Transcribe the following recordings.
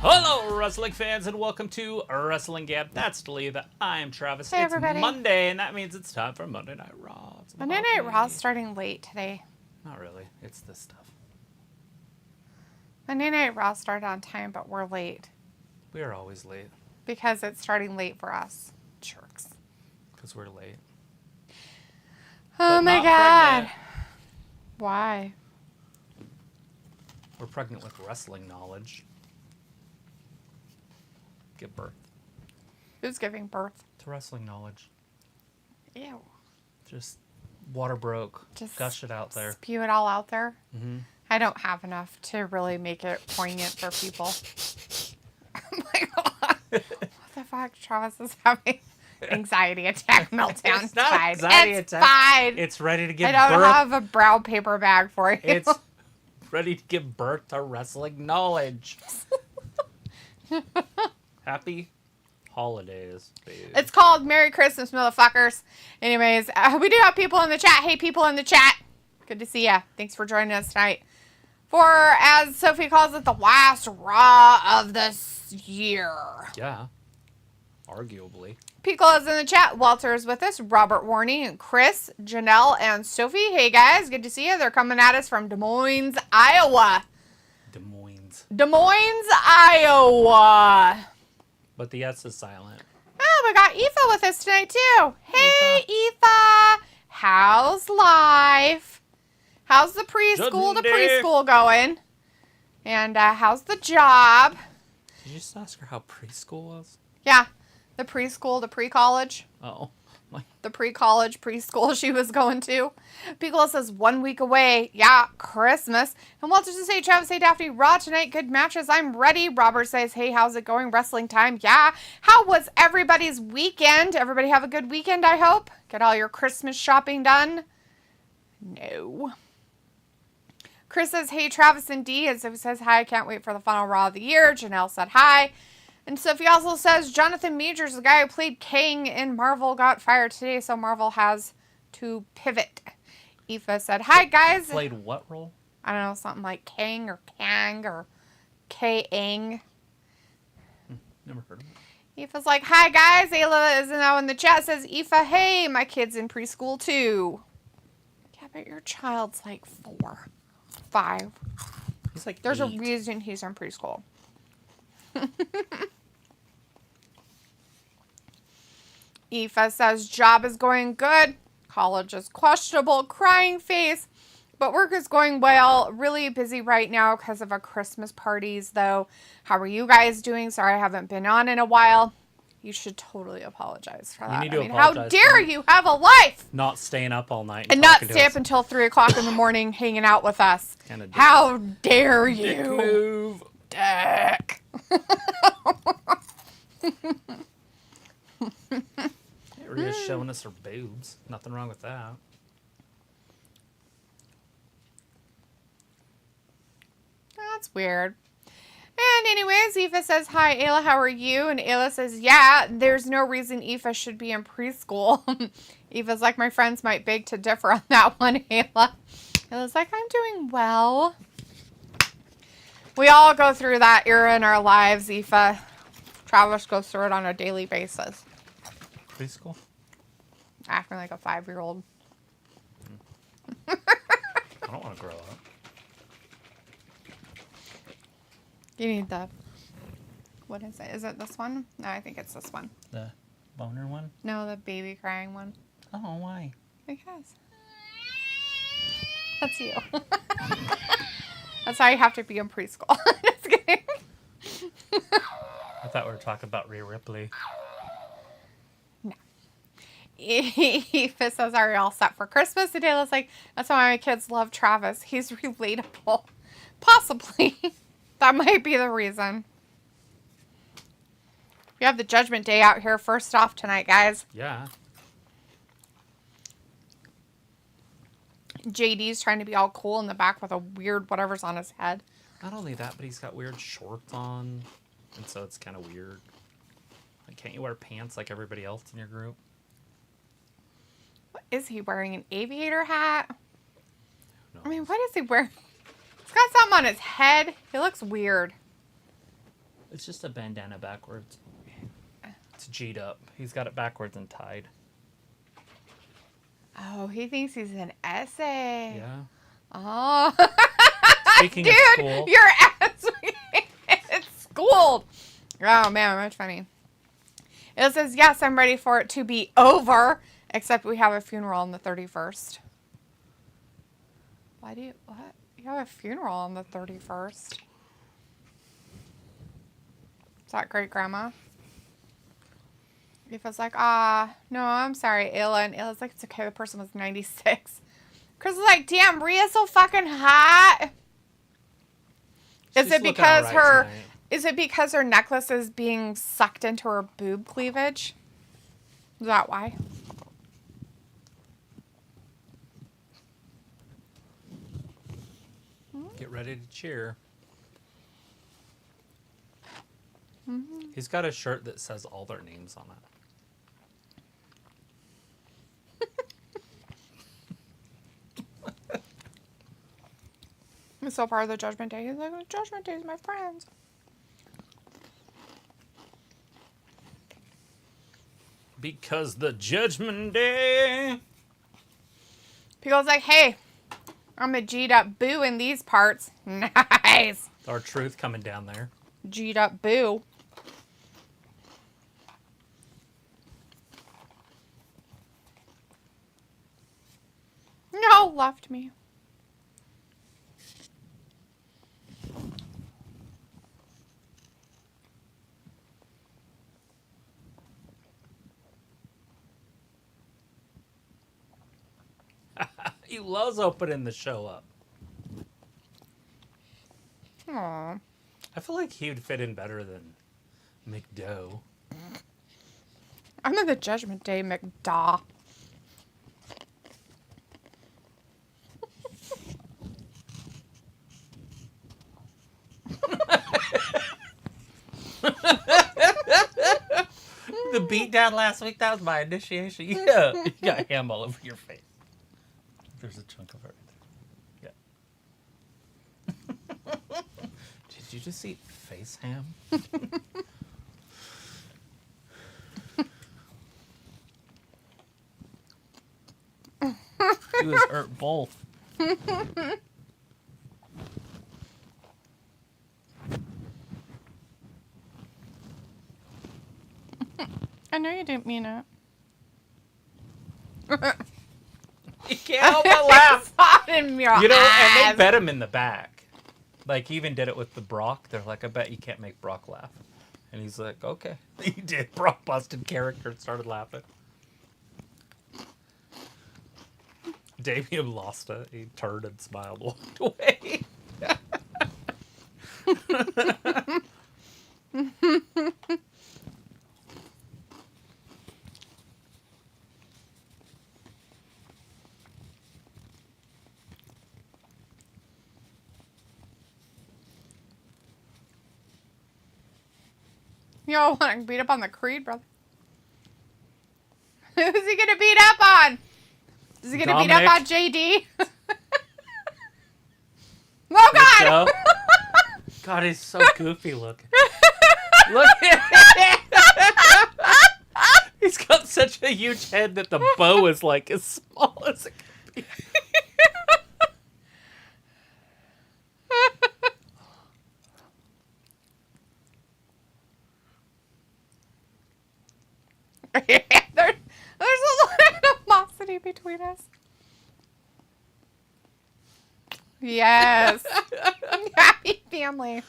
Hello, wrestling fans, and welcome to Wrestling Gab. That's Lee. I'm Travis. Hey, it's everybody. Monday, and that means it's time for Monday Night Raw. Monday Night Raw is starting late today. Not really. It's this stuff. Monday Night Raw started on time, but we're late. We are always late. Because it's starting late for us. Jerks. Because we're late. Oh But my not god. pregnant. Why? We're pregnant with wrestling knowledge. Give birth Who's giving birth? to wrestling knowledge. Ew. Just water broke. Just gush it out there. Spew it all out there. Mm-hmm. I don't have enough to really make it poignant for people. Oh my god. What the fuck? Travis is having anxiety attack meltdown. It's not fine. anxiety It's attack. fine. It's ready to give I don't birth. have a brown paper bag for you. It's ready to give birth to wrestling knowledge. Happy holidays, baby. It's called Merry Christmas, motherfuckers. Anyways, we do have people in the chat. Hey, people in the chat. Good to see ya. Thanks for joining us tonight. For, as Sophie calls it, the last Raw of this year. Yeah. Arguably. Pico is in the chat. Walter is with us. Robert Warney and Chris, Janelle, and Sophie. Hey, guys. Good to see you. They're coming at us from Des Moines, Iowa. Des Moines. Des Moines, Iowa. But the S is silent. Oh, we got Aoife with us tonight, too. Hey, Aoife. How's life? How's the preschool to preschool going? And how's the job? Did you just ask her how preschool was? Yeah, the preschool to pre-college. Oh. The pre-college preschool she was going to. Piccolo says 1 week away. Yeah, Christmas. And Walter says, hey, Travis, hey, Daphne, Raw tonight. Good matches. I'm ready. Robert says, hey, how's it going? Wrestling time. Yeah. How was everybody's weekend? Everybody have a good weekend, I hope. Get all your Christmas shopping done? No. Chris says, hey, Travis and Dee. And Sophie says, hi, I can't wait for the final Raw of the year. Janelle said, hi. And Sophie also says, Jonathan Majors, the guy who played Kang in Marvel, got fired today, so Marvel has to pivot. Aoife said, hi, guys. Played what role? I don't know, something like Kang or Kang or K-Ang. Never heard of it. Aoife's like, hi, guys. Ayla is now in the chat, says, Aoife, hey, my kid's in preschool, too. Yeah, but your child's like 4, 5. He's like There's 8. a reason he's in preschool. Aoife says, job is going good. College is questionable. Crying face. But work is going well. Really busy right now because of our Christmas parties, though. How are you guys doing? Sorry, I haven't been on in a while. You should totally apologize for that. need to how apologize dare for you have a life? Not staying up all night. And not talking to stay us. up until 3 o'clock in the morning hanging out with us. Kinda dick- How dare you? Dick move. Dick. Rhea's showing us her boobs. Nothing wrong with that. That's weird. And anyways, Aoife says, hi, Ayla, how are you? And Ayla says, yeah, there's no reason Aoife should be in preschool. Aoife's like, my friends might beg to differ on that one, Ayla. Ayla's like, I'm doing well. We all go through that era in our lives, Aoife. Travis goes through it on a daily basis. Preschool? Acting like a 5-year-old. I don't want to grow up. You need the... What is it? Is it this one? No, I think it's this one. The boner one? No, the baby crying one. Oh, why? Because. That's you. That's why you have to be in preschool. Just kidding. I thought we were talking about Rhea Ripley. No. Aoife says, are you all set for Christmas? And Dayla's like, that's why my kids love Travis. He's relatable. Possibly. That might be the reason. We have the Judgment Day out here first off tonight, guys. Yeah. JD's trying to be all cool in the back with a weird whatever's on his head. Not only that, but he's got weird shorts on. And so it's kind of weird. Like, can't you wear pants like everybody else in your group? What is he wearing? An aviator hat? No. I mean, what is he wearing? He's got something on his head. He looks weird. It's just a bandana backwards. It's G'd up. He's got it backwards and tied. Oh, he thinks he's an essay. Yeah. Oh. Speaking Dude, of school. your ass it's schooled. Oh, man, that's funny. It says, yes, I'm ready for it to be over, except we have a funeral on the 31st. Why do you, what? You have a funeral on the 31st. Is that great grandma? Aoife's like, no, I'm sorry, Ayla. And Ayla's like, it's okay, the person was 96. Chris is like, damn, Rhea's so fucking hot. Is it because her necklace is being sucked into her boob cleavage? Is that why? Get ready to cheer. Mm-hmm. He's got a shirt that says all their names on it. It's so part of the Judgment Day. He's like, the Judgment Day is my friends. Because the Judgment Day. People's like, hey, I'm a G'd up boo in these parts. Nice. Our truth coming down there. G'd up boo. No, left me. He loves opening the show up. Aww. I feel like he would fit in better than McDough. I'm in the Judgment Day, McDaw. The beat down last week, that was my initiation. Yeah, you got ham all over your face. There's a chunk of it right there. Yeah. Did you just eat face ham? He was hurt both. I know you didn't mean it. You can't help but laugh. In your You know, eyes. and they bet him in the back. Like, he even did it with the Brock. They're like, I bet you can't make Brock laugh. And he's like, okay. He did. Brock busted character and started laughing. Damian lost it. He turned and smiled, walked away. You all want to beat up on the Creed, brother? Who's he going to beat up on? Is he going to beat up on JD? Oh, God! Joe? God, he's so goofy looking. Look at him! He's got such a huge head that the bow is like as small as it can be. There's a lot of animosity between us. Yes. Happy family.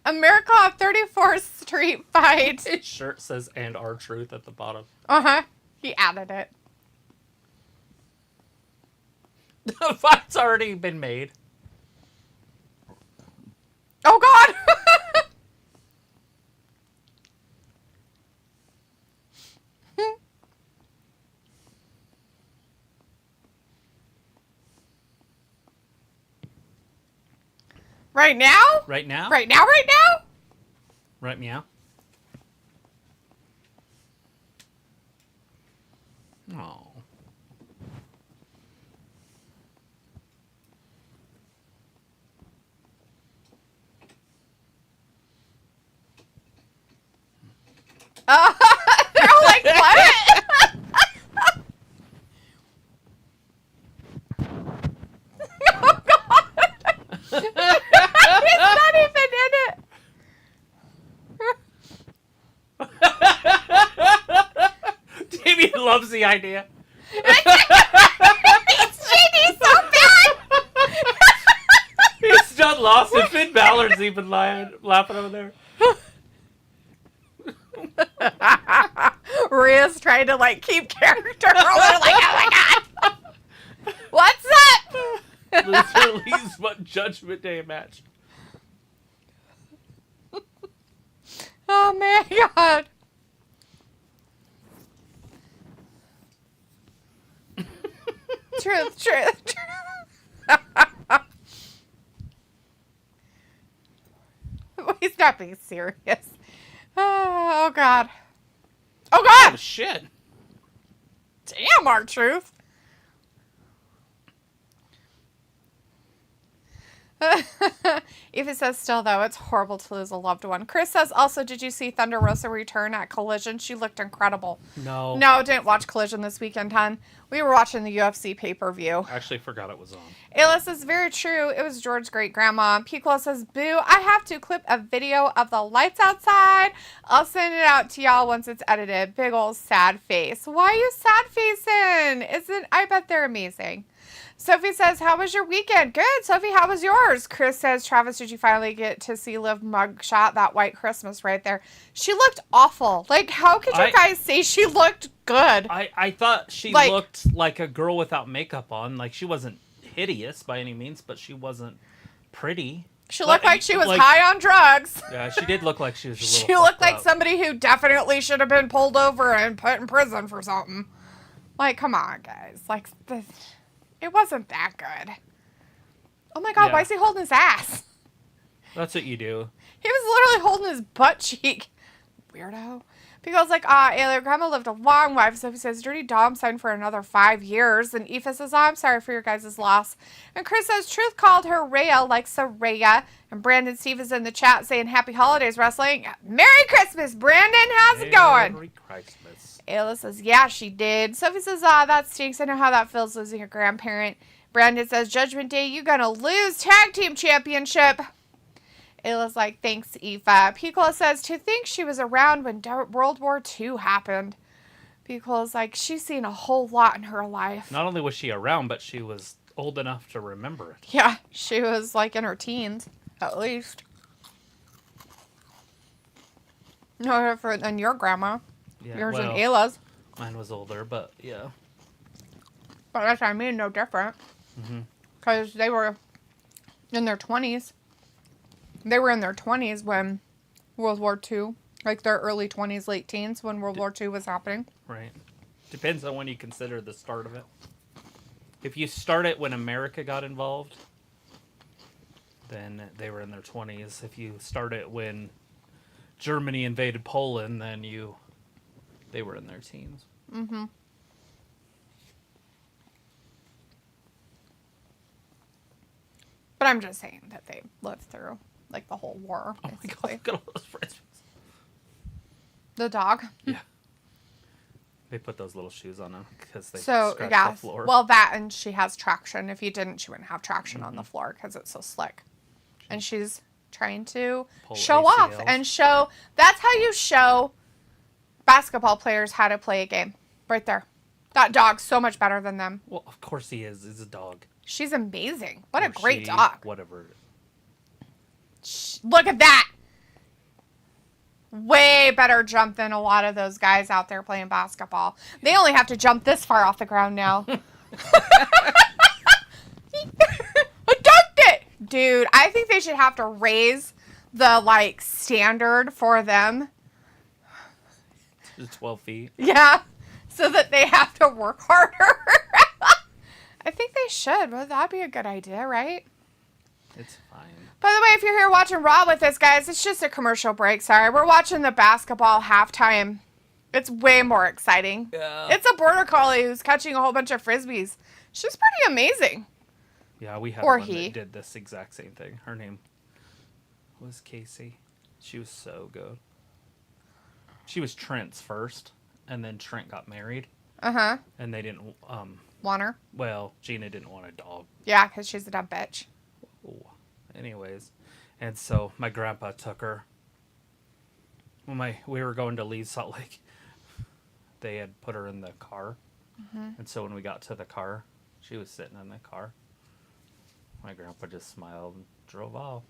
America 34th Street fight. His shirt says "and our truth" at the bottom. Uh-huh. He added it. The fight's already been made. Oh, God! Right now? Right now? Right now, right now? Right meow? Oh. They're all like, what? Oh, God. He's not even in it. Damien loves the idea. He's cheating so bad. He's done lost, and Finn Balor's even laughing over there. Rhea's trying to like keep character. We're like, oh my God. What's up? Loser leaves one Judgment Day match. Oh my God. Truth. He's not being serious. Oh God. Oh Oh, God. shit. Damn, R-Truth. Eva says, still though, it's horrible to lose a loved one. Chris says, also, did you see Thunder Rosa return at Collision? She looked incredible. No. No, didn't watch Collision this weekend, hon. We were watching the UFC pay-per-view. I actually forgot it was on. Ayla says, very true. It was George's great-grandma. Piccolo says, boo, I have to clip a video of the lights outside. I'll send it out to y'all once it's edited. Big ol' sad face. Why are you sad facing? I bet they're amazing. Sophie says, how was your weekend? Good. Sophie, how was yours? Chris says, Travis, did you finally get to see Liv mugshot? That white Christmas right there. She looked awful. Like, how could you guys say she looked good? I thought she looked like a girl without makeup on. Like, she wasn't hideous by any means, but she wasn't pretty. She looked like she was high on drugs. Yeah, she did look like she was a little She looked like up. somebody who definitely should have been pulled over and put in prison for something. Like, come on, guys. Like, it wasn't that good. Oh my God, Yeah. why is he holding his ass? That's what you do. He was literally holding his butt cheek. Weirdo. Because like, Ayla, grandma lived a long life. Sophie says, Dirty Dom signed for another 5 years. And Aoife says, I'm sorry for your guys' loss. And Chris says, Truth called her Rhea like Saraya. And Brandon Steve is in the chat saying, Happy Holidays, Wrestling. Merry Christmas, Brandon. How's it going? Merry Christmas. Ayla says, yeah, she did. Sophie says, that stinks. I know how that feels losing a grandparent. Brandon says, Judgment Day, you gonna lose tag team championship. Ayla's like, thanks, Aoife. Piccolo says, to think she was around when World War II happened. Piccolo's like, she's seen a whole lot in her life. Not only was she around, but she was old enough to remember it. Yeah, she was like in her teens, at least. No different than your grandma. Yeah, Yours and well, Ayla's. mine was older, but yeah. But that's what I mean, no different. Because they were in their 20s. They were in their 20s when World War II, like their early 20s, late teens, when World War II was happening. Right. Depends on when you consider the start of it. If you start it when America got involved, then they were in their 20s. If you start it when Germany invaded Poland, then they were in their teens. Mm-hmm. But I'm just saying that they lived through, like, the whole war, Oh my basically. God, look at all those French. The dog. Yeah. They put those little shoes on them because they So, scratched yeah. the floor. Well, that and she has traction. If you didn't, she wouldn't have traction on the floor because it's so slick. And she's trying to Pull show off ACLs. and show. That's how you show basketball players how to play a game. Right there. That dog's so much better than them. Well, of course he is. He's a dog. She's amazing. What a Or great she, dog. Whatever. Look at that. Way better jump than a lot of those guys out there playing basketball. They only have to jump this far off the ground now. I dunked it! Dude, I think they should have to raise the, like, standard for them. Just 12 feet. Yeah. So that they have to work harder. I think they should. Well, that'd be a good idea, right? It's fine. By the way, if you're here watching Raw with us, guys, it's just a commercial break. Sorry. We're watching the basketball halftime. It's way more exciting. Yeah. It's a border collie who's catching a whole bunch of Frisbees. She's pretty amazing. Yeah, we had Or one he. that did this exact same thing. Her name was Casey. She was so good. She was Trent's first, and then Trent got married, Uh-huh. and they didn't. Want her? Well, Gina didn't want a dog. Yeah, because she's a dumb bitch. Ooh. Anyways, and so my grandpa took her. When we were going to leave Salt Lake, they had put her in the car, and so when we got to the car, she was sitting in the car. My grandpa just smiled and drove off.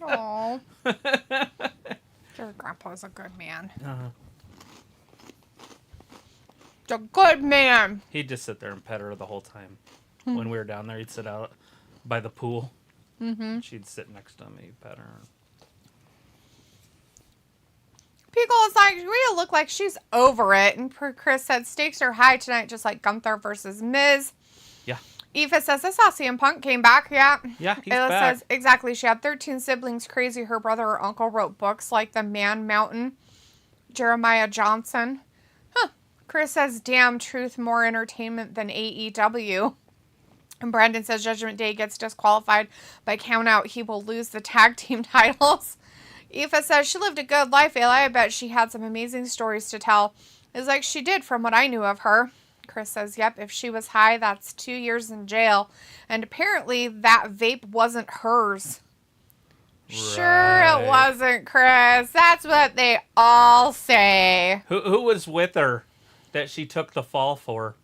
Oh. Your grandpa's a good man. Uh-huh. A good man. He'd just sit there and pet her the whole time. When we were down there, he'd sit out by the pool. Mm-hmm. She'd sit next to him and he'd pet her. Pickle is like, Rhea look like she's over it. And Chris said, stakes are high tonight, just like Gunther versus Miz. Yeah. Eva says, I saw CM Punk came back. Yeah. Yeah, he's Ayla back. says, exactly. She had 13 siblings. Crazy. Her brother or uncle wrote books like The Man Mountain. Jeremiah Johnson. Huh. Chris says, damn, truth, more entertainment than AEW. And Brandon says Judgment Day gets disqualified by count out. He will lose the tag team titles. Eva says she lived a good life, Ayla. I bet she had some amazing stories to tell. It's like she did from what I knew of her. Chris says, yep, if she was high, that's 2 years in jail. And apparently that vape wasn't hers. Right. Sure it wasn't, Chris. That's what they all say. Who was with her that she took the fall for?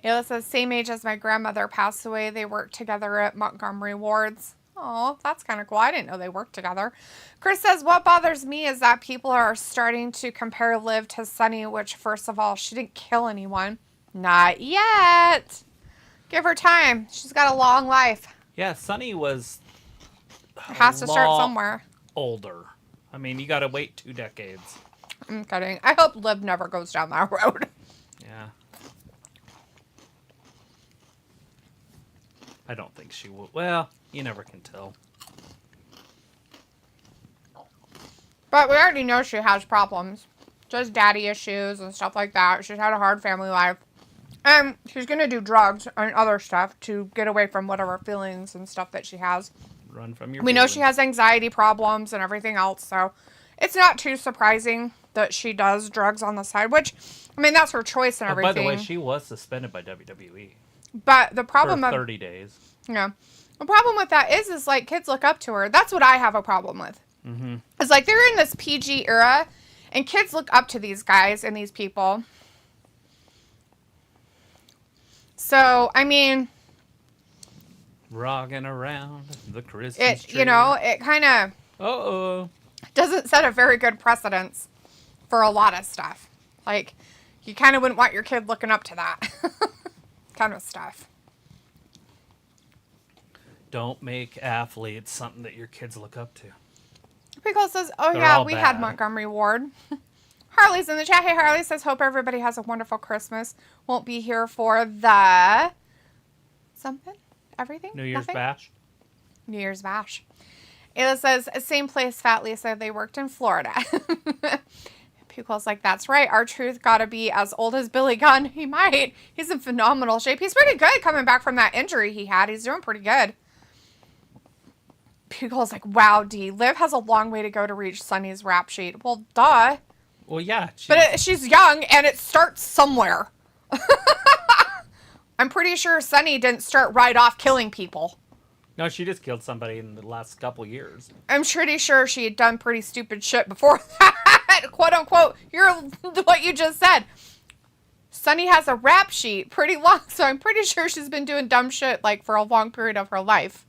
Ayla says, same age as my grandmother passed away. They worked together at Montgomery Ward's. Oh, that's kind of cool. I didn't know they worked together. Chris says, what bothers me is that people are starting to compare Liv to Sunny, which, first of all, she didn't kill anyone. Not yet. Give her time. She's got a long life. Yeah, Sunny was has to start somewhere. Older. I mean, you got to wait 2 decades. I'm kidding. I hope Liv never goes down that road. Yeah. I don't think she will. Well, you never can tell. But we already know she has problems. Just daddy issues and stuff like that. She's had a hard family life. And she's going to do drugs and other stuff to get away from whatever feelings and stuff that she has. Run from your We know she has anxiety problems and everything else. So it's not too surprising that she does drugs on the side. Which, I mean, that's her choice and everything. By the way, she was suspended by WWE. But the problem for 30 days. Yeah. The problem with that is like kids look up to her. That's what I have a problem with. Mm-hmm. It's like they're in this PG era and kids look up to these guys and these people. So, I mean, rocking around the Christmas tree. You know, it kind of doesn't set a very good precedence for a lot of stuff. Like, you kind of wouldn't want your kid looking up to that kind of stuff. Don't make athletes something that your kids look up to. Pickle says, oh They're yeah, all we bad. had Montgomery Ward. Harley's in the chat. Hey, Harley says, hope everybody has a wonderful Christmas. Won't be here for the... something? Everything? New Year's Nothing? bash? New Year's bash. Ayla says, same place, Fat Lisa. They worked in Florida. Pickle's like, that's right. Our truth gotta be as old as Billy Gunn. He might. He's in phenomenal shape. He's pretty good coming back from that injury he had. He's doing pretty good. Pickle's like, wow, D. Liv has a long way to go to reach Sunny's rap sheet. Well, duh. Well, yeah. But she's young, and it starts somewhere. I'm pretty sure Sunny didn't start right off killing people. No, she just killed somebody in the last couple years. I'm pretty sure she had done pretty stupid shit before that. Quote unquote. You're what you just said. Sunny has a rap sheet pretty long, so I'm pretty sure she's been doing dumb shit like for a long period of her life.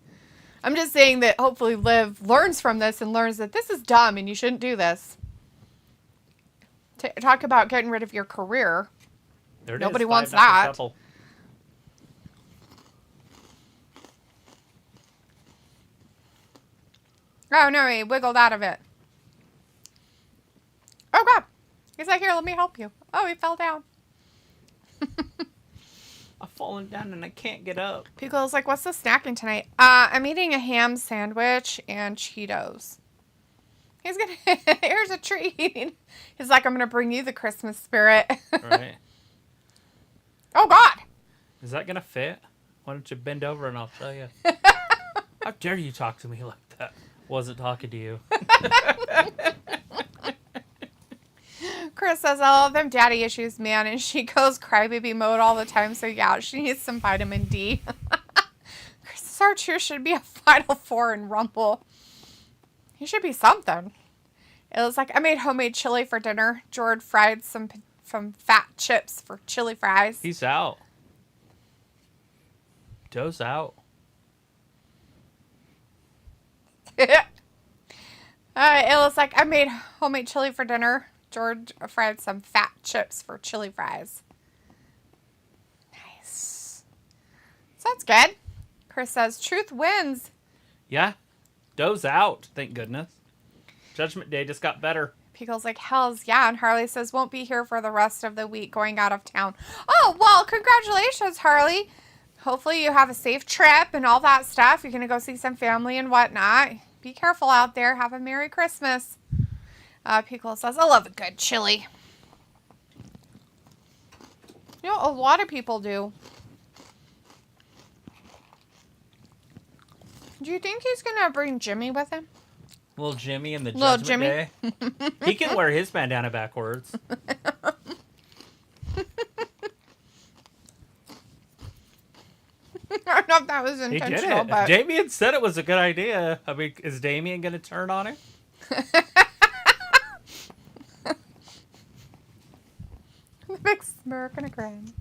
I'm just saying that hopefully Liv learns from this and learns that this is dumb and you shouldn't do this. Talk about getting rid of your career. Nobody wants that. Couple. Oh, no, he wiggled out of it. Oh, God. He's like, here, let me help you. Oh, he fell down. I've fallen down and I can't get up. Pickle's like, what's the snacking tonight? I'm eating a ham sandwich and Cheetos. He's gonna, here's a treat. He's like, I'm gonna bring you the Christmas spirit. Right. Oh, God. Is that gonna fit? Why don't you bend over and I'll show you? How dare you talk to me like that? Wasn't talking to you. Chris says, I love them daddy issues, man. And she goes crybaby mode all the time. So, yeah, she needs some vitamin D. Chris Archer should be a Final Four in Rumble. He should be something. It was like, I made homemade chili for dinner. George fried some fat chips for chili fries. He's out. Joe's out. It was like, I made homemade chili for dinner. George fried some fat chips for chili fries. Nice. Sounds good. Chris says, truth wins. Yeah. Joe's out, thank goodness. Judgment Day just got better. Pickle's like, hells yeah. And Harley says, won't be here for the rest of the week going out of town. Oh, well, congratulations, Harley. Hopefully you have a safe trip and all that stuff. You're going to go see some family and whatnot. Be careful out there. Have a Merry Christmas. Pickle says, I love a good chili. You know, a lot of people do. Do you think he's going to bring Jimmy with him? Little Jimmy and the Little Judgment Day. He can wear his bandana backwards. I don't know if that was He intentional, did it. but... Damien said it was a good idea. I mean, is Damien going to turn on him? The big smirk and a grin.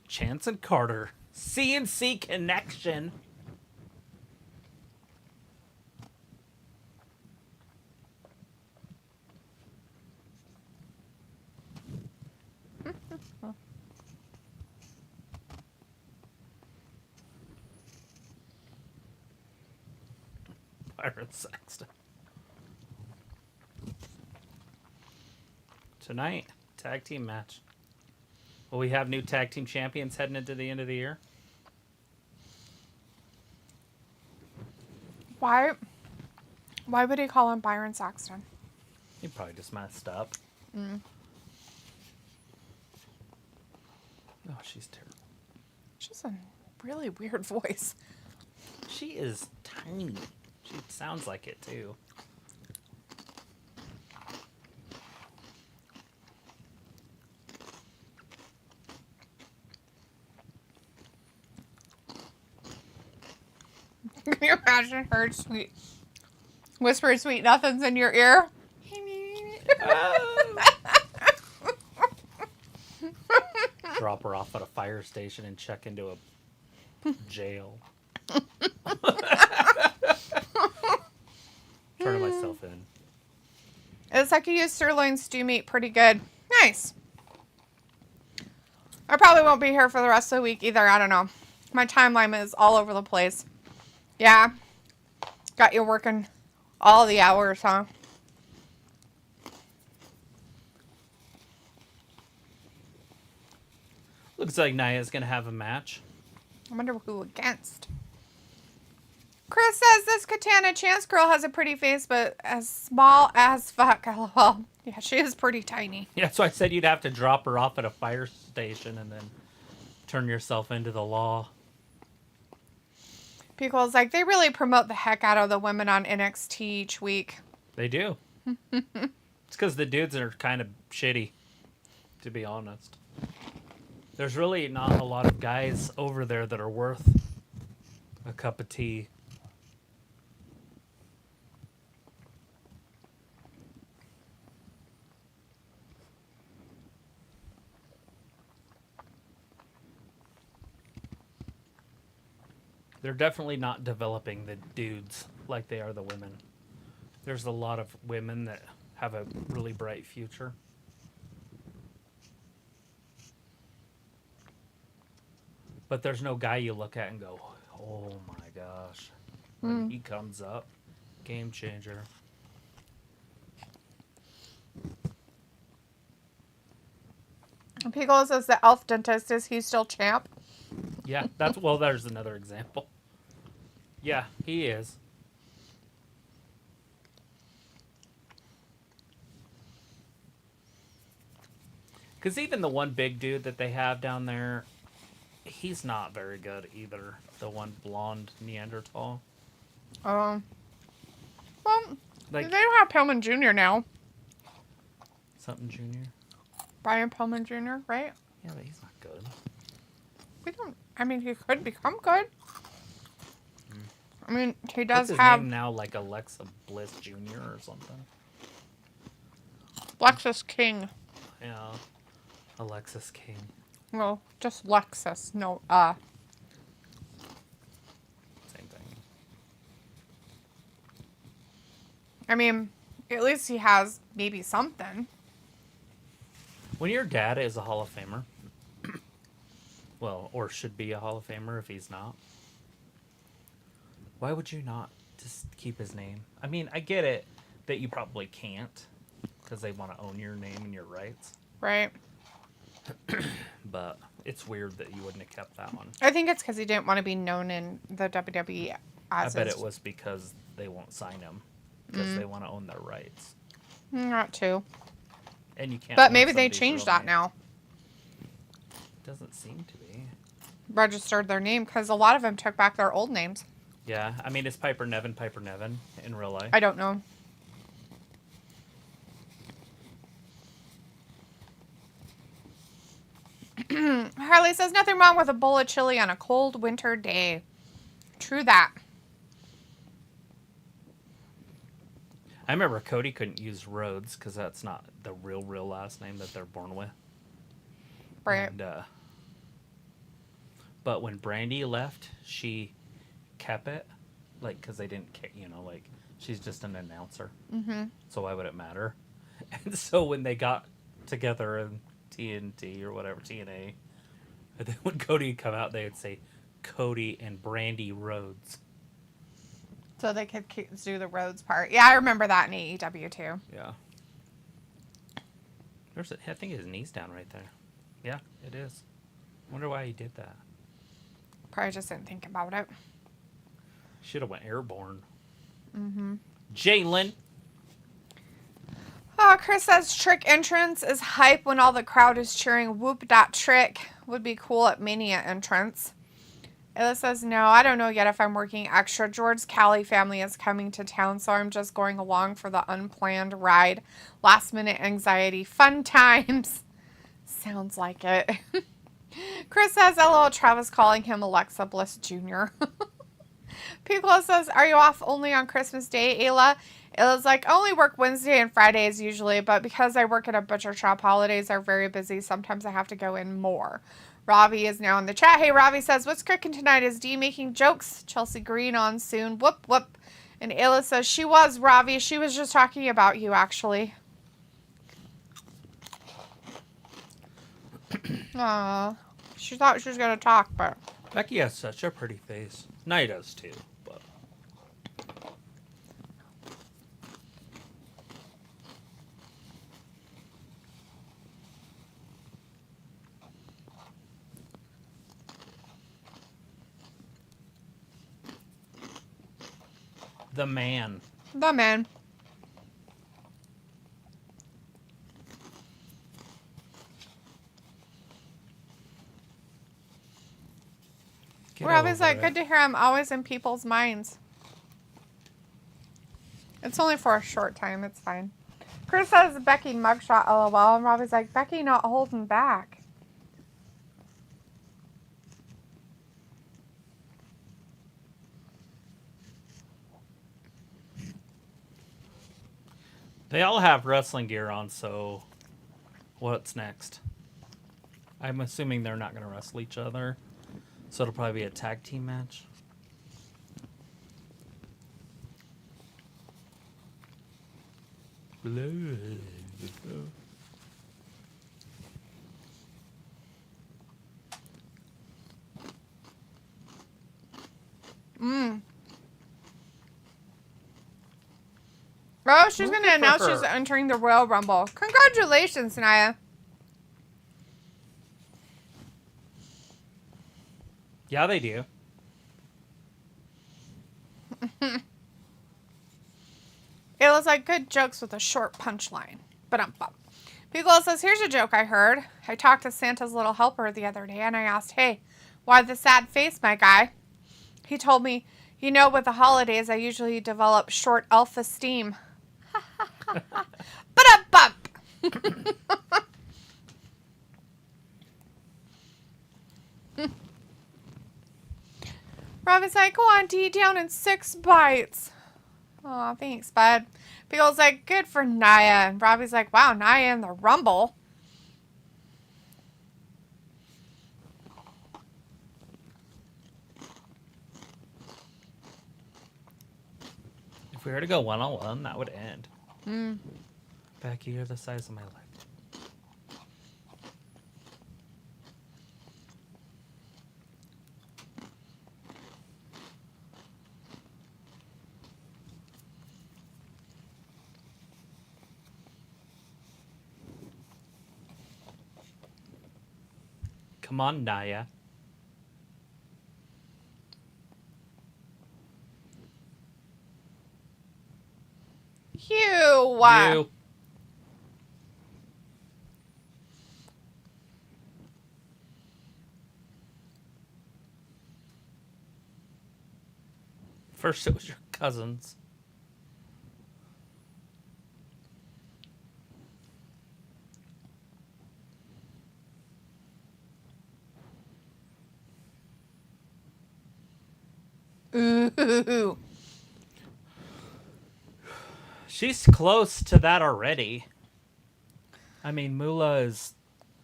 Chance and Carter. CNC connection. Byron Saxton. Tonight, tag team match. Will we have new tag team champions heading into the end of the year? Why would he call him Byron Saxton? He probably just messed up. Mm. Oh, she's terrible. She's a really weird voice. She is tiny. She sounds like it, too. Can you imagine her whisper sweet nothings in your ear? Drop her off at a fire station and check into a jail. Turning myself in. It's like you use sirloin stew meat pretty good. Nice. I probably won't be here for the rest of the week either. I don't know. My timeline is all over the place. Yeah. Got you working all the hours, huh? Looks like Nia's going to have a match. I wonder who against. Chris says this Katana Chance girl has a pretty face, but as small as fuck. LOL. Yeah, she is pretty tiny. Yeah, that's why I said you'd have to drop her off at a fire station and then turn yourself into the law. People's like, they really promote the heck out of the women on NXT each week. They do. It's because the dudes are kind of shitty, to be honest. There's really not a lot of guys over there that are worth a cup of tea. They're definitely not developing the dudes like they are the women. There's a lot of women that have a really bright future. But there's no guy you look at and go, oh my gosh. When he comes up, game changer. Pickle says the elf dentist, is he still champ? Yeah, there's another example. Yeah, he is. Because even the one big dude that they have down there, he's not very good either. The one blonde Neanderthal. Well, Like, they don't have Pillman Jr. now. something Jr.? Brian Pillman Jr., right? Yeah, but he's not good. We don't. I mean, he could become good. I mean, he does What's his have name now? Like Alexa Bliss Jr. or something? Lexus King. Yeah. Alexis King. Well, just Lexus. No, Same thing. I mean, at least he has maybe something. When your dad is a Hall of Famer, well, or should be a Hall of Famer if he's not, why would you not just keep his name? I mean, I get it that you probably can't because they want to own your name and your rights. Right. But it's weird that you wouldn't have kept that one. I think it's because he didn't want to be known in the WWE as I bet it was because they won't sign him because they want to own their rights. Not too. And you can't. But own maybe they somebody's changed real that name. now. Doesn't seem to be. Registered their name because a lot of them took back their old names. Yeah, I mean, is Piper Nevin in real life? I don't know. Harley says nothing wrong with a bowl of chili on a cold winter day. True that. I remember Cody couldn't use Rhodes because that's not the real last name that they're born with. Right. And, but when Brandy left, she kept it, like, because they didn't care, like, she's just an announcer. Mm-hmm. So why would it matter? And so when they got together in TNT or whatever, TNA, and then when Cody would come out, they would say Cody and Brandy Rhodes. So they could do the Rhodes part. Yeah, I remember that in AEW too. Yeah. I think his knee's down right there. Yeah, it is. Wonder why he did that. Probably just didn't think about it. Should have went airborne. Mm-hmm. Jalen. Oh, Chris says trick entrance is hype when all the crowd is cheering whoop that trick. Would be cool at Mania entrance. Ella says, no, I don't know yet if I'm working extra. George's Cali family is coming to town, so I'm just going along for the unplanned ride. Last minute anxiety. Fun times. Sounds like it. Chris says, LOL, Travis calling him Alexa Bliss Jr. Piccolo says, are you off only on Christmas Day, Ayla? Ayla's like, I only work Wednesday and Fridays usually, but because I work at a butcher shop, holidays are very busy. Sometimes I have to go in more. Ravi is now in the chat. Hey, Ravi says, what's cooking tonight? Is Dee making jokes? Chelsea Green on soon. Whoop, whoop. And Ayla says, she was, Ravi. She was just talking about you, actually. Aw. She thought she was going to talk, but... Becky has such a pretty face. Nia does too, but... The man. The man. Robbie's like, good to hear I'm always in people's minds. It's only for a short time. It's fine. Chris says Becky mugshot, LOL. And Robbie's like, Becky not holding back. They all have wrestling gear on, so what's next? I'm assuming they're not going to wrestle each other, so it'll probably be a tag team match. Oh, she's going to announce she's entering the Royal Rumble. Congratulations, Naya. Yeah, they do. It was like good jokes with a short punchline. Ba-dum-bum. Piccolo says, here's a joke I heard. I talked to Santa's little helper the other day, and I asked, hey, why the sad face, my guy? He told me, you know, with the holidays, I usually develop short elf-esteem. Ba-dum-bum. Robbie's like, go on, D, down in 6 bites. Aw, thanks, bud. Beagle's like, good for Nia. And Robbie's like, wow, Nia in the Rumble. If we were to go 1-on-1, that would end. Mm. Becky, you're the size of my leg. Come on, Nia. You. First it was your cousins. Ooh. She's close to that already. I mean, Moolah is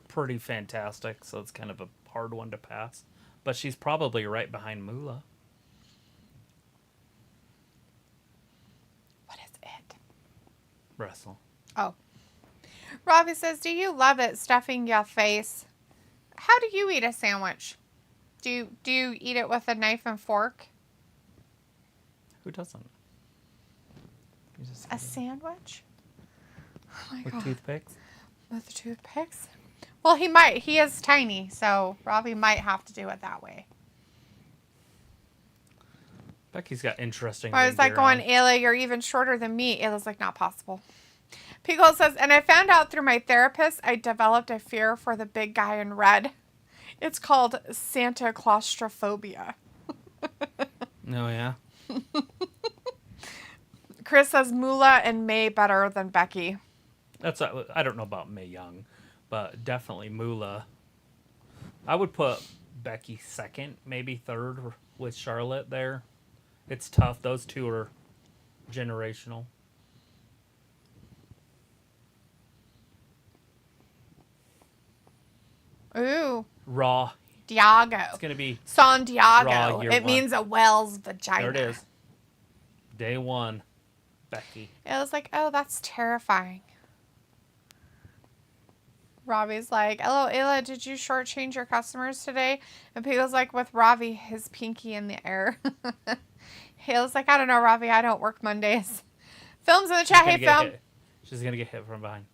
pretty fantastic, so it's kind of a hard one to pass. But she's probably right behind Moolah. What is it? Wrestle. Oh. Robbie says, do you love it stuffing your face? How do you eat a sandwich? Do you eat it with a knife and fork? Who doesn't? A sandwich? Oh my With God. toothpicks? With toothpicks? Well, he might. He is tiny, so Robbie might have to do it that way. Becky's got interesting. I was like going, Ayla, you're even shorter than me. Ayla's like, not possible. Pico says, and I found out through my therapist I developed a fear for the big guy in red. It's called Santa Claustrophobia. Oh, yeah? Chris says Moolah and May better than Becky. I don't know about Mae Young, but definitely Moolah. I would put Becky second, maybe third with Charlotte there. It's tough. Those two are generational. Ooh. Raw. Diago. It's going to be San Diego. Raw year It one. means a whale's vagina. There it is. Day one. Becky. It was like, oh, that's terrifying. Robbie's like, hello, Ayla, did you shortchange your customers today? And Pico's like, with Robbie, his pinky in the air. Ayla's like, I don't know, Robbie, I don't work Mondays. Film's in the chat. Hey, Film. She's going to get hit from behind.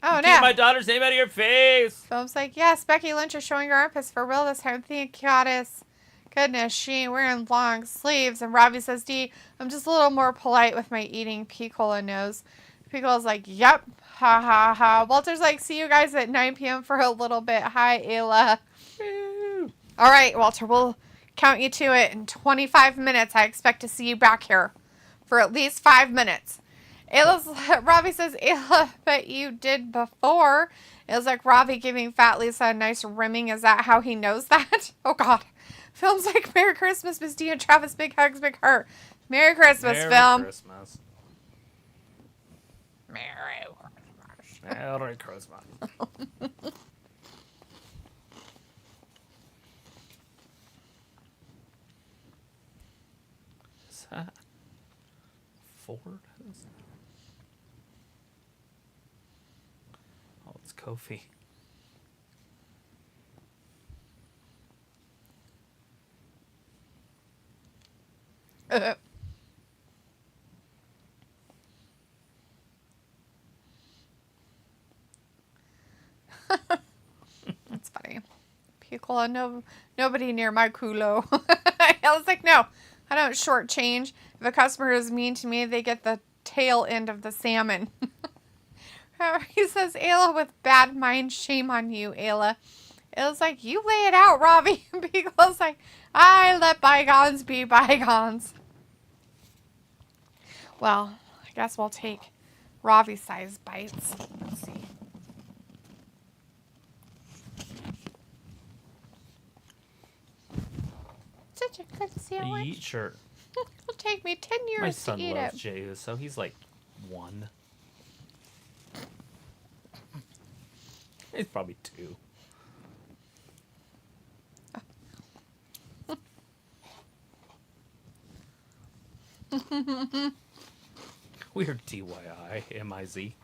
Oh, no. Keep my daughter's name out of your face. Film's like, yes, Becky Lynch is showing her armpits for real this time. Thank Goddess. Goodness, she ain't wearing long sleeves. And Robbie says, D, I'm just a little more polite with my eating. Picola knows. Picola's like, yep. Ha ha ha. Walter's like, see you guys at 9 p.m. for a little bit. Hi, Ayla. Woo. All right, Walter, we'll count you to it in 25 minutes. I expect to see you back here for at least 5 minutes. Robbie says, Ayla, but you did before. It was like Robbie giving Fat Lisa a nice rimming. Is that how he knows that? Oh, God. Film's like, Merry Christmas, Miss D and Travis. Big hugs, big heart. Merry Christmas, Merry Film. Christmas. Merry Christmas. Merry Christmas. Is that Ford? Who's that? Oh, it's Kofi. That's funny. Picola, nobody near my culo. I was like, no, I don't shortchange. If a customer is mean to me, they get the tail end of the salmon. He says, Ayla with bad mind, shame on you, Ayla. It was like, you lay it out, Robbie. Picola's like, I let bygones be bygones. Well, I guess we'll take Ravi size bites. Let's see. Such a good sandwich. Yeet shirt. It'll take me 10 years My to son eat loves it. Jey Uso. He's like 1. He's probably 2. Weird DYI, M-I-Z.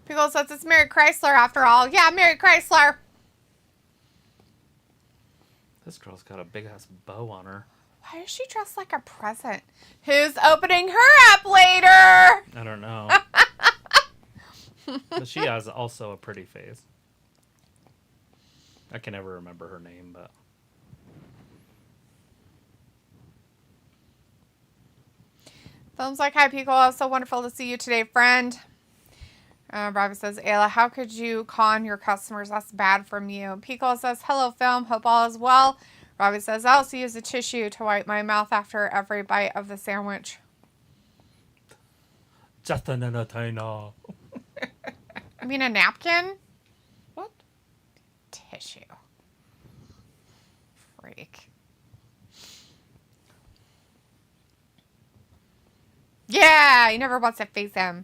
Pickle says it's Mary Chrysler after all. Yeah, Mary Chrysler. This girl's got a big-ass bow on her. Why is she dressed like a present? Who's opening her up later? I don't know. But she has also a pretty face. I can never remember her name, but... Film's like, hi, Pico. So wonderful to see you today, friend. Robbie says, Ayla, how could you con your customers? That's bad from you. Pico says, hello, Film. Hope all is well. Robbie says, I also use a tissue to wipe my mouth after every bite of the sandwich. You I mean a napkin? What? Tissue. Freak. Yeah, he never wants to face him.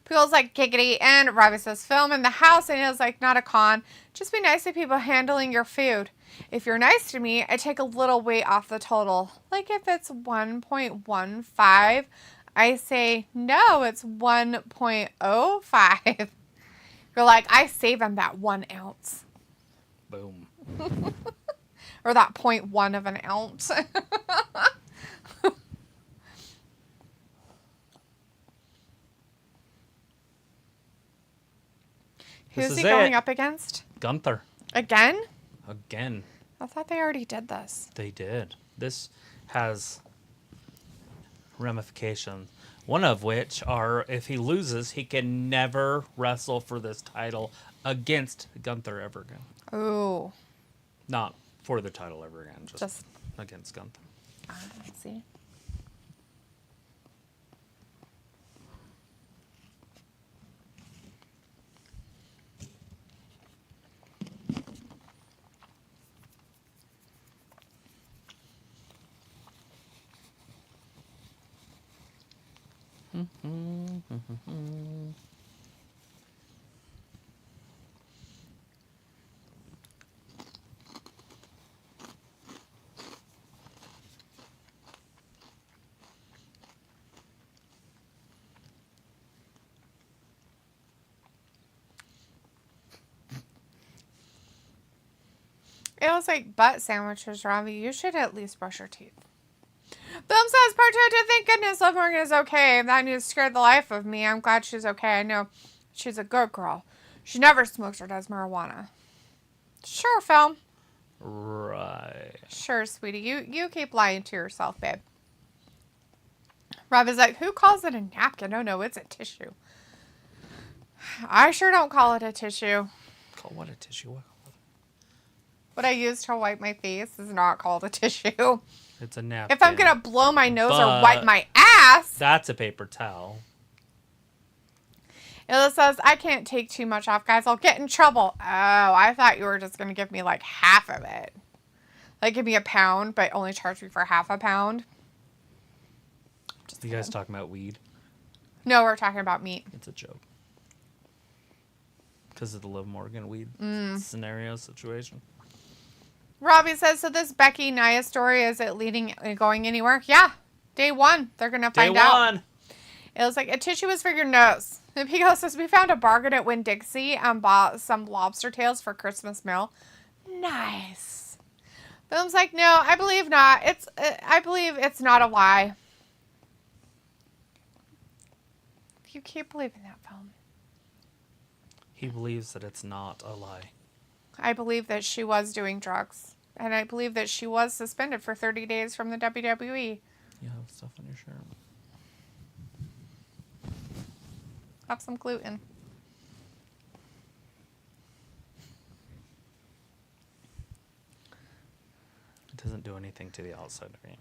People's like giggity, and Robbie says, film in the house, and it's like, not a con. Just be nice to people handling your food. If you're nice to me, I take a little weight off the total. Like if it's 1.15, I say, no, it's 1.05. You're like, I save him that 1 ounce. Boom. Or that 0.1 of an ounce. Who's he going up against? Gunther. Again? Again. I thought they already did this. They did. This has ramifications. One of which are, if he loses, he can never wrestle for this title against Gunther ever again. Ooh. Not for the title ever again, just against Gunther. I see. It was like butt sandwiches, Robbie. You should at least brush your teeth. Boom says, part 2, thank goodness Liv Morgan is okay. That news scared the life of me. I'm glad she's okay. I know she's a good girl. She never smokes or does marijuana. Sure, Phil. Right. Sure, sweetie. You keep lying to yourself, babe. Rob is like, who calls it a napkin? Oh, no, it's a tissue. I sure don't call it a tissue. Call what a tissue? What I use to wipe my face is not called a tissue. It's a napkin. If I'm going to blow my nose or wipe my ass. That's a paper towel. Illa says, I can't take too much off, guys. I'll get in trouble. Oh, I thought you were just going to give me like half of it. Like give me a pound, but only charge me for half a pound. You guys talking about weed? No, we're talking about meat. It's a joke. Because of the Liv Morgan weed scenario situation. Robbie says, so this Becky Nia story, is it going anywhere? Yeah. Day 1. They're going to find out. It was like, a tissue is for your nose. And Pico says, we found a bargain at Winn-Dixie and bought some lobster tails for Christmas meal. Nice. Boom's like, no, I believe not. I believe it's not a lie. You keep believing that, Film. He believes that it's not a lie. I believe that she was doing drugs. And I believe that she was suspended for 30 days from the WWE. You have stuff on your shirt. Have some gluten. Doesn't do anything to the outside ring.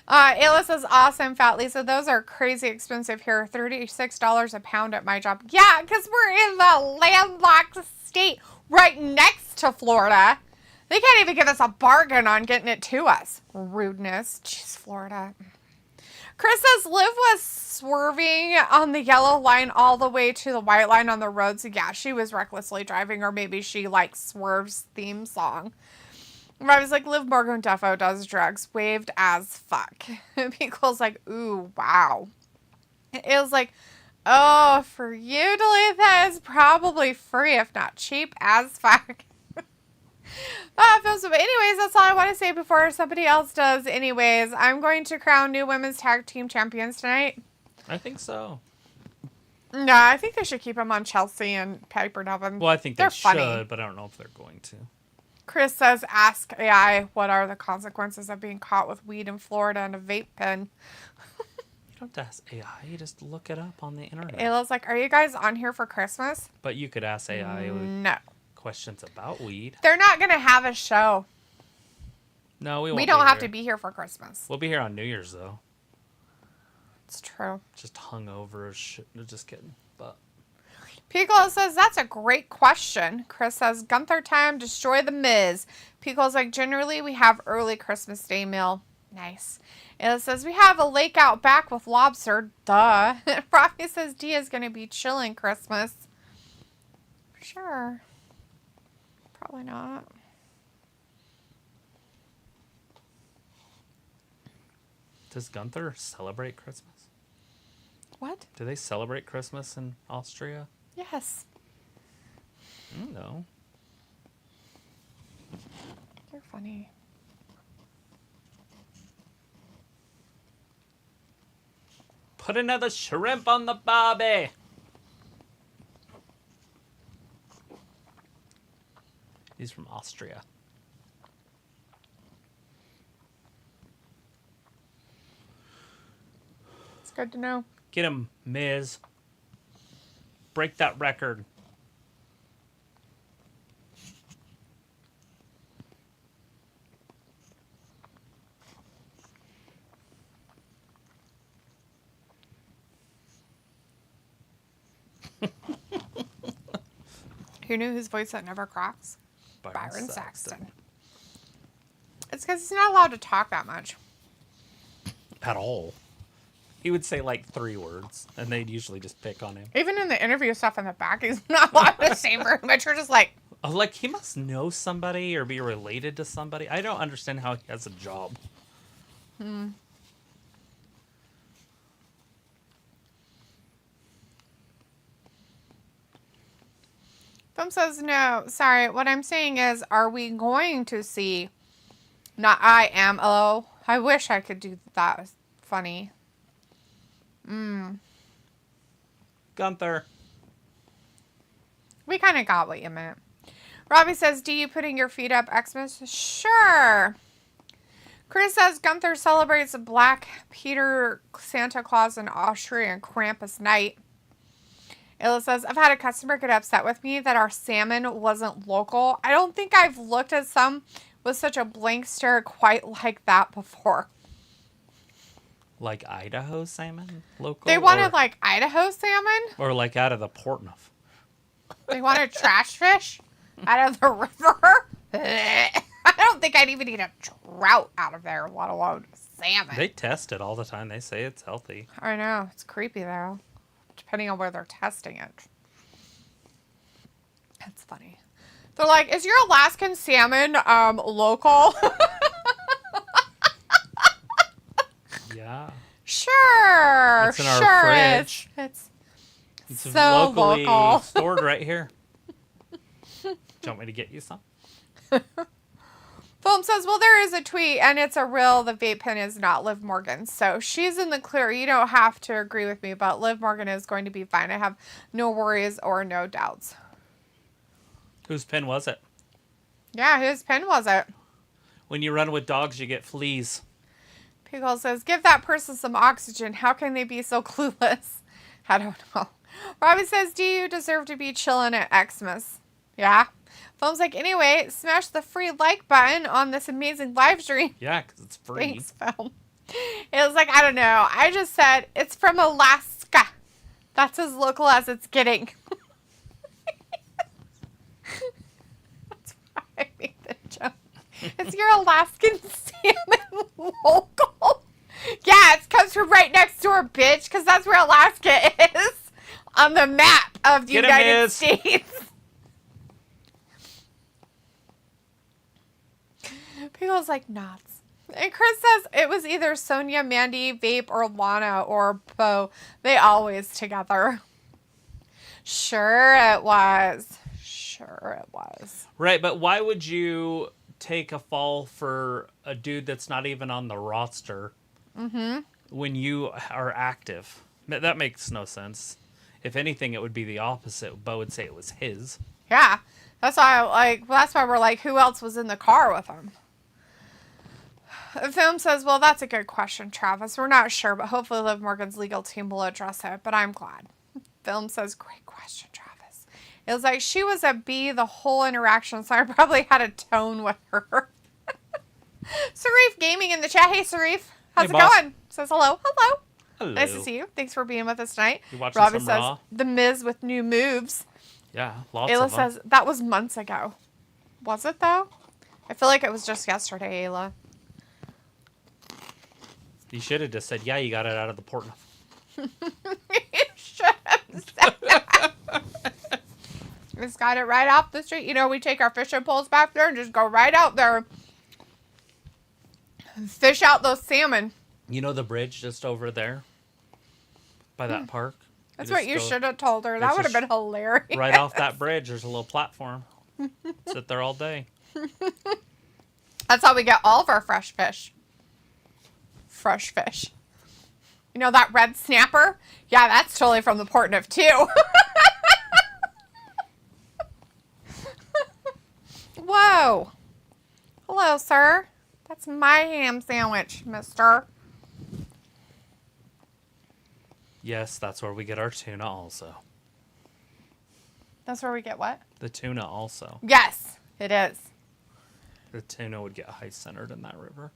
Ayla says, awesome, Fat Lisa. Those are crazy expensive here. $36 a pound at my job. Yeah, because we're in the landlocked state right next to Florida. They can't even give us a bargain on getting it to us. Rudeness. Jeez, Florida. Chris says, Liv was swerving on the yellow line all the way to the white line on the road. So, yeah, she was recklessly driving, or maybe she, like, Swerve's theme song. I was like, Liv Morgan Duffo does drugs. Waved as fuck. People's like, ooh, wow. It was like, oh, for you to leave that is probably free, if not cheap as fuck. But anyways, that's all I want to say before somebody else does. Anyways, I'm going to crown new women's tag team champions tonight. I think so. No, I think they should keep them on Chelsea and Piper Niven. Well, I think they should, but I don't know if they're going to. Chris says, ask AI, what are the consequences of being caught with weed in Florida and a vape pen? You don't have to ask AI. You just look it up on the internet. Ayla's like, are you guys on here for Christmas? But you could ask AI No. questions about weed. They're not going to have a show. No, we won't. We don't have to be here for Christmas. We'll be here on New Year's, though. It's true. Just hungover as shit. No, just kidding. But Piccolo says, that's a great question. Chris says, Gunther time, destroy the Miz. Piccolo's like, generally we have early Christmas Day meal. Nice. It says, we have a lake out back with lobster. Duh. Rocky says, Dia's going to be chilling Christmas. Sure. Probably not. does Gunther celebrate Christmas? What? Do they celebrate Christmas in Austria? Yes. I don't know. You're funny. Put another shrimp on the barbie. He's from Austria. It's good to know. Get him, Miz. Break that record. Who knew his voice that never cracks? Byron Saxton. It's because he's not allowed to talk that much. At all. He would say like 3 words, and they'd usually just pick on him. Even in the interview stuff in the back, he's not allowed to say very much. You're just like... Like, he must know somebody or be related to somebody. I don't understand how he has a job. Thumb says no. Sorry, what I'm saying is, are we going to see... Not I am. Oh, I wish I could do that. Funny. Gunther. We kind of got what you meant. Robbie says, do you putting your feet up, Xmas? Sure. Chris says, Gunther celebrates Black Peter, Santa Claus, and Austrian Krampus night. Ella says, I've had a customer get upset with me that our salmon wasn't local. I don't think I've looked at some with such a blank stare quite like that before. Like Idaho salmon? Local? They wanted like Idaho salmon? Or like out of the Portnoy. They wanted trash fish out of the river? I don't think I'd even eat a trout out of there, let alone salmon. They test it all the time. They say it's healthy. I know. It's creepy, though. Depending on where they're testing it. That's funny. They're like, is your Alaskan salmon local? Yeah. Sure. It's in our sure fridge. It's It's so locally local. stored right here. Do you want me to get you some? Philip says, well, there is a tweet, and it's a real, the vape pen is not Liv Morgan. So she's in the clear. You don't have to agree with me, but Liv Morgan is going to be fine. I have no worries or no doubts. Whose pen was it? Yeah, whose pen was it? When you run with dogs, you get fleas. Pickle says, give that person some oxygen. How can they be so clueless? I don't know. Robbie says, do you deserve to be chilling at Xmas? Yeah. Film's like, anyway, smash the free like button on this amazing live stream. Yeah, because it's free. Thanks, Film. It was like, I don't know. I just said, it's from Alaska. That's as local as it's getting. That's why I made the joke. Is your Alaskan salmon local? Yeah, it comes from right next door, bitch, because that's where Alaska is on the map of the United States. People's like, nuts. And Chris says it was either Sonia, Mandy, Vape, or Lana, or Bo. They always together. Sure it was. Sure it was. Right, but why would you take a fall for a dude that's not even on the roster when you are active? That makes no sense. If anything, it would be the opposite. Bo would say it was his. Yeah. That's why that's why we're like, who else was in the car with him? Film says, well, that's a good question, Travis. We're not sure, but hopefully Liv Morgan's legal team will address it, but I'm glad. Film says, great question, Travis. It was like, she was a B the whole interaction, so I probably had a tone with her. Sarif Gaming in the chat. Hey, Sarif. How's it going? Says hello. Hello. Hello. Nice to see you. Thanks for being with us tonight. You watching Robbie some says, Raw? The Miz with new moves. Yeah, lots Ayla of them. says, that was months ago. Was it, though? I feel like it was just yesterday, Ayla. You should have just said, yeah, you got it out of the port. You should have said that. Just got it right off the street. You know, we take our fishing poles back there and just go right out there and fish out those salmon. You know the bridge just over there? By that park? That's what you should have told her. That It's would have just been hilarious. Right off that bridge, there's a little platform. Sit there all day. That's how we get all of our fresh fish. Fresh fish. You know that red snapper? Yeah, that's totally from the Portneuf too. Whoa. Hello, sir. That's my ham sandwich, mister. Yes, that's where we get our tuna also. That's where we get what? The tuna also. Yes, it is. The tuna would get high-centered in that river.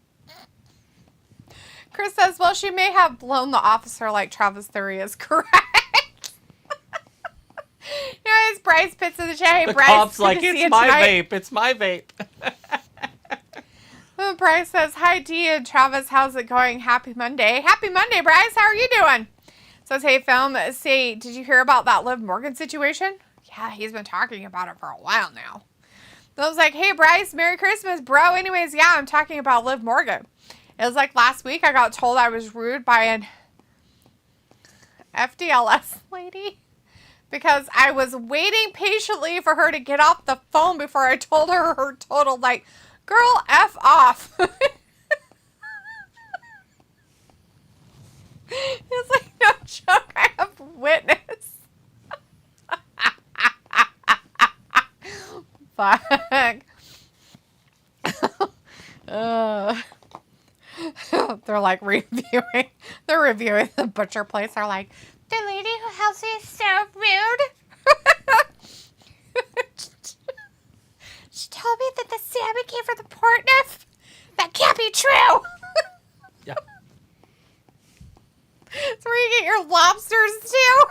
Chris says, well, she may have blown the officer like Travis theory is correct. Guys, Bryce Pitts in the chat. Hey, The Bryce, cop's good like, to see it's you my tonight." vape. It's my vape. Bryce says, hi, Dee and Travis. How's it going? Happy Monday. Happy Monday, Bryce. How are you doing? Says, hey, Film. Say, did you hear about that Liv Morgan situation? Yeah, he's been talking about it for a while now. I was like, hey, Bryce, Merry Christmas, bro. Anyways, yeah, I'm talking about Liv Morgan. It was like last week I got told I was rude by an FDLS lady because I was waiting patiently for her to get off the phone before I told her total, like, girl, F off. It's like, no joke, I have witness. Fuck. They're like reviewing. They're reviewing the butcher place. They're like, the lady who helps me is so rude. She told me that the salmon came from the Portneuf. That can't be true. Yeah. That's where you get your lobsters too.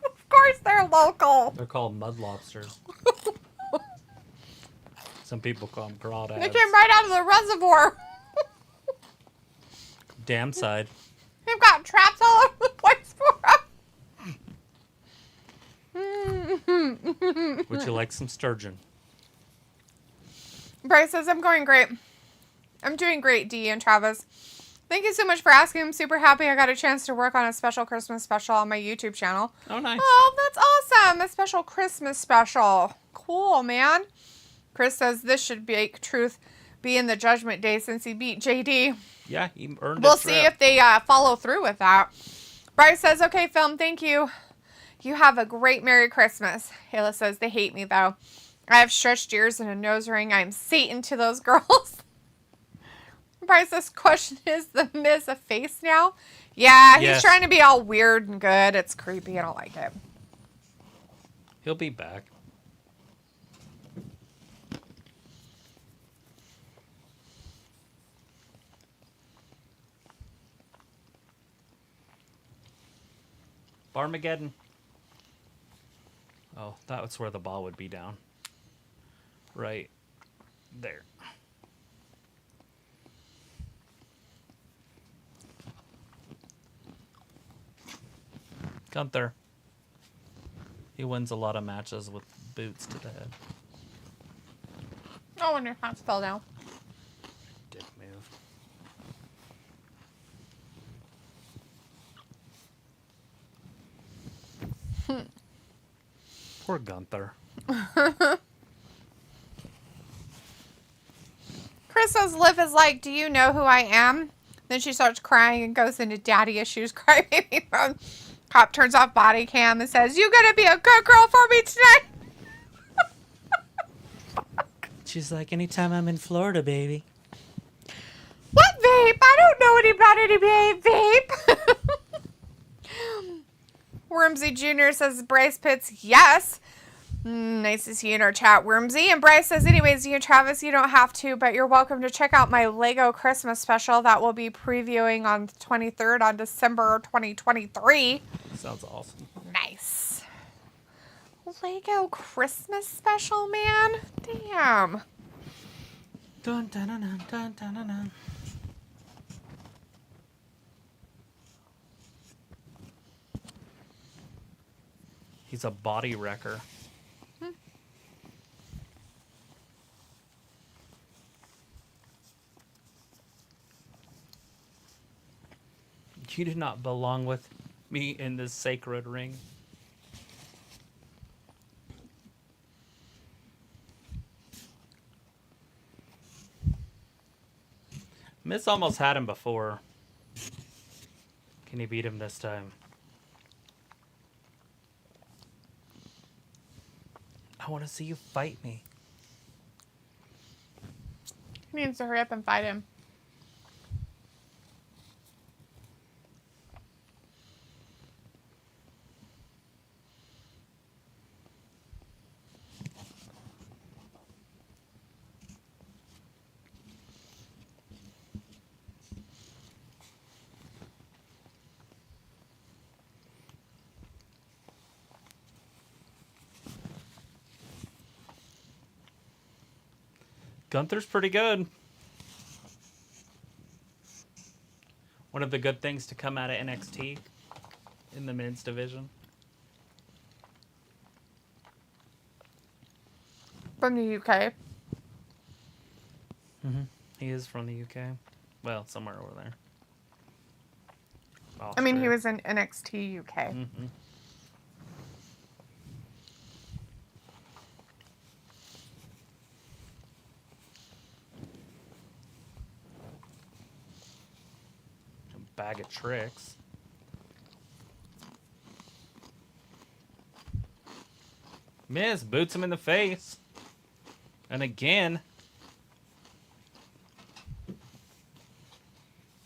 Of course they're local. They're called mud lobsters. Some people call them crawdads. They came right out of the reservoir. Damn side. They've got traps all over the place for them. Would you like some sturgeon? Bryce says, I'm going great. I'm doing great, Dee and Travis. Thank you so much for asking. I'm super happy I got a chance to work on a special Christmas special on my YouTube channel. Oh, nice. Oh, that's awesome. A special Christmas special. Cool, man. Chris says this should be truth be in the Judgment Day since he beat JD. Yeah, he earned We'll a see trip. if they follow through with that. Bryce says, okay, Film, thank you. You have a great Merry Christmas. Ayla says, they hate me, though. I have stretched ears and a nose ring. I'm Satan to those girls. Bryce, this question is the Miz a face now? Yeah, he's Yes. trying to be all weird and good. It's creepy. I don't like it. He'll be back. Barmageddon. Oh, that's where the ball would be down. Right there. Gunther. He wins a lot of matches with boots to the head. I wonder how it's spelled out. Dick move. Poor Gunther. Chris says Liv is like, do you know who I am? Then she starts crying and goes into daddy issues, crybaby mode. Cop turns off body cam and says, you gonna be a good girl for me tonight? She's like, anytime I'm in Florida, baby. What vape? I don't know any vape. Wormsy Jr. says Bryce Pitts, yes. Nice to see you in our chat, Wormsy. And Bryce says, anyways, you and Travis, you don't have to, but you're welcome to check out my Lego Christmas special that we'll be previewing on the 23rd on December 2023. Sounds awesome. Nice. Lego Christmas special, man? Damn. Dun, dun, dun, dun, dun, dun, dun, dun. He's a body wrecker. You do not belong with me in this sacred ring. Miz almost had him before. Can he beat him this time? I want to see you fight me. He needs to hurry up and fight him. Gunther's pretty good. One of the good things to come out of NXT in the men's division. From the UK. He is from the UK. Well, somewhere over there. I mean, he Austria. was in NXT UK. Mm-hmm. Bag of tricks. Miz boots him in the face. And again.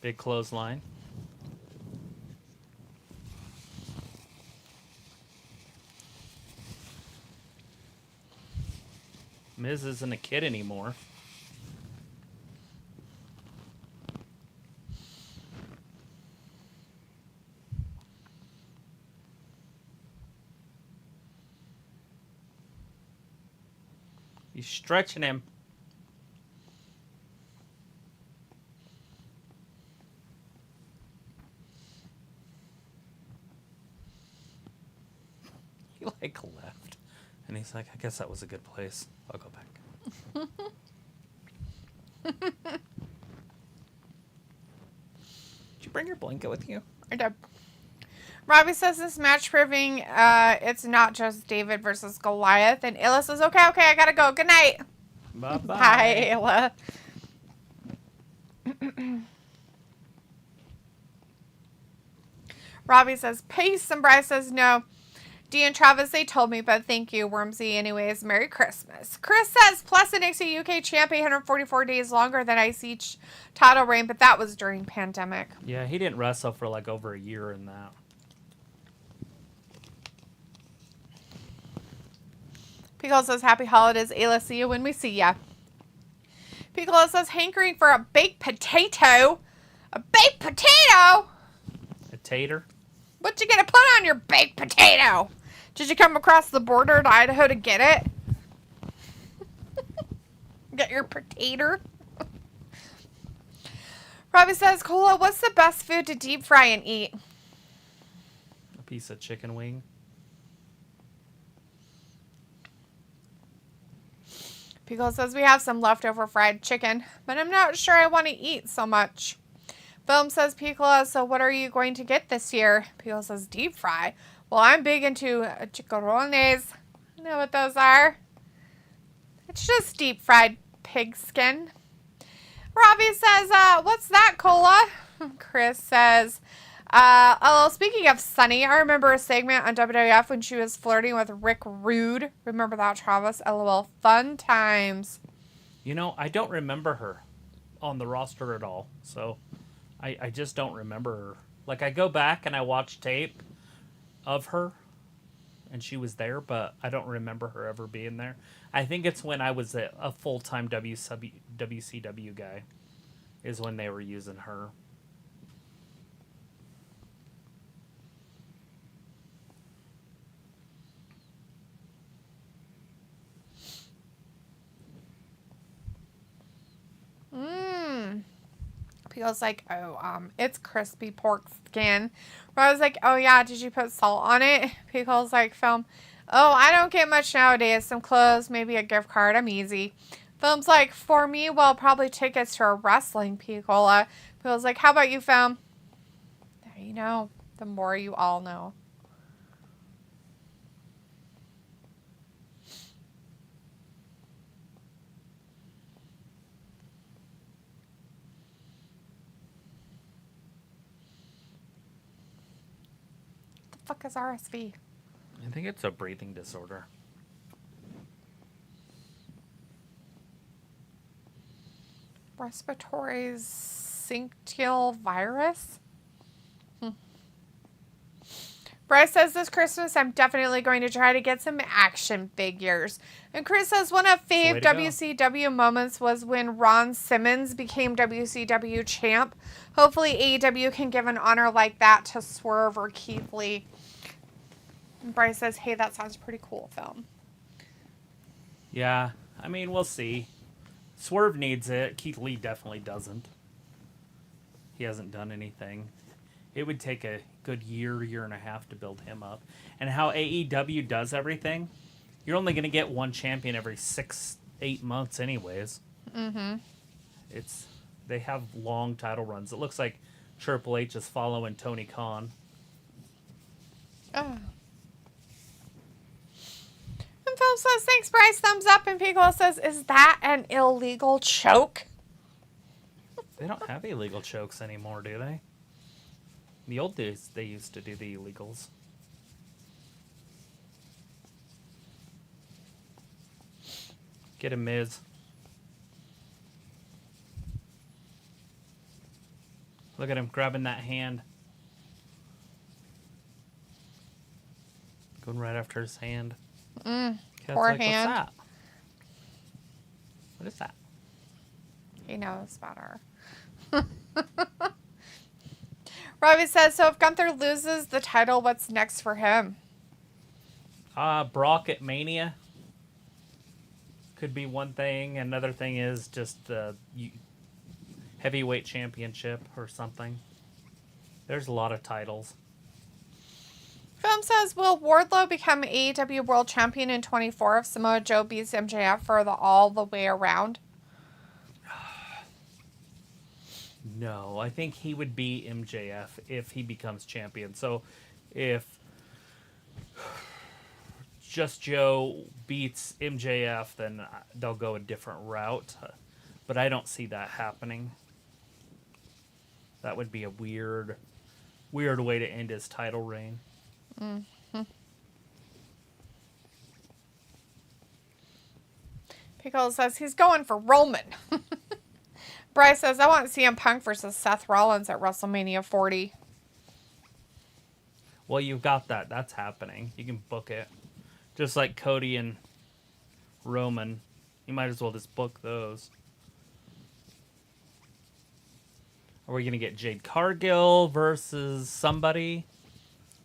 Big clothesline. Miz isn't a kid anymore. He's stretching him. He like left. And he's like, I guess that was a good place. I'll go back. Did you bring your blanket with you? I did. Robbie says this match proving it's not just David versus Goliath. And Ayla says, okay, I gotta go. Good night. Bye-bye. Bye, Ayla. Robbie says, peace. And Bryce says, no. Dee and Travis, they told me, but thank you, Wormsy. Anyways, Merry Christmas. Chris says, plus the NXT UK champ 844 days longer than IC title reign, but that was during pandemic. Yeah, he didn't wrestle for like over a year in that. Piccolo says, happy holidays, Ayla. See you when we see ya. Piccolo says, hankering for a baked potato. A baked potato? A tater? What you gonna put on your baked potato? Did you come across the border to Idaho to get it? Get your potato? Robbie says, Cola, what's the best food to deep fry and eat? A piece of chicken wing. Piccolo says, we have some leftover fried chicken, but I'm not sure I want to eat so much. Film says, Piccolo, so what are you going to get this year? Piccolo says, deep fry. Well, I'm big into chicharrones. I know what those are. It's just deep fried pig skin. Robbie says, what's that, Cola? Chris says, speaking of Sunny, I remember a segment on WWF when she was flirting with Rick Rude. Remember that, Travis? LOL. Fun times. You know, I don't remember her on the roster at all, so I just don't remember her. Like, I go back and I watch tape of her, and she was there, but I don't remember her ever being there. I think it's when I was a full-time WCW guy is when they were using her. Pico's like, it's crispy pork skin. I was like, oh yeah, did you put salt on it? Pico's like, Film, oh, I don't get much nowadays. Some clothes, maybe a gift card. I'm easy. Film's like, for me, well, probably tickets to a wrestling, Picola. Pico's like, how about you, Film? There you know. The more you all know. Fuck is RSV? I think it's a breathing disorder. Respiratory syncytial virus? Bryce says this Christmas I'm definitely going to try to get some action figures. And Chris says one of fave WCW moments was when Ron Simmons became WCW champ. Hopefully AEW can give an honor like that to Swerve or Keith Lee. And Bryce says, hey, that sounds pretty cool, Film. Yeah, I mean, we'll see. Swerve needs it. Keith Lee definitely doesn't. He hasn't done anything. It would take a good year and a half to build him up. And how AEW does everything, you're only going to get one champion every 6-8 months anyways. Mm-hmm. They have long title runs. It looks like Triple H is following Tony Khan. Oh. And Phil says, thanks, Bryce. Thumbs up. And Piccolo says, is that an illegal choke? They don't have illegal chokes anymore, do they? In the old days, they used to do the illegals. Get him, Miz. Look at him grabbing that hand. Going right after his hand. Poor hand. What's that? What is that? He knows better. Robbie says, so if Gunther loses the title, what's next for him? Brock at Mania. Could be one thing. Another thing is just the heavyweight championship or something. There's a lot of titles. Film says, will Wardlow become AEW World Champion in 24 if Samoa Joe beats MJF for all the way around? No, I think he would be MJF if he becomes champion. So if just Joe beats MJF, then they'll go a different route. But I don't see that happening. That would be a weird way to end his title reign. Mm-hmm. Pickles says he's going for Roman. Bryce says, I want CM Punk versus Seth Rollins at WrestleMania 40. Well, you've got that. That's happening. You can book it. Just like Cody and Roman. You might as well just book those. Are we going to get Jade Cargill versus somebody?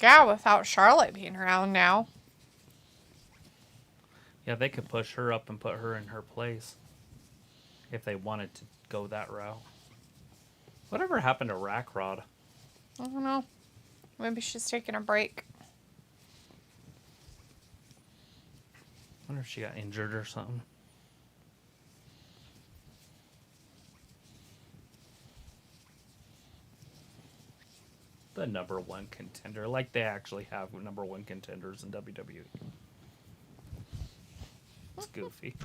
Yeah, without Charlotte being around now. Yeah, they could push her up and put her in her place. If they wanted to go that route. Whatever happened to Rackrod? I don't know. Maybe she's taking a break. I wonder if she got injured or something. The number one contender. Like they actually have number one contenders in WWE. It's goofy.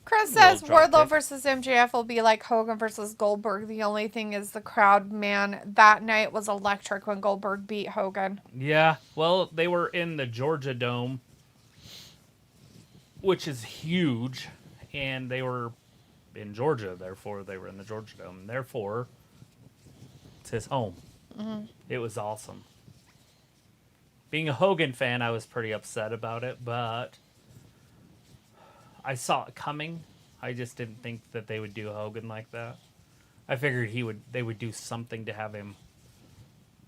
Chris says drop Wardlow kick. versus MJF will be like Hogan versus Goldberg. The only thing is the crowd, man, that night was electric when Goldberg beat Hogan. Yeah, well, they were in the Georgia Dome, which is huge, and they were in Georgia, therefore they were in the Georgia Dome. And therefore, it's his home. Mm-hmm. It was awesome. Being a Hogan fan, I was pretty upset about it, but I saw it coming. I just didn't think that they would do Hogan like that. I figured they would do something to have him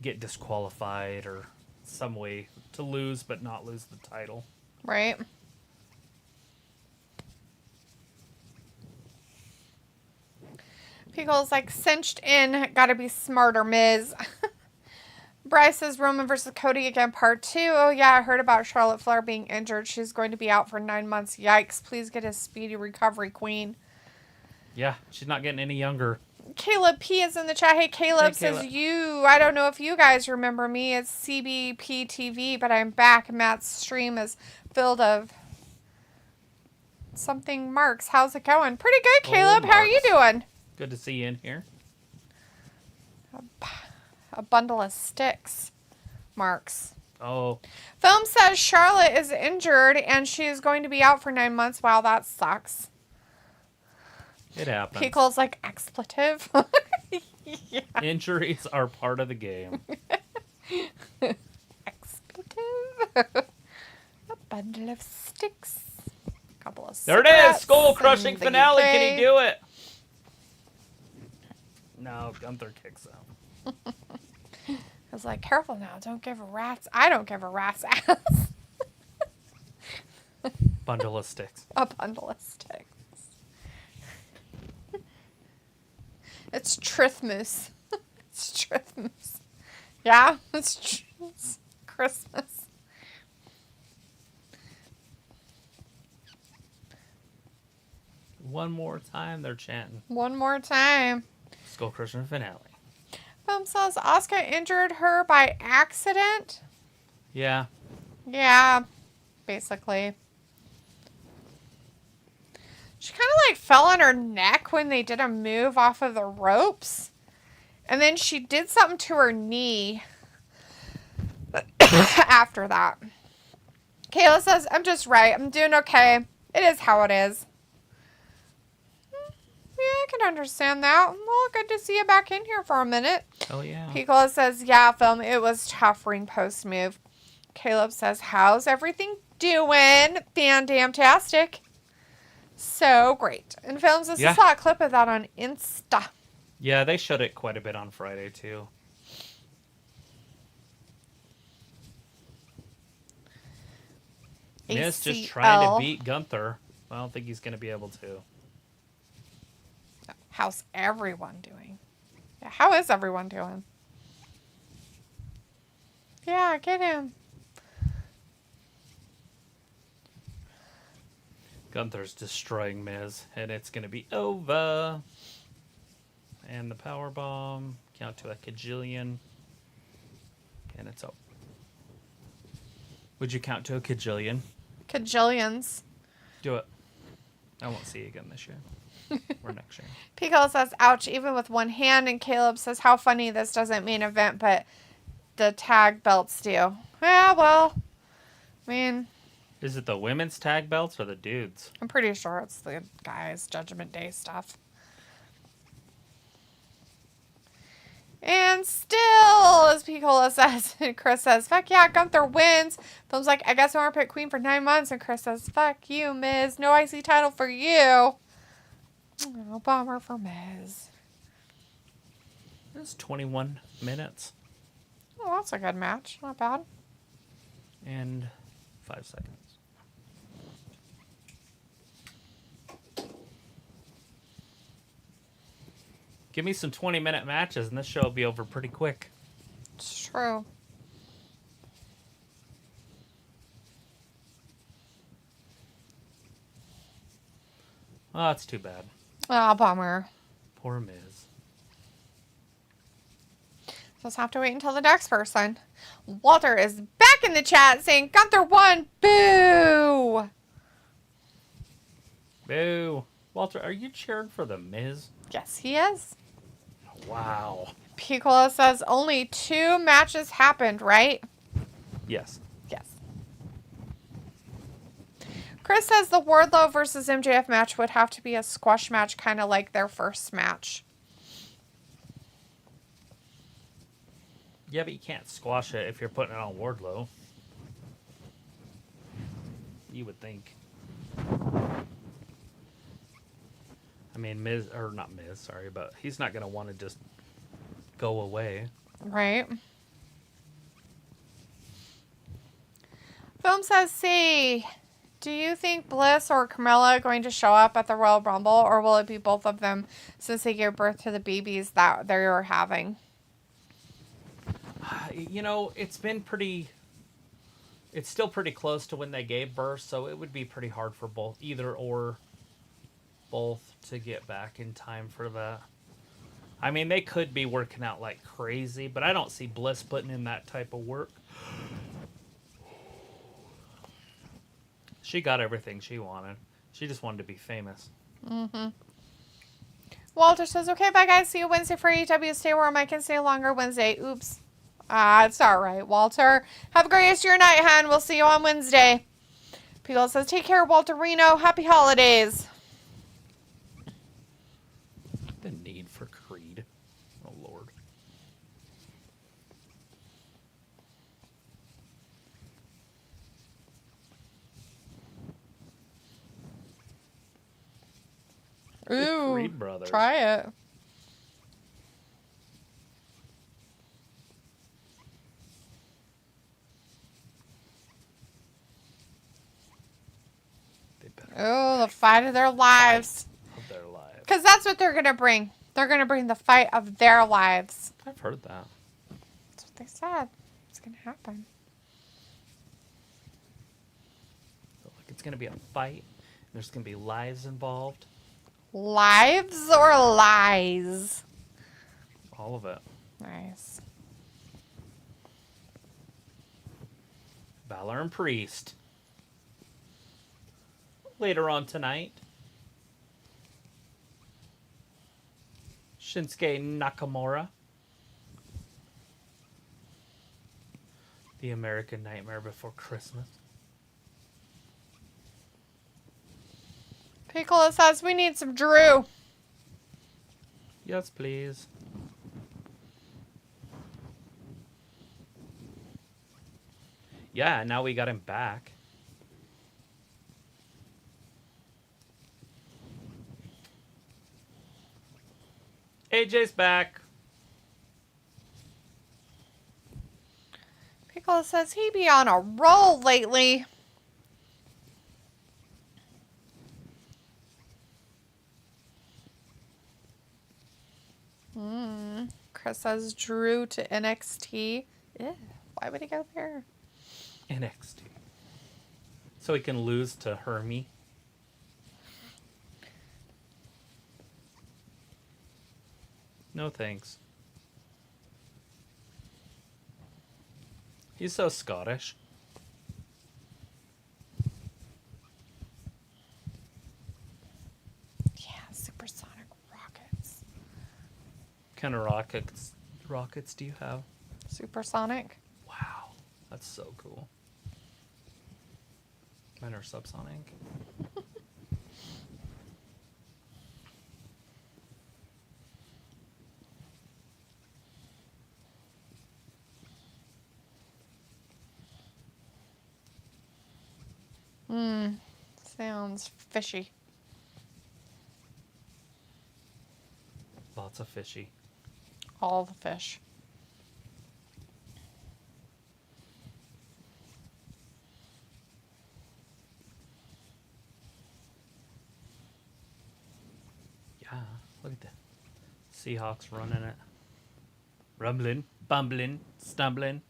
get disqualified or some way to lose but not lose the title. Right. Pickle's like cinched in, gotta be smarter, Miz. Bryce says Roman versus Cody again, part 2. Oh yeah, I heard about Charlotte Flair being injured. She's going to be out for 9 months. Yikes. Please get a speedy recovery, queen. Yeah, she's not getting any younger. Caleb P is in the chat. Hey, Caleb Hey, says, I don't know if you guys remember me. It's CBP TV, but I'm back. Matt's stream is filled of something marks. How's it going? Pretty good, Caleb. How are you doing? Good to see you in here. A bundle of sticks. Marks. Oh. Film says Charlotte is injured and she is going to be out for 9 months. Wow, that sucks. It happens. Pickle's like expletive. Yeah. Injuries are part of the game. Expletive. A bundle of sticks. A couple of There it is! Skull crushing finale. Can he do it? No, Gunther kicks out. I was like, careful now. Don't give a rat's... I don't give a rat's ass. Bundle of sticks. A bundle of sticks. It's Trithmas. It's Trithmas. Yeah? It's Christmas. One more time, they're chanting. One more time. Skull crushing finale. Film says Asuka injured her by accident. Yeah. Yeah, basically. She kind of like fell on her neck when they did a move off of the ropes. And then she did something to her knee after that. Kayla says, I'm just right. I'm doing okay. It is how it is. Yeah, I can understand that. Well, good to see you back in here for a minute. Oh, yeah. Picola says, yeah, Film, it was tough ring post move. Caleb says, how's everything doing? Fan-damn-tastic. So great. And Film says, I saw a clip of that on Insta. Yeah, they showed it quite a bit on Friday, too. Miz just trying to beat Gunther. I don't think he's going to be able to. How's everyone doing? Yeah, how is everyone doing? Yeah, get him. Gunther's destroying Miz, and it's going to be over. And the power bomb. Count to a kajillion. And it's over. Would you count to a kajillion? Kajillions. Do it. I won't see you again this year. Or next year. Pico says, ouch, even with one hand. And Caleb says, how funny this doesn't mean event, but the tag belts do. Yeah, well, I mean, Is it the women's tag belts or the dudes? I'm pretty sure it's the guys' Judgment Day stuff. And still, as Piccola says, and Chris says, fuck yeah, Gunther wins. Phil's like, I guess I want to pick Queen for 9 months. And Chris says, fuck you, Miz. No IC title for you. Oh, bummer for Miz. It's 21 minutes. Oh, that's a good match. Not bad. And 5 seconds. Give me some 20-minute matches and this show will be over pretty quick. It's true. Oh, that's too bad. Oh, bummer. Poor Miz. Just have to wait until the next person. Walter is back in the chat saying Gunther won. Boo! Boo. Walter, are you cheering for the Miz? Yes, he is. Wow. Piccola says only 2 matches happened, right? Yes. Yes. Chris says the Wardlow versus MJF match would have to be a squash match, kind of like their first match. Yeah, but you can't squash it if you're putting it on Wardlow. You would think. I mean, Miz, or not Miz, sorry, but he's not going to want to just go away. Right. Film says, see, do you think Bliss or Carmella are going to show up at the Royal Rumble, or will it be both of them since they gave birth to the babies that they were having? You know, it's still pretty close to when they gave birth, so it would be pretty hard for either or both to get back in time for that. I mean, they could be working out like crazy, but I don't see Bliss putting in that type of work. She got everything she wanted. She just wanted to be famous. Mm-hmm. Walter says, okay, bye guys. See you Wednesday for AEW. Stay warm. I can stay longer Wednesday. Oops. It's all right, Walter. Have a great rest of your night, hon. We'll see you on Wednesday. People says, take care, Walter Reno. Happy holidays. The need for Creed. Oh, Lord. Ooh, Creed brothers. try it. Oh, the fight of their lives. Of their lives. Because that's what they're going to bring. They're going to bring the fight of their lives. I've heard that. That's what they said. It's going to happen. So, like, it's going to be a fight. There's going to be lives involved. Lives or lies? All of it. Nice. Balor and Priest. Later on tonight. Shinsuke Nakamura. The American Nightmare Before Christmas. Piccola says we need some Drew. Yes, please. Yeah, now we got him back. AJ's back. Piccola says he be on a roll lately. Chris says Drew to NXT. Ew, why would he go there? NXT. So he can lose to Hermie. No thanks. He's so Scottish. Yeah, supersonic rockets. What kind of rockets do you have? Supersonic. Wow, that's so cool. Mine are subsonic. Sounds fishy. Lots of fishy. All the fish. Yeah, look at that. Seahawks running it. Rumbling, bumbling, stumbling.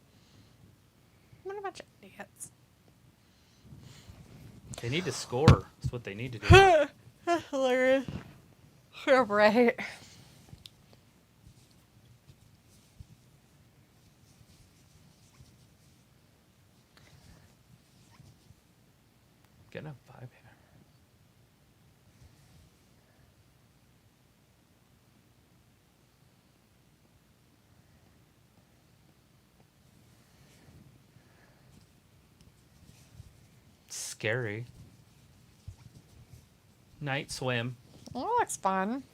What a bunch of idiots. They need to score. That's what they need to do. That's hilarious. You're right. Getting a vibe here. Scary. Night swim. Oh, that looks fun.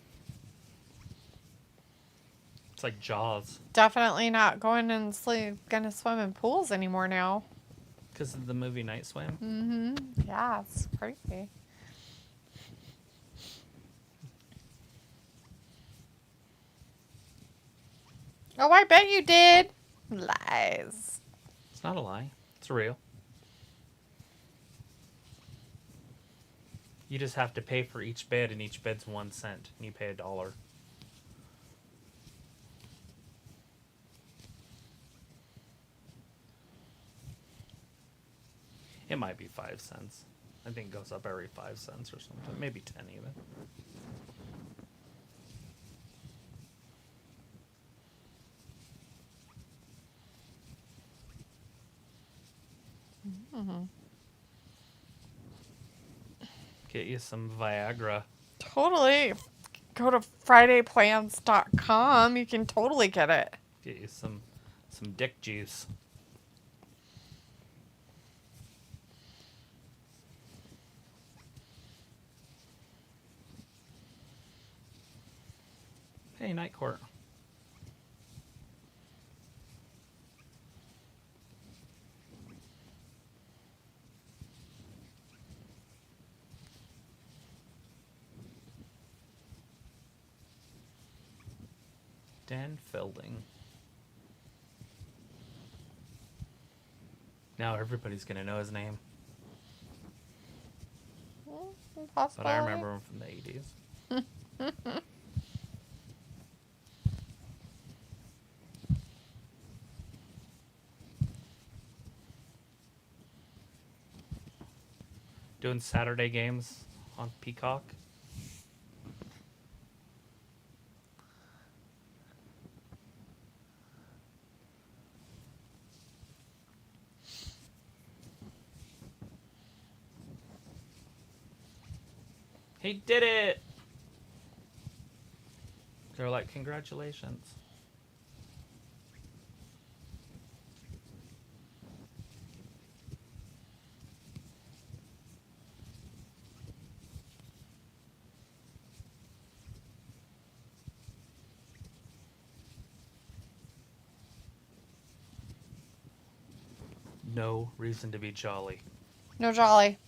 It's like Jaws. Definitely not gonna swim in pools anymore now. Because of the movie Night Swim. Mm-hmm. Yeah, it's crazy. Oh, I bet you did. Lies. It's not a lie. It's real. You just have to pay for each bed, and each bed's 1 cent. And you pay $1. It might be 5 cents. I think it goes up every 5 cents or something. Maybe 10 even. Get you some Viagra. Totally. Go to FridayPlans.com. You can totally get it. Get you some dick juice. Hey, Night Court. Dan Fielding. Now everybody's gonna know his name. Possibly. But I remember him from the 80s. Doing Saturday games on Peacock. He did it! They're like, congratulations. No reason to be jolly. No jolly.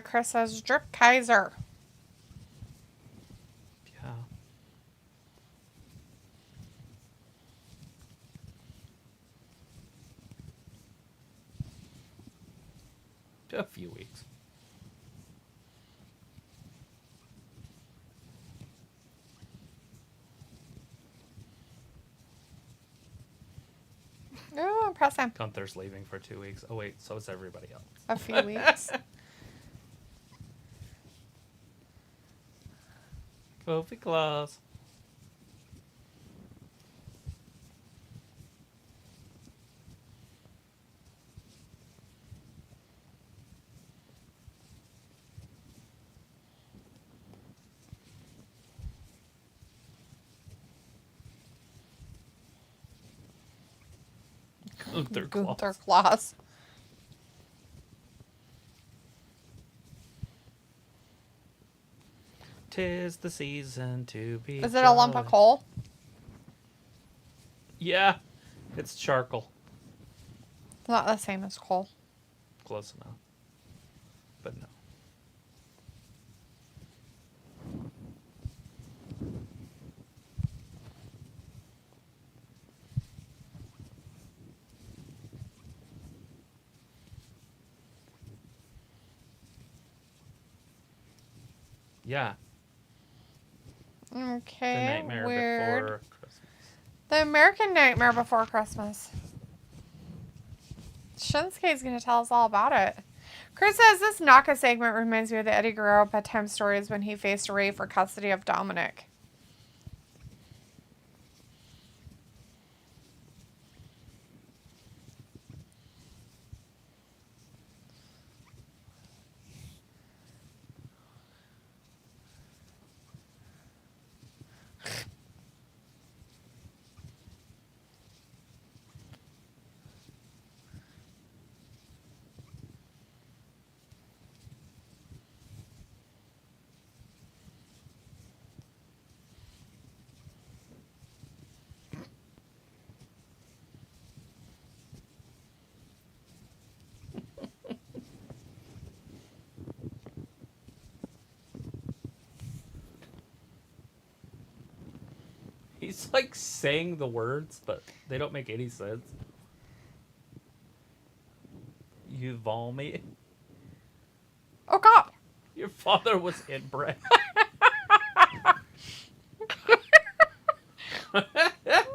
Chris says Drip Kaiser. Yeah. A few weeks. Oh, impressive. Gunther's leaving for 2 weeks. Oh wait, so is everybody else. A few weeks. Kofi Claus. Gunther Claus. Gunther Claus. 'Tis the season to be. Is it a lump of coal? Yeah, it's charcoal. Not the same as coal. Close enough, but no. Yeah. Okay. The Nightmare weird. Before Christmas. The American Nightmare Before Christmas. Shinsuke's going to tell us all about it. Chris says this Naka segment reminds me of the Eddie Guerrero bedtime stories when he faced Ray for custody of Dominic. He's like saying the words, but they don't make any sense. You vol me. Oh, God. Your father was inbred. It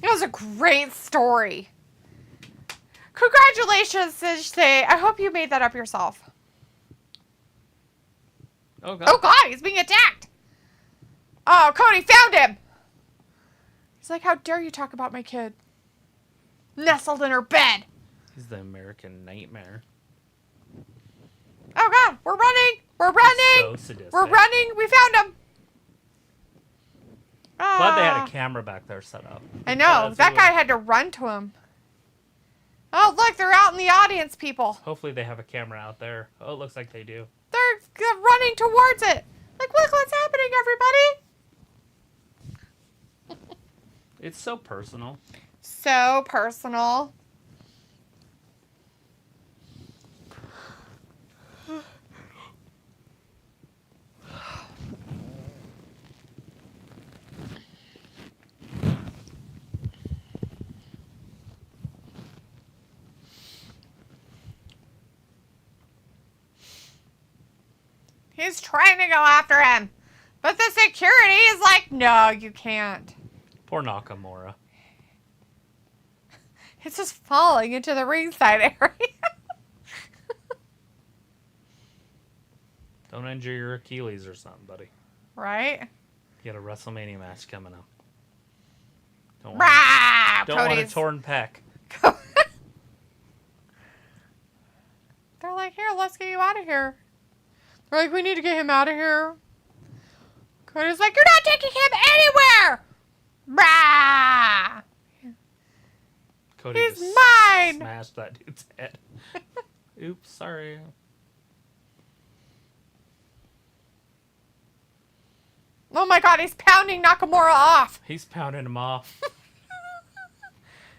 was a great story. Congratulations, Say. I hope you made that up yourself. Oh, God. Oh, God, he's being attacked. Oh, Cody found him. He's like, how dare you talk about my kid? Nestled in her bed. He's the American Nightmare. Oh, God, we're running. We're running. So sadistic. We're running. We found him. Glad they had a camera back there set up. I know. That guy had to run to him. Oh, look, they're out in the audience, people. Hopefully they have a camera out there. Oh, it looks like they do. They're running towards it. Like, look what's happening, everybody. It's so personal. So personal. He's trying to go after him. But the security is like, no, you can't. Poor Nakamura. It's just falling into the ringside area. Don't injure your Achilles or something, buddy. Right? You got a WrestleMania match coming up. Don't want a torn pec. They're like, here, let's get you out of here. They're like, we need to get him out of here. Cody's like, you're not taking him anywhere! Rah! Cody He's just mine! smashed that dude's head. Oops, sorry. Oh my God, he's pounding Nakamura off. He's pounding him off.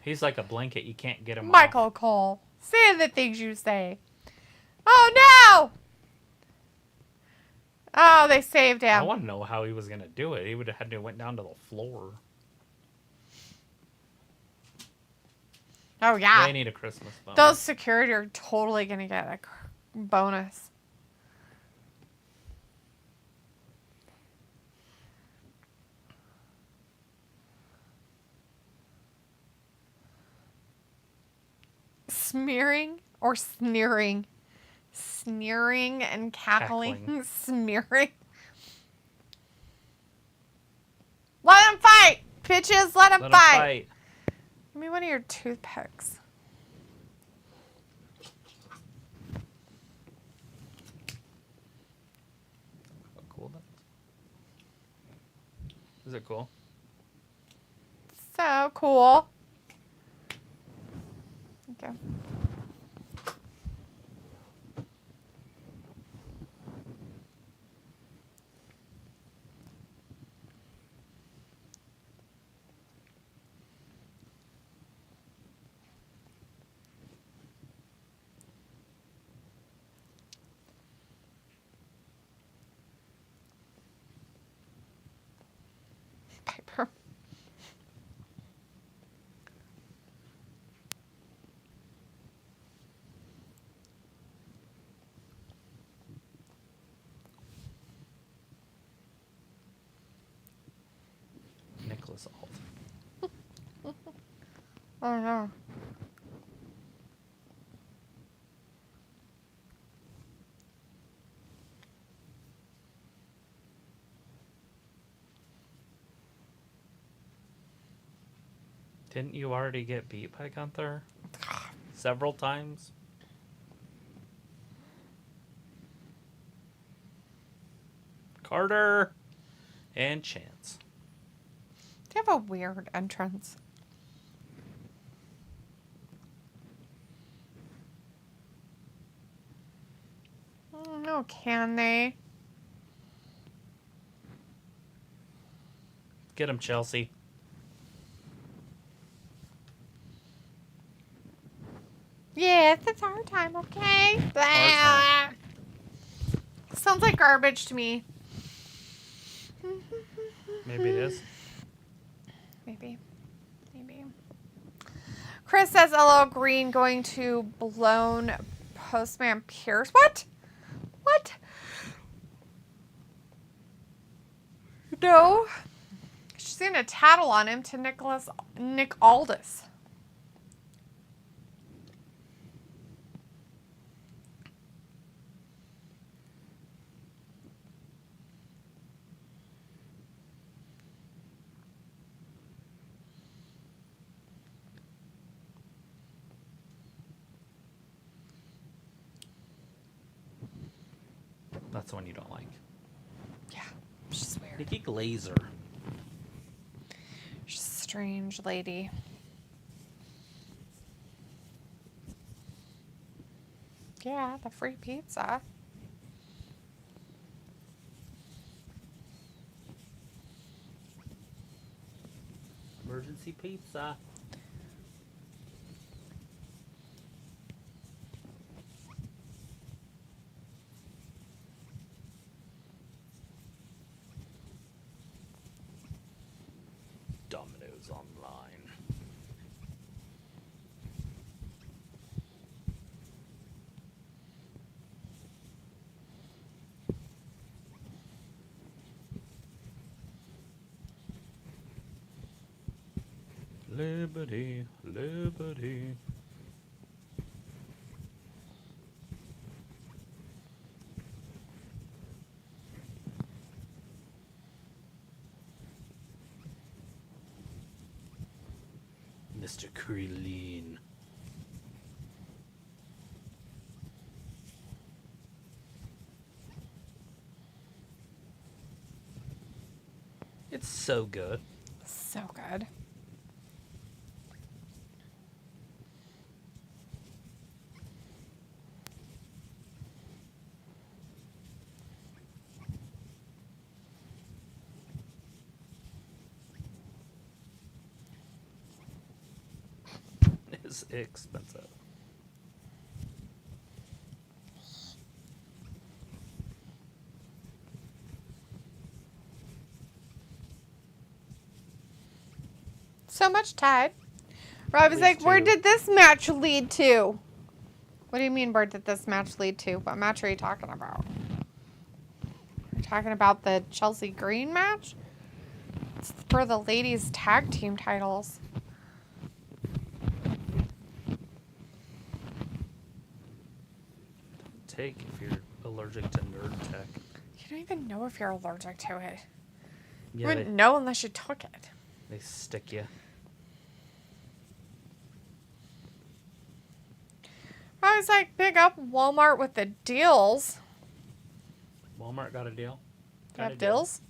He's like a blanket. You can't get him off. Michael Cole, say the things you say. Oh no! Oh, they saved him. I want to know how he was going to do it. He would have had to went down to the floor. Oh yeah. They need a Christmas bonus. Those security are totally going to get a bonus. Smearing or sneering? Sneering and cackling. Smearing. Let him fight! Bitches, let him fight! Give me one of your toothpicks. How cool that is. Is it cool? So cool. Okay. Piper. Nicholas Alt. Oh no. Didn't you already get beat by Gunther? Several times? Carter and Chance. They have a weird entrance. Oh, no, can they? Get him, Chelsea. Yes, it's our time, okay? Our Sounds like garbage to me. Maybe it is. Maybe. Chris says, hello, Green going to blown Postman Pierce. What? No. She's going to tattle on him to Nick Aldis. That's the one you don't like. Yeah, she's weird. Nikki Glazer. She's a strange lady. Yeah, the free pizza. Emergency pizza. Domino's online. Liberty, liberty. Mr. Krillin. It's so good. So good. It's expensive. So much time. Rob was At like, least where two. did this match lead to? What do you mean, where did this match lead to? What match are you talking about? You're talking about the Chelsea Green match? It's for the ladies' tag team titles. Take if you're allergic to nerd tech. You don't even know if you're allergic to it. You Yeah, wouldn't know unless you took it. they stick you. I was like, big up Walmart with the deals. Walmart got a deal. Do you have deals?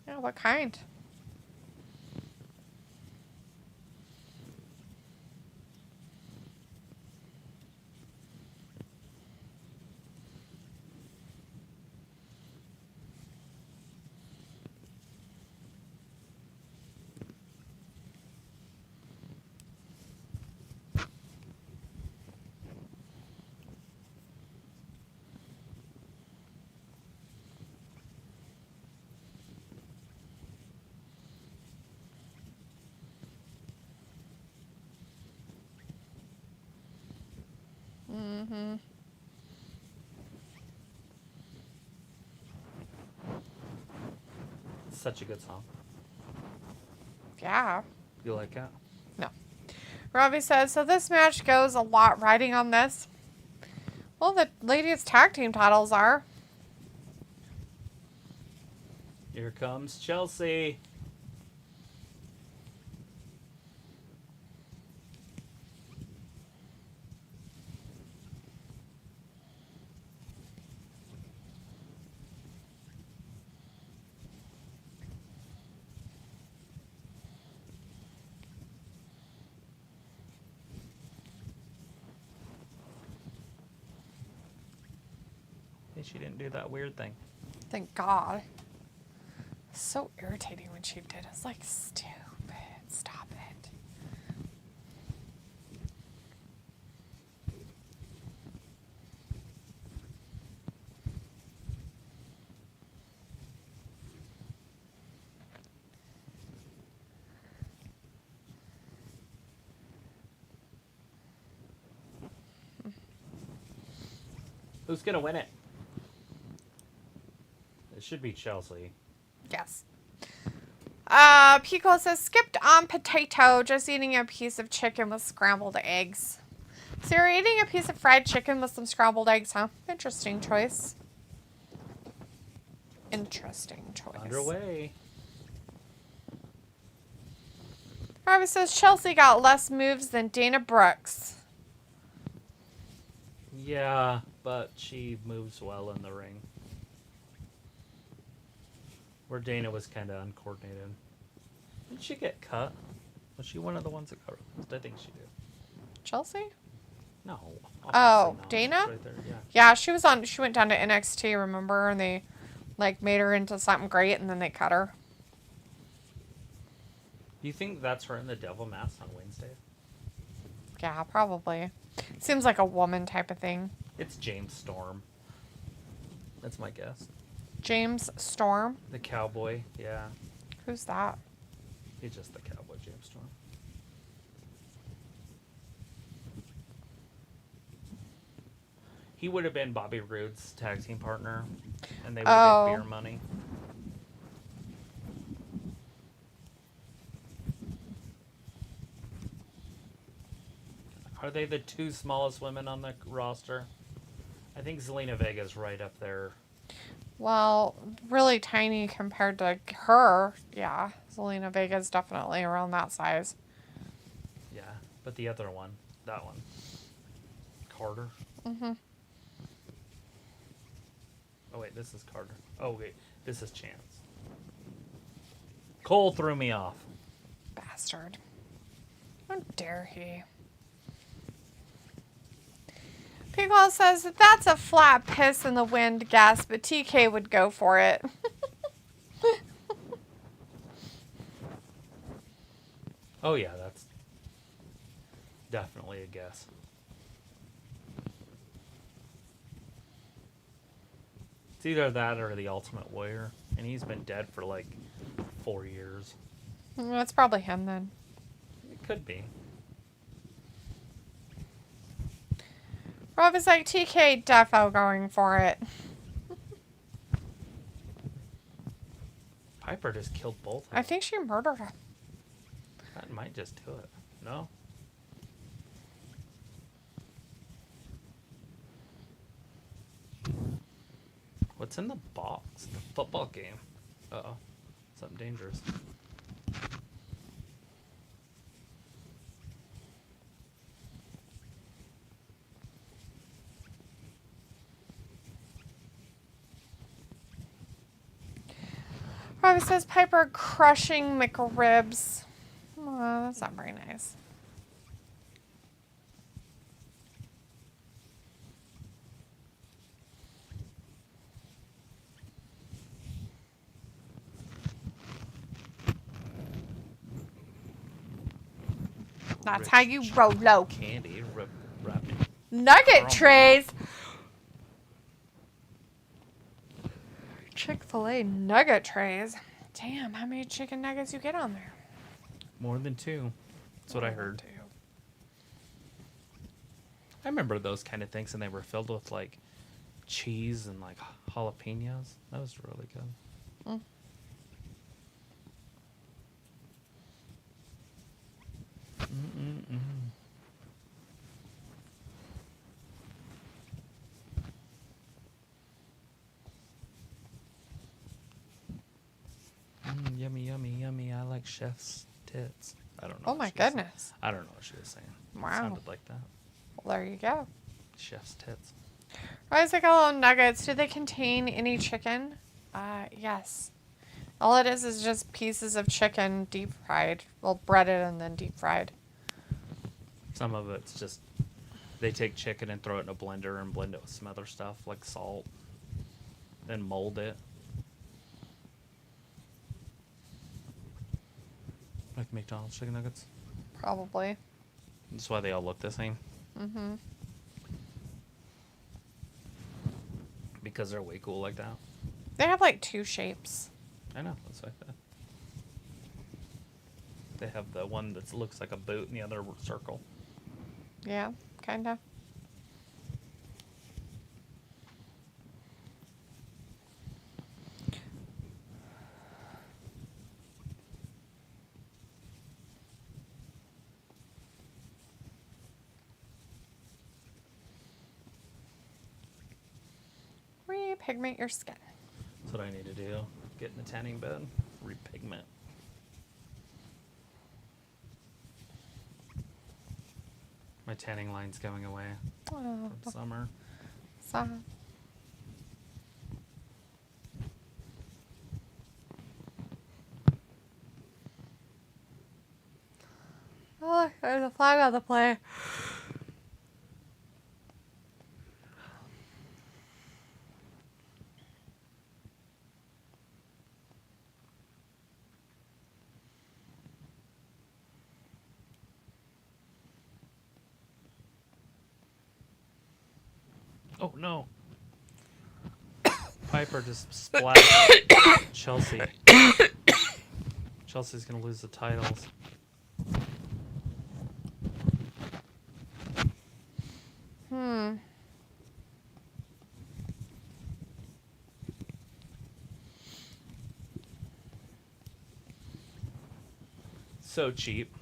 Yeah, what kind? such a good song. Yeah. You like it? No. Robbie says, so this match goes a lot riding on this. Well, the ladies' tag team titles are. Here comes Chelsea. She didn't do that weird thing. Thank God. So irritating when she did. It's like, stupid. Stop it. Who's going to win it? It should be Chelsea. Yes. Pico says, skipped on potato, just eating a piece of chicken with scrambled eggs. So you're eating a piece of fried chicken with some scrambled eggs, huh? Interesting choice. Interesting choice. Underway. Robbie says, Chelsea got less moves than Dana Brooks. Yeah, but she moves well in the ring. Where Dana was kind of uncoordinated. Did she get cut? Was she one of the ones that got released? I think she did. Chelsea? No. Oh, not. Dana? It's right there, yeah. Yeah, she went down to NXT, remember? And they, made her into something great, and then they cut her. Do you think that's her in the Devil Mask on Wednesday? Yeah, probably. Seems like a woman type of thing. It's James Storm. That's my guess. James Storm? The cowboy, yeah. Who's that? He's just the cowboy, James Storm. He would have been Bobby Roode's tag team partner, and they would get beer money. Are they the two smallest women on the roster? I think Zelina Vega's right up there. Well, really tiny compared to her. Yeah, Zelina Vega's definitely around that size. Yeah, but the other one, that one. Carter. Mm-hmm. Oh, wait, this is Carter. Oh, wait, this is Chance. Cole threw me off. Bastard. How dare he? Pickle says, that's a flat piss in the wind guess, but TK would go for it. Oh, yeah, that's definitely a guess. It's either that or the Ultimate Warrior, and he's been dead for like 4 years. That's probably him then. It could be. Rob is like, TK defo going for it. Piper just killed both of them. I think she murdered him. That might just do it. No? What's in the box? The football game. Uh-oh. Something dangerous. Robbie says, Piper crushing McRibs. Oh, that's not very nice. That's how you roll low. Candy wrapping. Nugget trays. Chick-fil-A nugget trays. Damn, how many chicken nuggets you get on there? More than 2. That's what I heard. I remember those kind of things, and they were filled with like cheese and like jalapenos. That was really good. Yummy, yummy, yummy. I like chef's tits. I don't know. Oh what my she was saying. goodness. I don't know what she was saying. Wow. It sounded like that. Well, there you go. Chef's tits. Rice-A-Golo nuggets. Do they contain any chicken? Yes. All it is just pieces of chicken deep fried. Well, breaded and then deep fried. Some of it's just they take chicken and throw it in a blender and blend it with some other stuff like salt, then mold it. Like McDonald's chicken nuggets. Probably. That's why they all look the same. Mm-hmm. Because they're way cool like that. They have like 2 shapes. I know, it's like that. They have the one that looks like a boot and the other circle. Yeah, kind of. Repigment your skin. That's what I need to do. Get in the tanning bed. Repigment. My tanning line's going away Oh, from summer. sad. Oh, look, there's a flag on the play. Oh no. Piper just splashed Chelsea. Chelsea's gonna lose the titles. So cheap.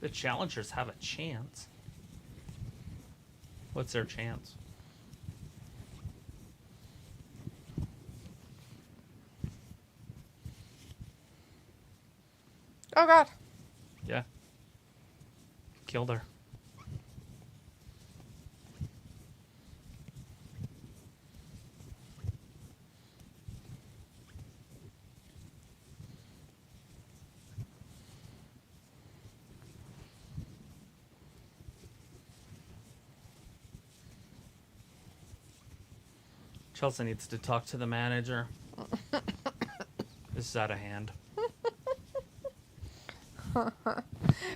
The challengers have a chance. What's their chance? Oh, God. Yeah. Killed her. Chelsea needs to talk to the manager. This is out of hand.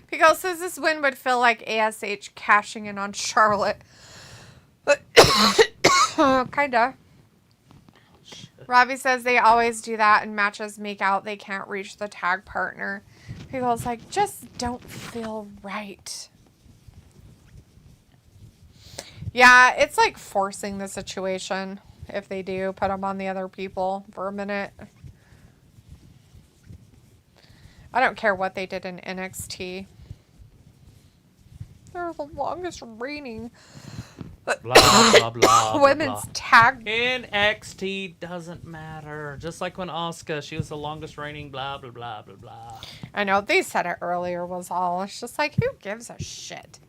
Pico says this win would feel like ASH cashing in on Charlotte. Kinda. Shit. Robbie says they always do that in matches, make out they can't reach the tag partner. Pico's like, just don't feel right. Yeah, it's like forcing the situation if they do put them on the other people for a minute. I don't care what they did in NXT. They're the longest reigning Blah, blah, blah, women's blah. tag. NXT doesn't matter. Just like when Asuka, she was the longest reigning blah, blah, blah, blah, blah. I know, they said it earlier was all. It's just like, who gives a shit?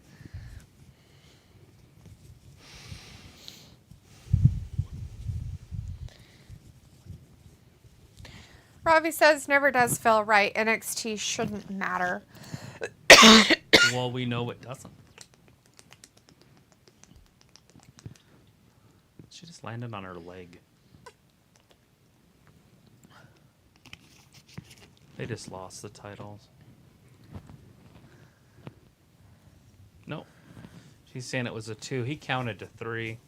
Robbie says, never does feel right. NXT shouldn't matter. Well, we know it doesn't. She just landed on her leg. They just lost the titles. Nope. She's saying it was a 2. He counted to 3.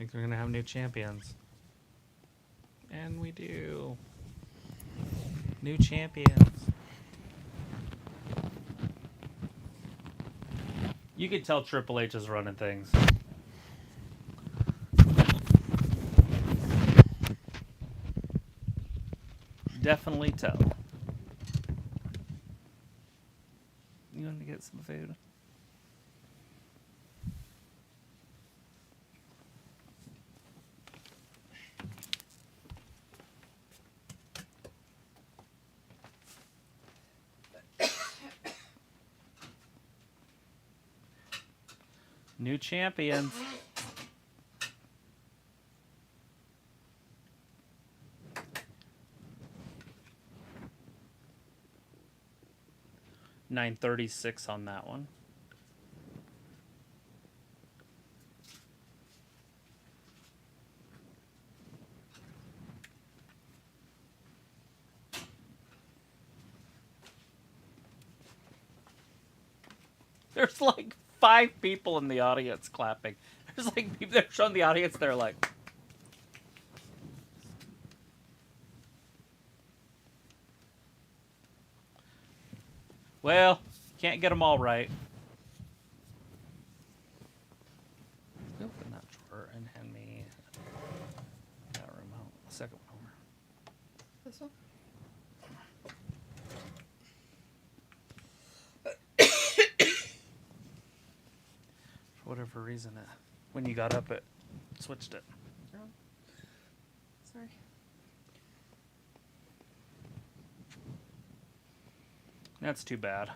think they're going to have new champions. And we do. New champions. You could tell Triple H is running things. Definitely tell. You want to get some food? New champions. $9.36 on that one. There's like 5 people in the audience clapping. There's like people that are showing the audience. They're like, well, can't get them all right. Open that drawer and hand me that remote. The second one over. This one? For whatever reason, when you got up, it switched it. Oh. Sorry. That's too bad.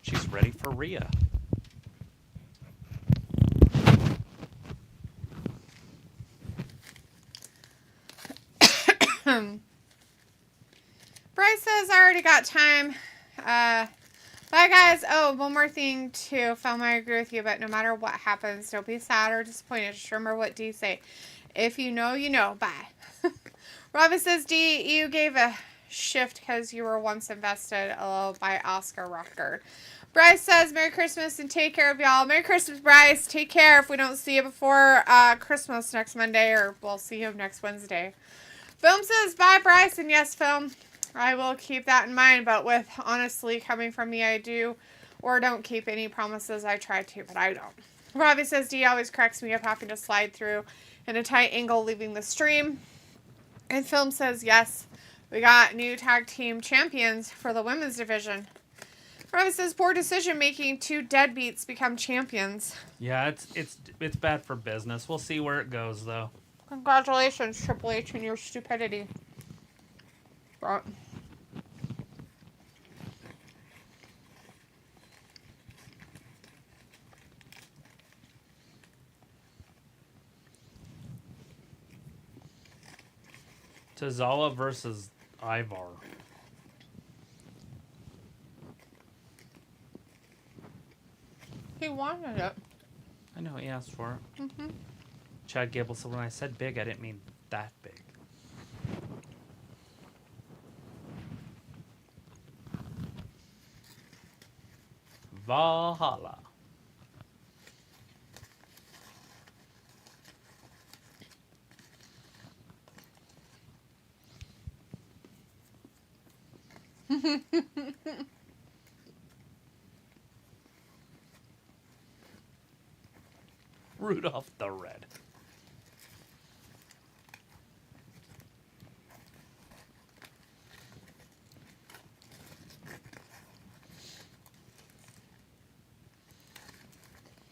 She's ready for Rhea. Bryce says, I already got time. Bye, guys. Oh, one more thing, too. Phil, I agree with you, but no matter what happens, don't be sad or disappointed. Just remember what D say. If you know, you know. Bye. Robin says, D, you gave a shift because you were once invested. Hello, by Oscar Rocker. Bryce says, Merry Christmas and take care of y'all. Merry Christmas, Bryce. Take care if we don't see you before Christmas next Monday, or we'll see you next Wednesday. Film says, bye, Bryce. And yes, Film, I will keep that in mind. But with, honestly, coming from me, I do or don't keep any promises. I try to, but I don't. Robbie says, D always cracks me up having to slide through in a tight angle leaving the stream. And Film says, yes, we got new tag team champions for the women's division. Robbie says, poor decision making, 2 deadbeats become champions. Yeah, it's bad for business. We'll see where it goes, though. Congratulations, Triple H, and your stupidity. But Tozawa versus Ivar. he wanted it. I know he asked for it. Mm-hmm. Chad Gable said, when I said big, I didn't mean that big. Valhalla. Rudolph the Red.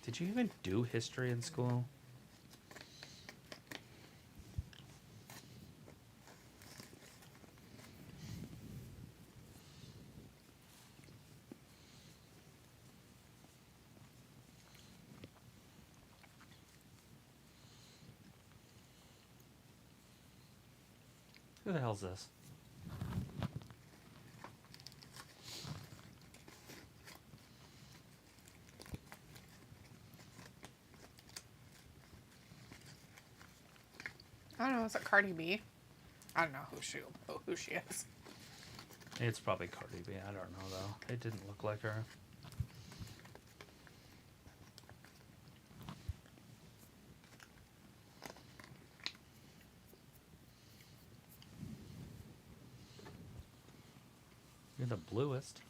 Did you even do history in school? Who the hell's this? I don't know. Is it Cardi B? I don't know who she is. It's probably Cardi B. I don't know, though. It didn't look like her. You're the bluest.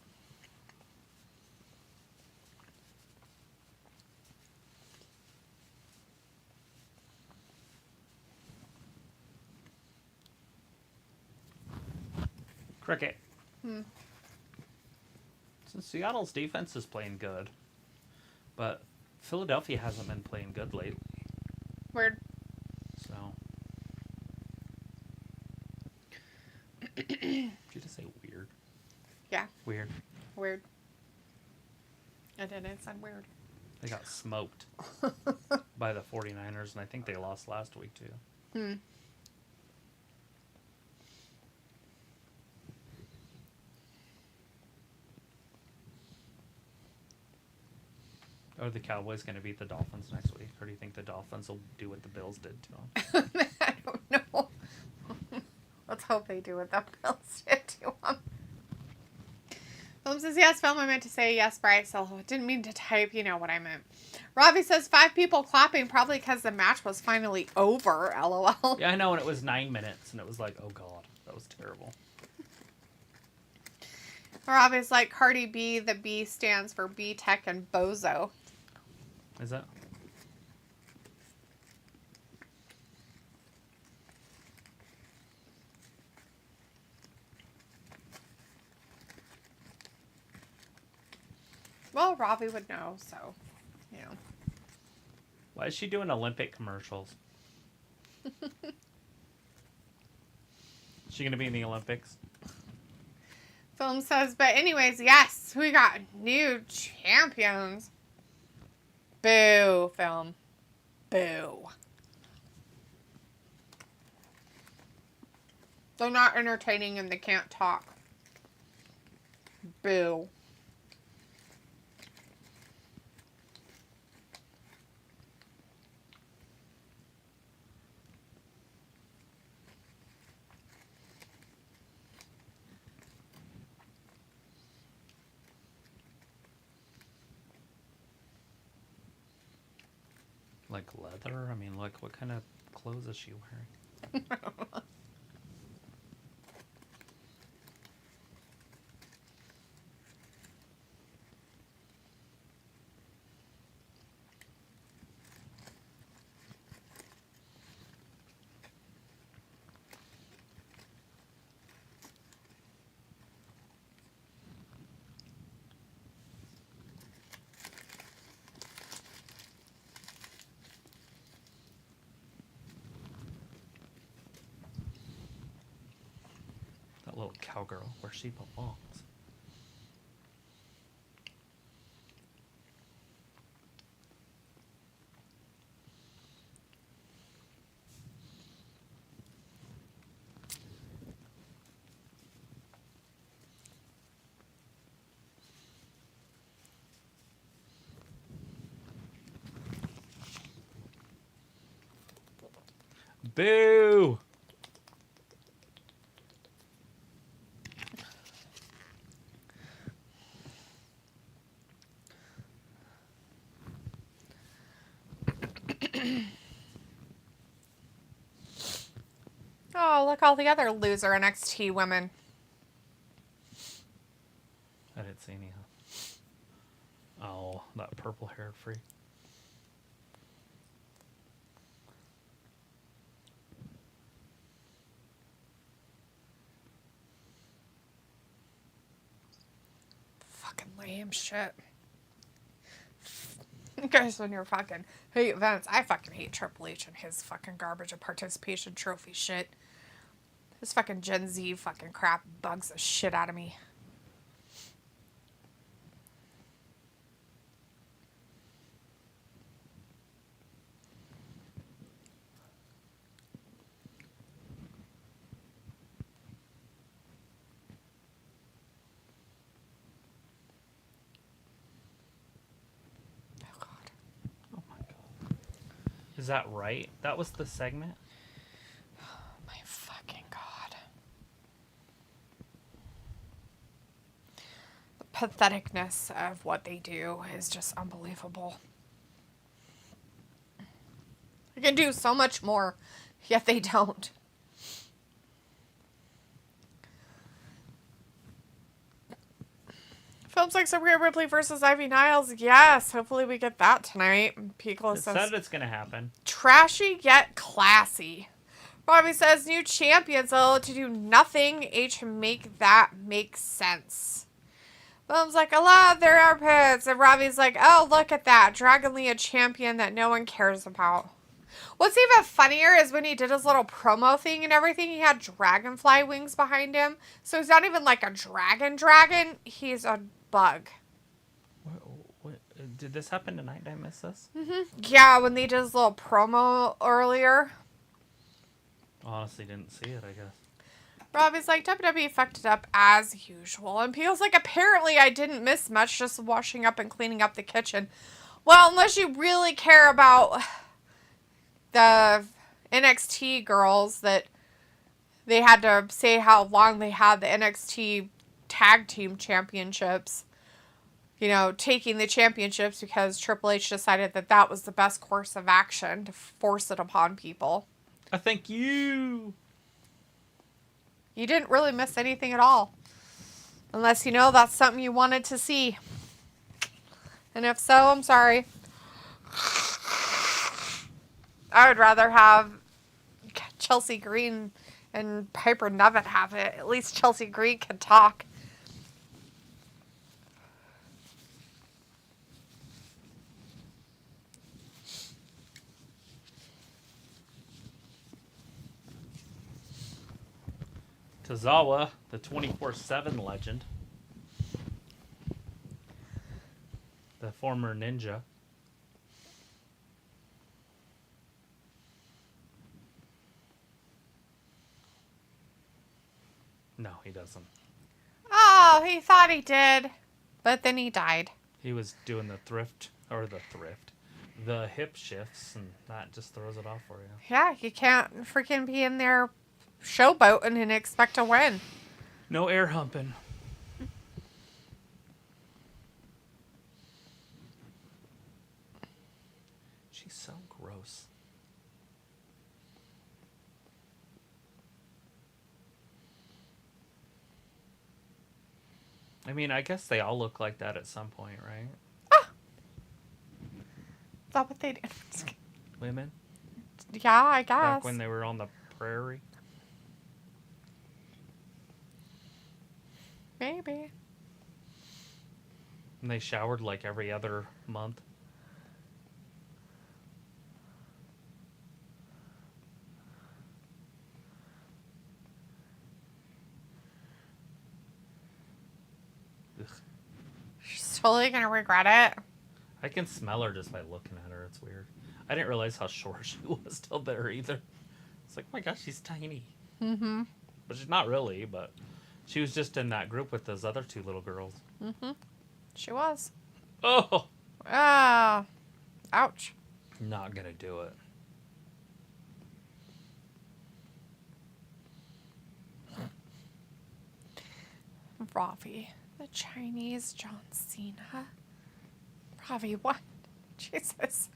Cricket. So Seattle's defense is playing good, but Philadelphia hasn't been playing good lately. Weird. So. Did you just say weird? Yeah. Weird. Weird. I did. It said weird. They got smoked by the 49ers, and I think they lost last week, too. Are the Cowboys going to beat the Dolphins next week? Or do you think the Dolphins will do what the Bills did to them? I don't know. Let's hope they do what the Bills did to them. Film says, yes, Film, I meant to say yes, Bryce. I didn't mean to type. You know what I meant. Robbie says, 5 people clapping, probably because the match was finally over, LOL. Yeah, I know, and it was 9 minutes, and it was like, oh, God, that was terrible. Robbie's like, Cardi B, the B stands for B-Tech and Bozo. Is that? Well, Robbie would know, so, you know. Why is she doing Olympic commercials? Is she going to be in the Olympics? Film says, but anyways, yes, we got new champions. Boo, Film. Boo. They're not entertaining and they can't talk. Boo. Like leather? I mean, like, what kind of clothes is she wearing? That little cowgirl, where she belongs. Boo! Oh, look, all the other loser NXT women. I didn't see any. Oh, that purple-haired freak. Fucking lame shit. You guys, when you're fucking hate Vince, I fucking hate Triple H and his fucking garbage of participation trophy shit. This fucking Gen Z fucking crap bugs the shit out of me. Oh, God. Oh, my God. Is that right? That was the segment? patheticness of what they do is just unbelievable. They can do so much more, yet they don't. Films like Rhea Ripley versus Ivy Niles. Yes, hopefully we get that tonight. Piccolo It says said it's gonna happen. trashy yet classy. Robbie says new champions will to do nothing. H make that make sense. Film's like, I love their armpits. And Robbie's like, oh, look at that. Dragon Lee, a champion that no one cares about. What's even funnier is when he did his little promo thing and everything, he had dragonfly wings behind him. So he's not even like a dragon. He's a bug. What, did this happen tonight? Did I miss this? Yeah, when they did his little promo earlier. Honestly, didn't see it, I guess. Robbie's like, WWE fucked it up as usual. And Peel's like, apparently I didn't miss much, just washing up and cleaning up the kitchen. Well, unless you really care about the NXT girls, that they had to say how long they had the NXT tag team championships. You know, taking the championships because Triple H decided that that was the best course of action to force it upon people. I thank you. You didn't really miss anything at all. Unless, you know, that's something you wanted to see. And if so, I'm sorry. I would rather have Chelsea Green and Piper Niven have it. At least Chelsea Green can talk. Tozawa, the 24/7 legend. The former ninja. No, he doesn't. Oh, he thought he did. But then he died. He was doing the hip shifts, and that just throws it off for you. Yeah, you can't freaking be in there showboating and expect to win. No air humping. She's so gross. I mean, I guess they all look like that at some point, right? Is that what they did? Women? Yeah, I guess. Back when they were on the prairie? Maybe. And they showered like every other month. Ugh. She's totally going to regret it. I can smell her just by looking at her. It's weird. I didn't realize how short she was till there either. It's like, oh my gosh, she's tiny. Mm-hmm. But she's not really, but she was just in that group with those other two little girls. Mm-hmm. She was. Oh! Ah. Ouch. Not gonna do it. Ravi, the Chinese John Cena. Ravi, what? Jesus.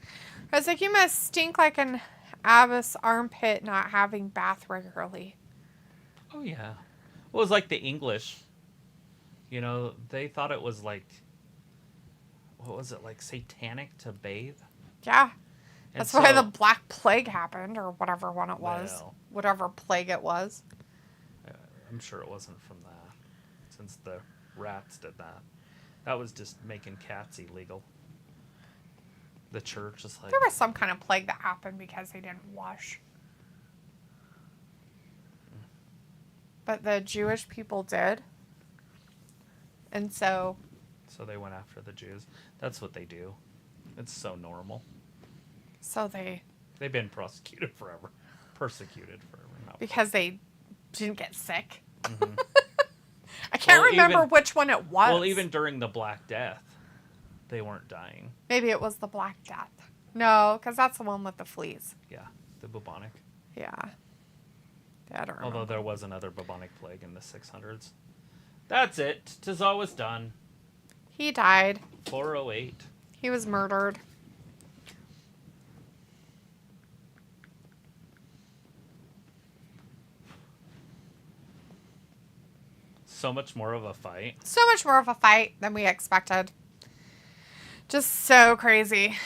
I was like, you must stink like an abyss armpit not having bath regularly. Oh, yeah. Well, it was like the English. You know, they thought it was like, what was it, like satanic to bathe? Yeah. And That's why the Black Plague happened, or whatever one it was. Well. Whatever plague it was. I'm sure it wasn't from that, since the rats did that. That was just making cats illegal. The church is like... There was some kind of plague that happened because they didn't wash. But the Jewish people did. And so... So they went after the Jews. That's what they do. It's so normal. So they... They've been prosecuted forever. Persecuted forever. No. Because they didn't get sick. Mm-hmm. I can't remember which one it was. Well, even during the Black Death, they weren't dying. Maybe it was the Black Death. No, because that's the one with the fleas. Yeah, the bubonic. Yeah. I don't remember. Although there was another bubonic plague in the 600s. That's it. Tozawa's done. He died. 408. He was murdered. So much more of a fight. So much more of a fight than we expected. Just so crazy.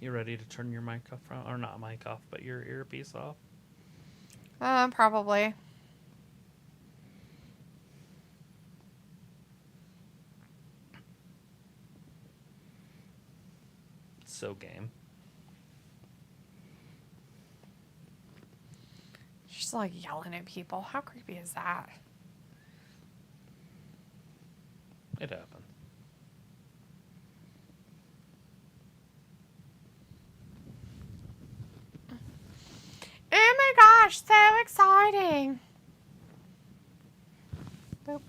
You ready to turn your mic off? Or not mic off, but your earpiece off? Probably. So game. She's like yelling at people. How creepy is that? It happened. Oh my gosh, so exciting. Boop.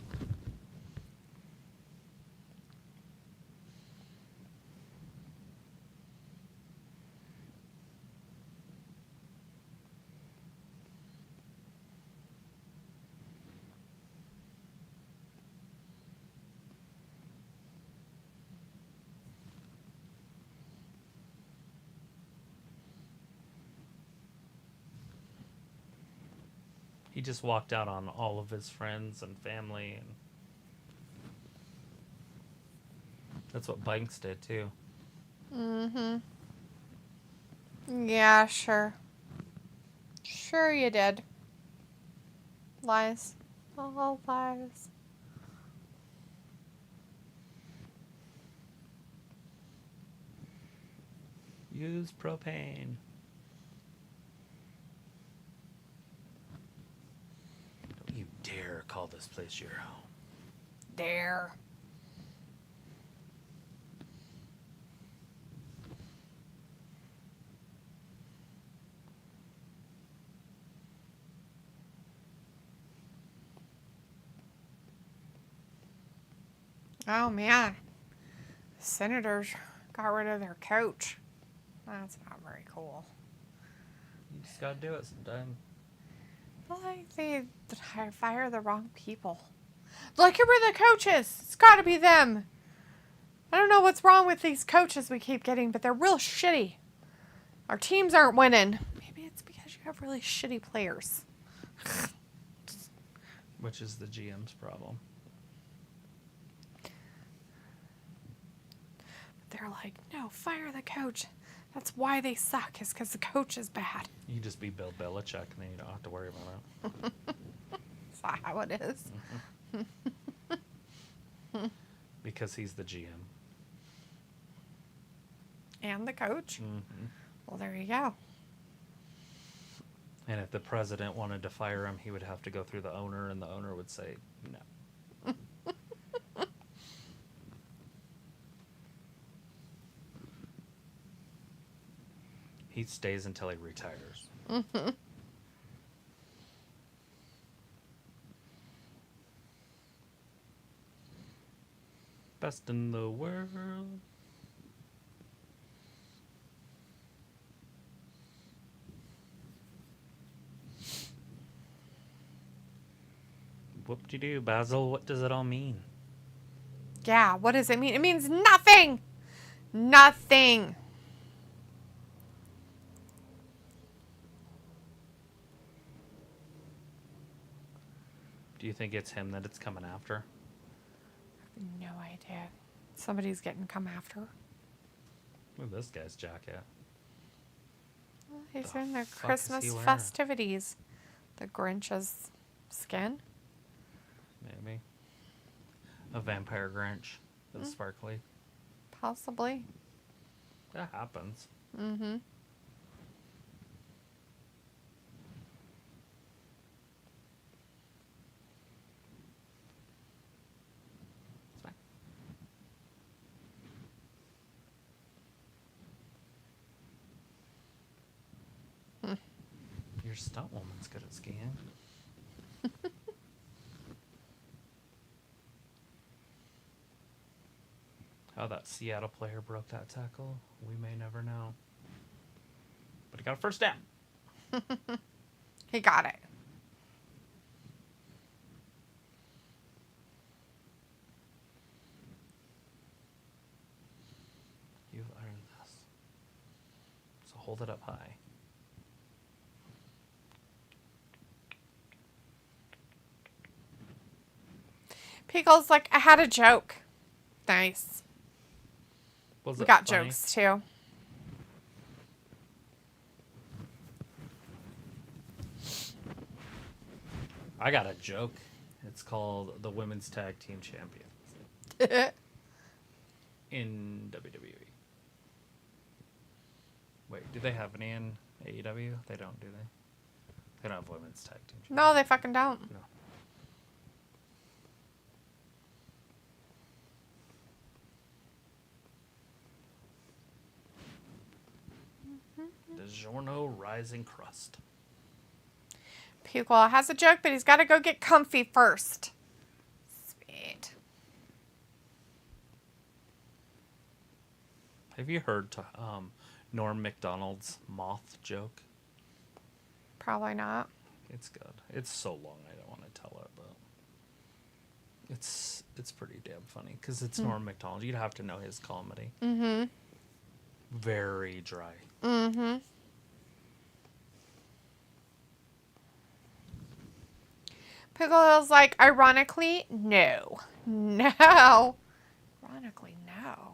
He just walked out on all of his friends and family, and that's what Banks did too. Mm-hmm. Yeah, sure. Sure you did. Lies. All lies. Use propane. Don't you dare call this place your home. Dare. Oh man. Senators got rid of their coach. That's not very cool. You just gotta do it sometime. Like they fire the wrong people. Like, get rid of the coaches. It's got to be them. I don't know what's wrong with these coaches we keep getting, but they're real shitty. Our teams aren't winning. Maybe it's because you have really shitty players. Which is the GM's problem. But they're like, no, fire the coach. That's why they suck, is because the coach is bad. You just be Bill Belichick, and then you don't have to worry about it. Is that how it is? Because he's the GM. And the coach? Mm-hmm. Well, there you go. And if the president wanted to fire him, he would have to go through the owner, and the owner would say no. He stays until he retires. Mm-hmm. Best in the world. Whoop-de-doo, Basil. What does it all mean? Yeah, what does it mean? It means nothing. Nothing. Do you think it's him that it's coming after? No idea. Somebody's getting come after. Look at this guy's jacket. Well, he's The in the fuck is Christmas he wearing? festivities. The Grinch's skin. Maybe. A vampire Grinch that's sparkly. Possibly. That happens. Mm-hmm. It's fine. Your stunt woman's good at skiing. How that Seattle player broke that tackle, we may never know. But he got a first down. He got it. You've earned this. So hold it up high. Pickle's like, I had a joke. Nice. Was We it got funny? jokes too. I got a joke. It's called the Women's Tag Team Champions in WWE. Wait, do they have any in AEW? They don't, do they? They don't have Women's Tag Team Champions. No, they fucking don't. No. DiGiorno Rising Crust. Pickle has a joke, but he's got to go get comfy first. Sweet. Have you heard Norm Macdonald's moth joke? Probably not. It's good. It's so long I don't want to tell it, but it's pretty damn funny because it's Norm Macdonald. You'd have to know his comedy. Mm-hmm. Very dry. Mm-hmm. Pickle's like, ironically, no. No. Ironically, no.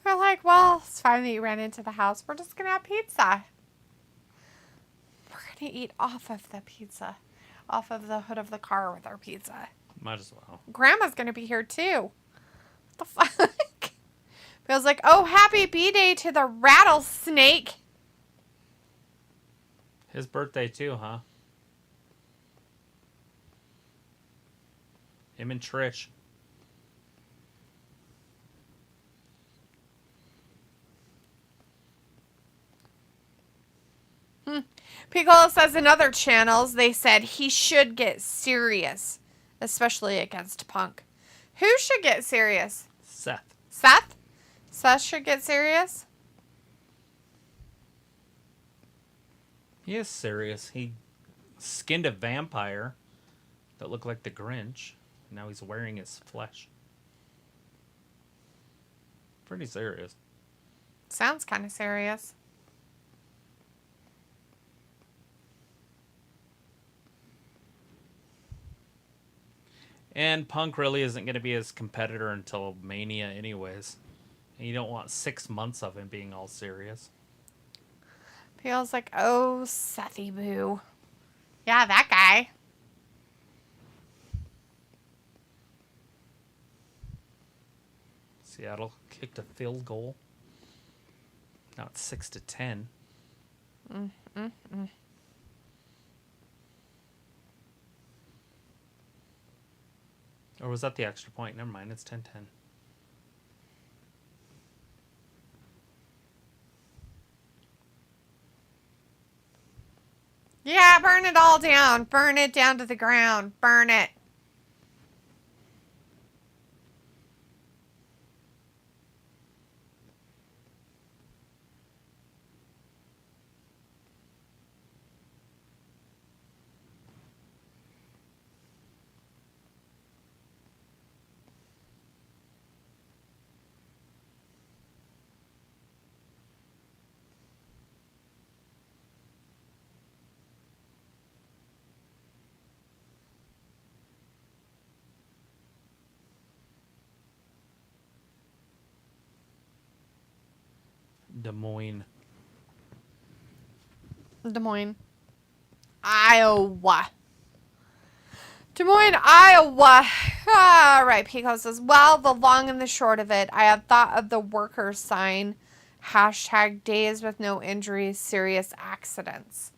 We're like, well, it's fine that you ran into the house. We're just going to have pizza. We're going to eat off of the pizza. Off of the hood of the car with our pizza. Might as well. Grandma's going to be here too. What the fuck? Feels like, oh, happy B-Day to the rattlesnake. His birthday too, huh? Him and Trish. Piccolo says in other channels, they said he should get serious, especially against Punk. Who should get serious? Seth. Seth? Seth should get serious? He is serious. He skinned a vampire that looked like the Grinch. Now he's wearing his flesh. Pretty serious. Sounds kind of serious. And Punk really isn't going to be his competitor until Mania anyways. And you don't want 6 months of him being all serious. Feels like, oh, Sethy Boo. Yeah, that guy. Seattle kicked a field goal. Now it's 6-10. Or was that the extra point? Never mind, it's 10-10. Yeah, burn it all down. Burn it down to the ground. Burn it. Des Moines. Des Moines, Iowa. Des Moines, Iowa. All right, Pico says, well, the long and the short of it, I have thought of the workers sign Hashtag days with no injuries, serious accidents.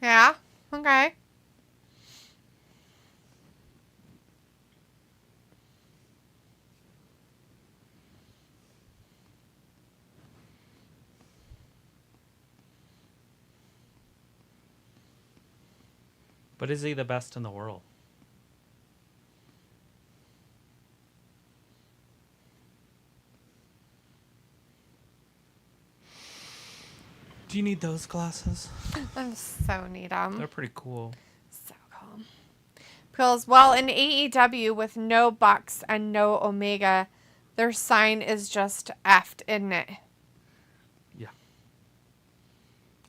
Yeah, okay. But is he the best in the world? Do you need those glasses? I so need them. They're pretty cool. So cool. Pills. Well, in AEW with no Bucks and no Omega, their sign is just effed, isn't it? Yeah.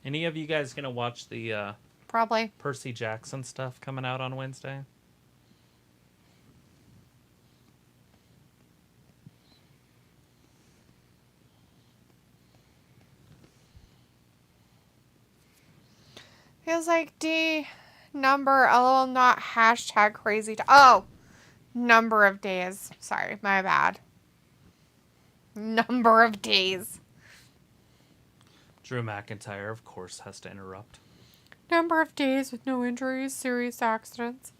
Any of you guys gonna watch the Probably. Percy Jackson stuff coming out on Wednesday? Feels like D number, LOL, not hashtag crazy. Oh, number of days. Sorry, my bad. Number of days. Drew McIntyre, of course, has to interrupt. Number of days with no injuries, serious accidents.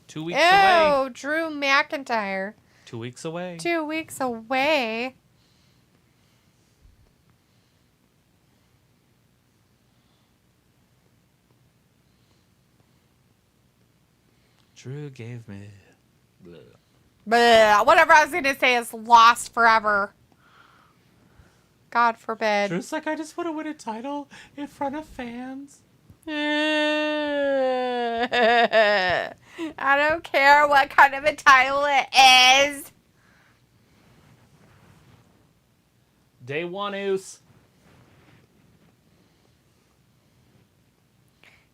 2 weeks away. Ew, Drew McIntyre. 2 weeks away. 2 weeks away. Drew gave me... Bleh. Bleh, whatever I was going to say is lost forever. God forbid. Drew's like, I just want to win a title in front of fans. I don't care what kind of a title it is. Day one, Oos.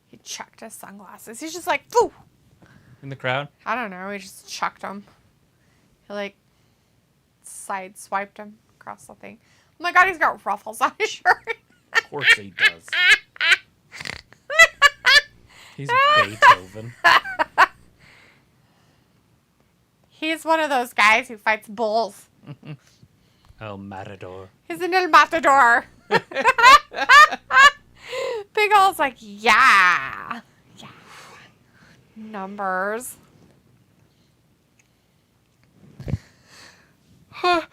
He chucked his sunglasses. He's just like, foo. In the crowd. I don't know. He just chucked them. He like side-swiped him across the thing. Oh my god, he's got ruffles on his shirt. Of course he does. He's Beethoven. He's one of those guys who fights bulls. El Matador. He's an El Matador. Big Ol's like, yeah. Yeah. Numbers. I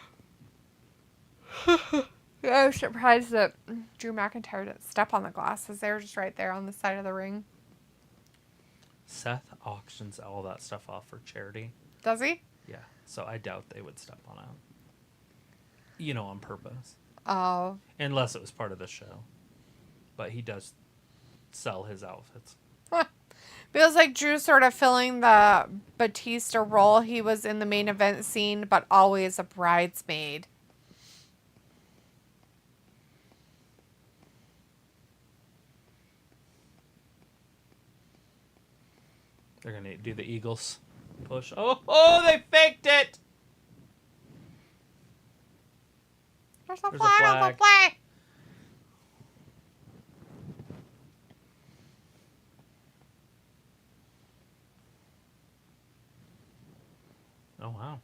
was surprised that Drew McIntyre didn't step on the glasses. They were just right there on the side of the ring. Seth auctions all that stuff off for charity. Does he? Yeah, so I doubt they would step on it. You know, on purpose. Oh. Unless it was part of the show. But he does sell his outfits. Feels like Drew's sort of filling the Batista role. He was in the main event scene, but always a bridesmaid. They're going to do the Eagles push. Oh, they faked it! There's a There's a flag on the flag. play. Oh, wow.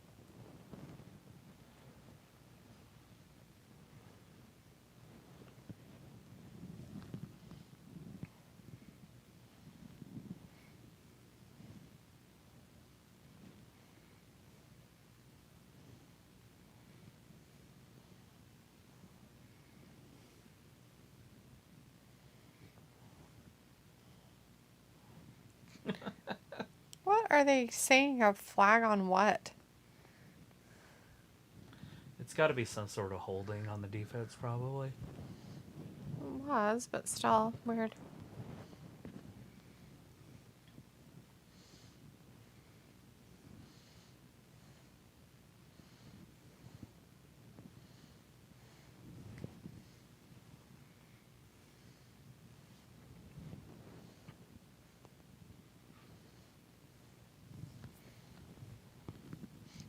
What are they saying? A flag on what? It's got to be some sort of holding on the defense, probably. It was, but still weird.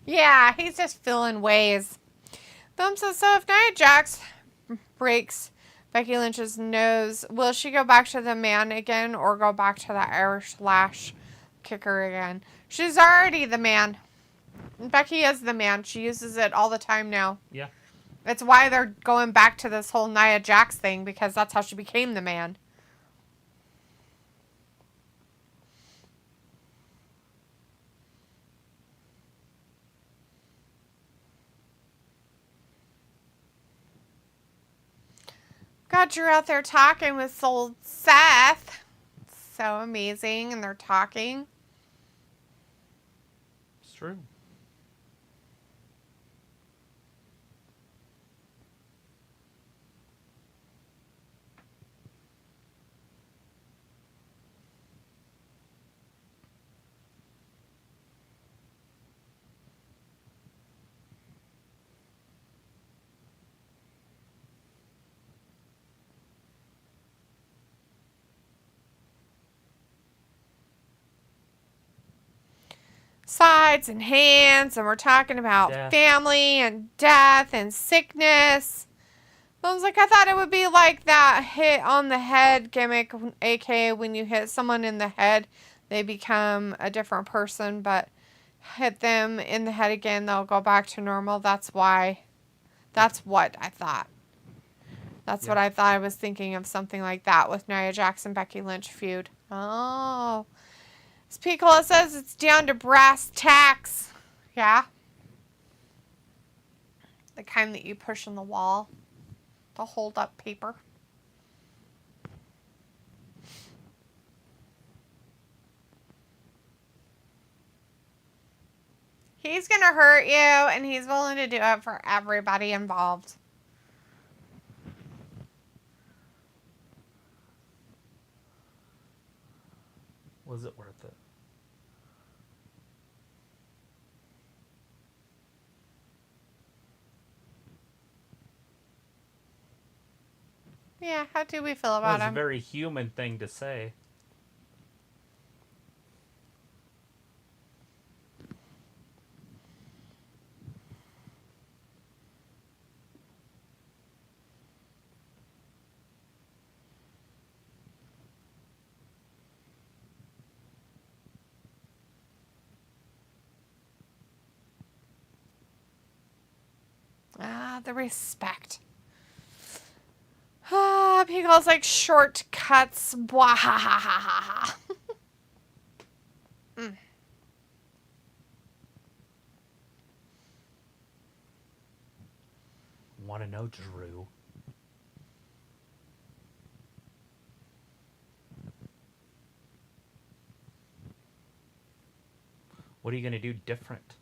Yeah, he's just filling ways. Thumb says, so if Nia Jax breaks Becky Lynch's nose. Will she go back to the man again or go back to the Irish lash kicker again? She's already the man. Becky is the man. She uses it all the time now. Yeah. It's why they're going back to this whole Nia Jax thing, because that's how she became the man. Got Drew out there talking with old Seth. So amazing, and they're talking. It's true. Sides and hands, and we're talking about family and death and sickness. I was like, I thought it would be like that hit on the head gimmick, aka when you hit someone in the head, they become a different person, but hit them in the head again, they'll go back to normal. That's what I thought. That's what I thought. I was thinking of something like that with Nia Jax and Becky Lynch feud. Oh. Piccola says it's down to brass tacks. Yeah. The kind that you push on the wall to hold up paper. He's going to hurt you, and he's willing to do it for everybody involved. Was it worth it? Yeah, how do we feel about him? It's a very human thing to say. The respect. Pickle's like shortcuts. Blah, ha, ha, ha, ha, ha. Want to know, Drew? What are you going to do different?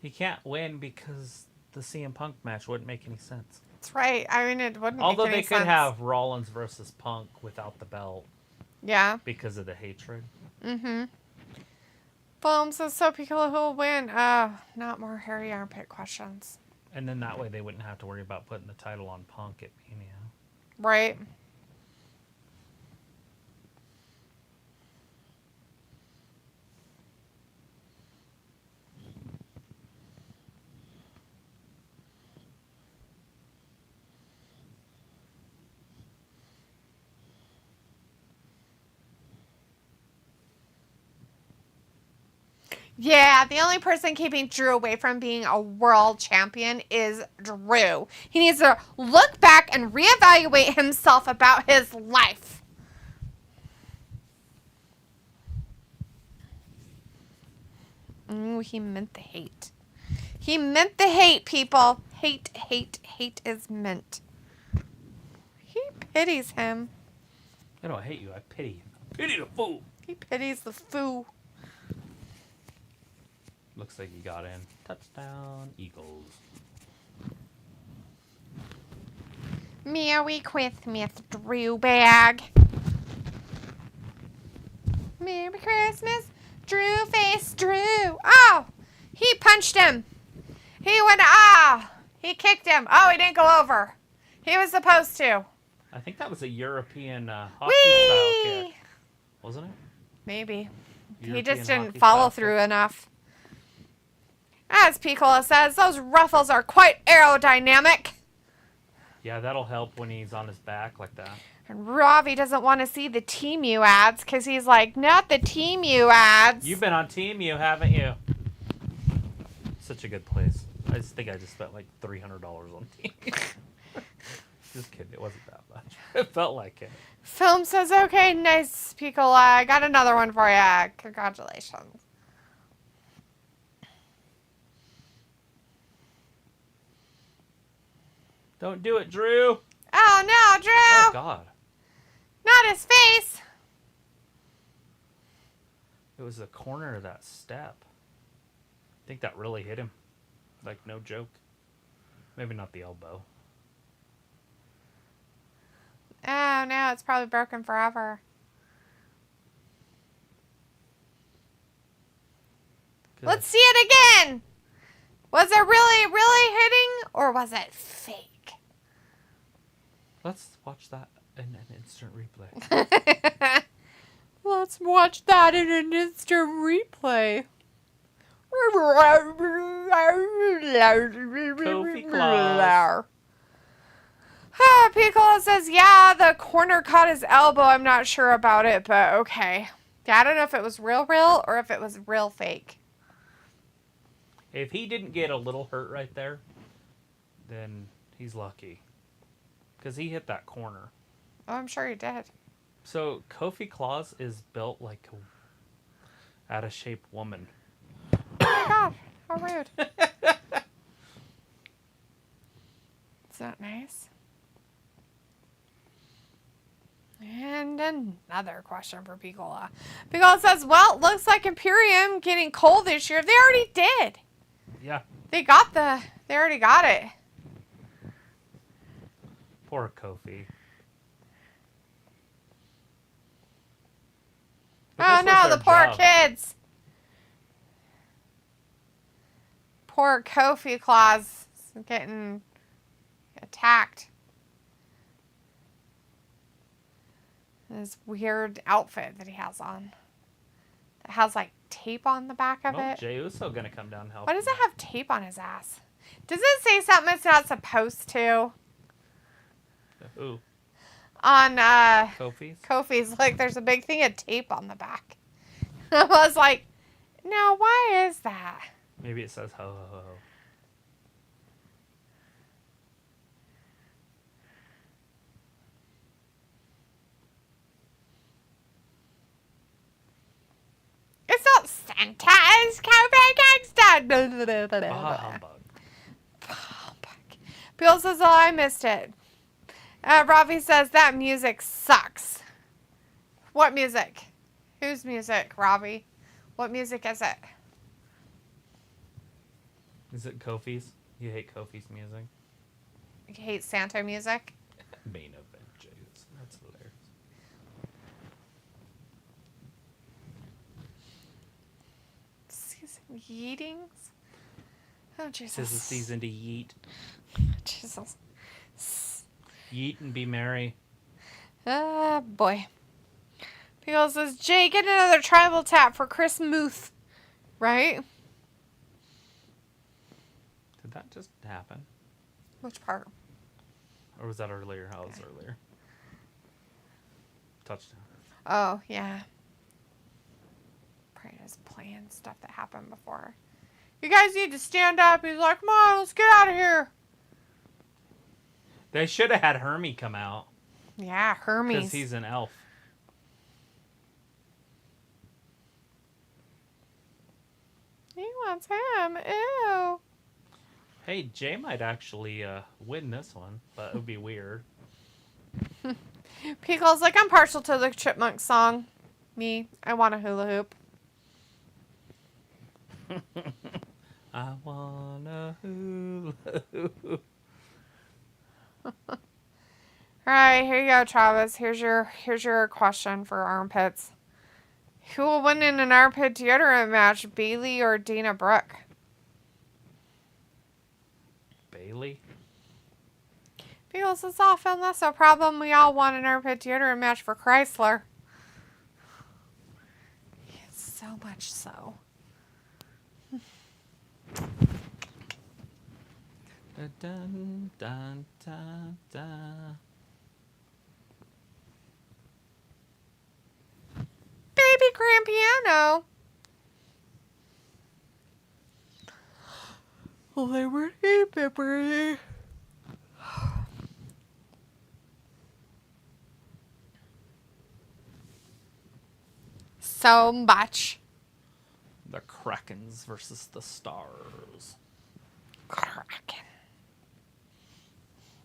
He can't win because the CM Punk match wouldn't make any sense. That's right. I mean, it wouldn't Although make any they sense. could have Rollins versus Punk without the belt. Yeah. Because of the hatred. Mm-hmm. Boom says, so Piccolo who will win? Not more hairy armpit questions. And then that way they wouldn't have to worry about putting the title on Punk at Mania. Right. Yeah, the only person keeping Drew away from being a world champion is Drew. He needs to look back and reevaluate himself about his life. Ooh, he meant the hate. He meant the hate, people. Hate, hate, hate is meant. He pities him. I don't hate you, I pity you. I pity the fool. He pities the foo. Looks like he got in. Touchdown, Eagles. Merry Christmas, Drew Bag. Merry Christmas, Drew Face Drew. Oh, he punched him. He went, he kicked him. Oh, he didn't go over. He was supposed to. I think that was a European hockey Whee! style kick. Wasn't it? Maybe. He European just didn't hockey follow style through kick. enough. As Piccola says, those ruffles are quite aerodynamic. Yeah, that'll help when he's on his back like that. And Ravi doesn't want to see the Temu ads because he's like, not the Temu ads. You've been on Temu, haven't you? Such a good place. I think I just spent like $300 on Temu. Just kidding, it wasn't that much. It felt like it. Film says, okay, nice, Piccola. I got another one for you. Congratulations. Don't do it, Drew. Oh, no, Drew. Oh, God. Not his face. It was the corner of that step. I think that really hit him. Like, no joke. Maybe not the elbow. Oh, no, it's probably broken forever. Let's see it again. Was it really, really hitting, or was it fake? Let's watch that in an instant replay. Let's watch that in an instant replay. Kofi Claus. Piccola says, yeah, the corner caught his elbow. I'm not sure about it, but okay. Yeah, I don't know if it was real or if it was real fake. If he didn't get a little hurt right there, then he's lucky. Because he hit that corner. Oh, I'm sure he did. So, Kofi Claus is built like a out-of-shape woman. Oh, God. How rude. Is that nice? And another question for Piccola. Piccola says, well, looks like Imperium getting coal this year. They already did. Yeah. They already got it. Poor Kofi. But Oh this was no, their the poor job. kids. Poor Kofi Claus getting attacked. This weird outfit that he has on. It has like tape on the back of it. Jey Uso gonna come down and help. Why does it have tape on his ass? Does it say something it's not supposed to? Ooh. On Kofi's? Kofi's, like there's a big thing of tape on the back. I was like, now why is that? Maybe it says ho ho ho ho. It's not Santa, it's Kofi Kingston. Humbug. Bill says, oh, I missed it. Ravi says, that music sucks. What music? Whose music, Ravi? What music is it? Is it Kofi's? You hate Kofi's music? You hate Santa music? Main event, Jey's. That's hilarious. Season yeetings? Oh, Jesus. This is the season to yeet. Jesus. Yeet and be merry. Boy. People says, Jay, get another tribal tap for Chris Muth. Right? Did that just happen? Which part? Or was that earlier? How was earlier? Touchdown. Oh, yeah. Probably just playing stuff that happened before. You guys need to stand up. He's like, come on, let's get out of here. They should have had Hermie come out. Yeah, Hermes. Because he's an elf. He wants him. Ew. Hey, Jay might actually win this one, but it would be weird. Pickle's like, I'm partial to the Chipmunk song. Me, I want a hula hoop. I want a hula hoop. All right, here you go, Travis. Here's your question for armpits. Who will win in an armpit deodorant match, Bailey or Dana Brooke? Beagles is off, and that's no problem. We all want an armpit deodorant match for Chrysler. So much so. Dun, dun, dun, dun, dun. Baby grand piano. Well, they were February. So much. The Krakens versus the Stars. Kraken.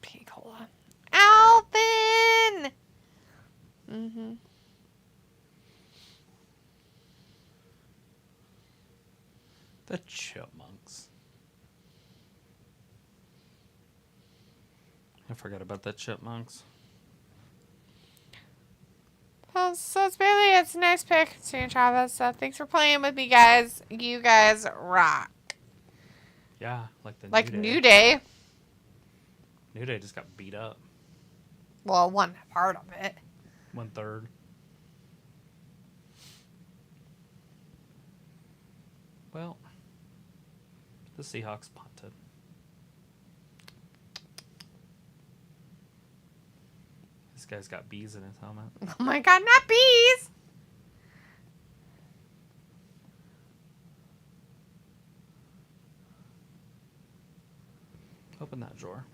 Picola. Alvin! Mm-hmm. The Chipmunks. I forgot about the Chipmunks. Well, so it's a nice pick, Stan Travis. So thanks for playing with me, guys. You guys rock. Yeah, like the New Day. New Day just got beat up. Well, one part of it. 1/3. Well, the Seahawks punted. This guy's got bees in his helmet. Oh my god, not bees! Open that drawer.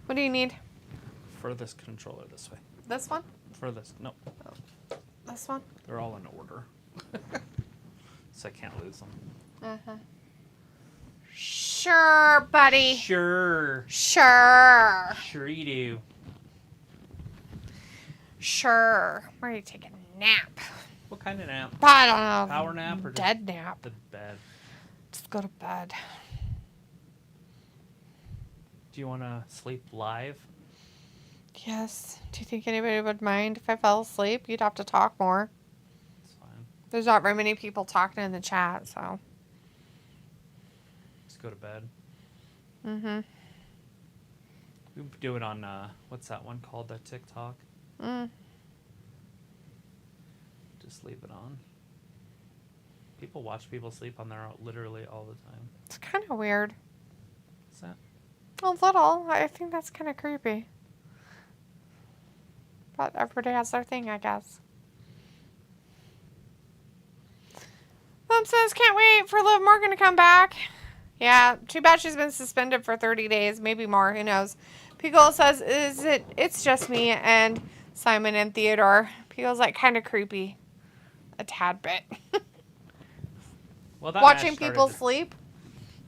What do you need? Furthest controller this way. This one? Furthest. No. This one? They're all in order. So I can't lose them. Uh-huh. Sure, buddy. Sure. Sure. Sure you do. Sure. Where are you taking a nap? What kind of nap? I don't know. Power nap or dead nap? the bed? Just go to bed. Do you want to sleep live? Yes. Do you think anybody would mind if I fell asleep? You'd have to talk more. It's fine. There's not very many people talking in the chat, so. Just go to bed. Mm-hmm. We do it on, what's that one called? The TikTok? Mm. Just leave it on. People watch people sleep on there literally all the time. It's kind of weird. What's that? A little. I think that's kind of creepy. But everybody has their thing, I guess. Mom says, can't wait for Liv Morgan to come back. Yeah, too bad she's been suspended for 30 days, maybe more, who knows. Pickle says, it's just me and Simon and Theodore. Pickle's like kind of creepy. A tad bit. Well, that Watching people sleep?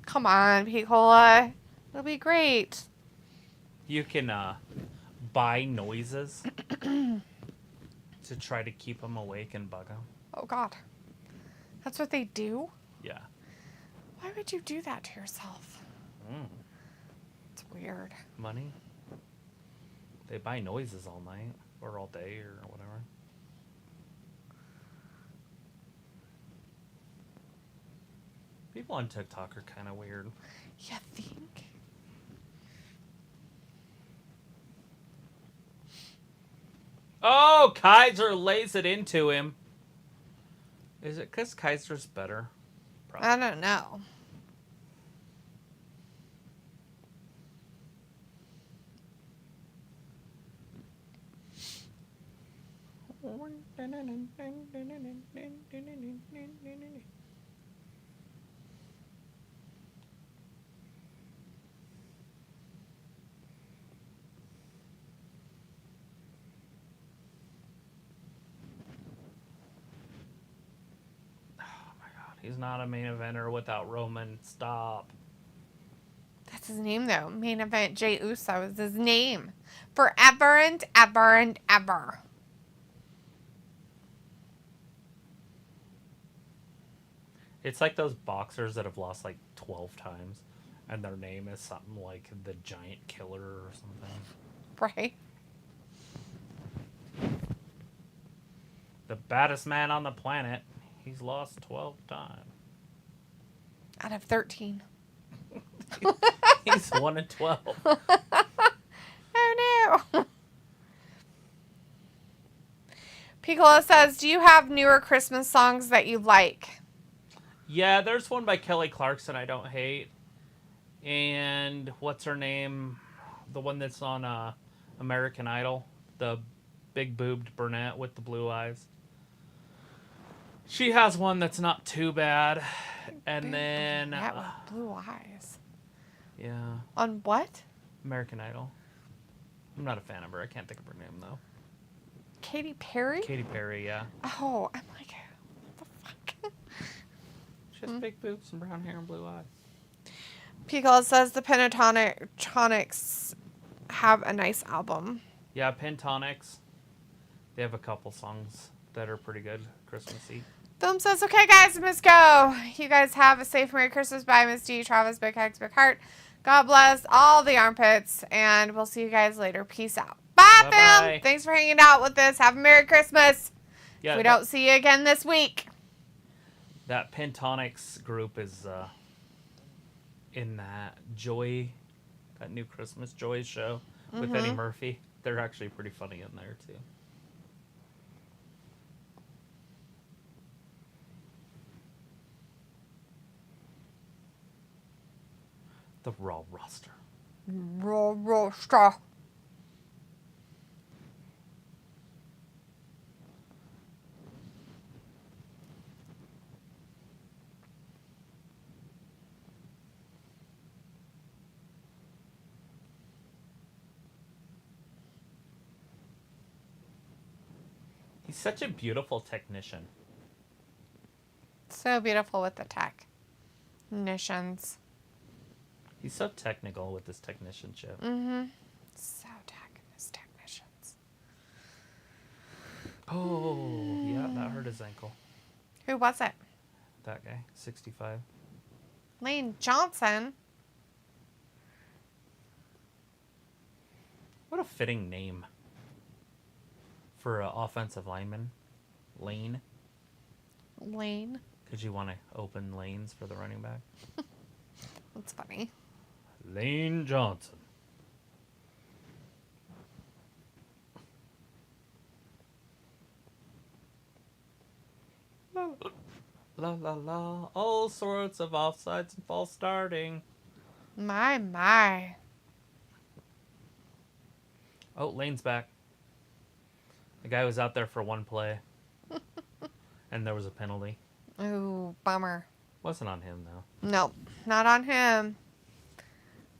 Come on, Pickle. It'll be great. You can buy noises to try to keep them awake and bug them. Oh, God. That's what they do? Yeah. Why would you do that to yourself? It's weird. Money. They buy noises all night or all day or whatever. People on TikTok are kind of weird. You think? Oh, Kaiser lays it into him. Is it because Kaiser's better? Probably. I don't know. He's not a main eventer without Roman. Stop. That's his name, though. Main event Jey Uso is his name. Forever and ever and ever. It's like those boxers that have lost like 12 times, and their name is something like the Giant Killer or something. Right? The baddest man on the planet. He's lost 12 times. Out of 13. He's 1 in 12. I too. Piccolo says, do you have newer Christmas songs that you like? Yeah, there's one by Kelly Clarkson I don't hate. And what's her name? The one that's on American Idol. The big-boobed brunette with the blue eyes. She has one that's not too bad. And then... Brunette with blue eyes. Yeah. On what? American Idol. I'm not a fan of her. I can't think of her name, though. Katy Perry? Katy Perry, yeah. Oh, I'm like, what the fuck? She has big boobs and brown hair and blue eyes. Piccolo says the Pentatonics have a nice album. Yeah, Pentatonics. They have a couple songs that are pretty good, Christmassy. Film says, okay, guys, I must go. You guys have a safe Merry Christmas. Bye, Miss D, Travis, Big Hex, Big Heart. God bless all the armpits, and we'll see you guys later. Peace out. Bye, Bye-bye. Film. Thanks for hanging out with us. Have a Merry Christmas. Yeah, If we don't see you again this week. That Pentatonics group is in that Joy, that new Christmas Joy show with Eddie Murphy. They're actually pretty funny in there, too. The Raw roster. Roster. He's such a beautiful technician. So beautiful with the technicians. He's so technical with his technicianship. So technicians. Oh, yeah, that hurt his ankle. Who was it? That guy, 65. Lane Johnson. What a fitting name for an offensive lineman. Lane. Lane. Because you want to open lanes for the running back. That's funny. Lane Johnson. La la la la. All sorts of offsides and false starting. My. Oh, Lane's back. The guy was out there for one play. And there was a penalty. Ooh, bummer. Wasn't on him, though. Nope, not on him.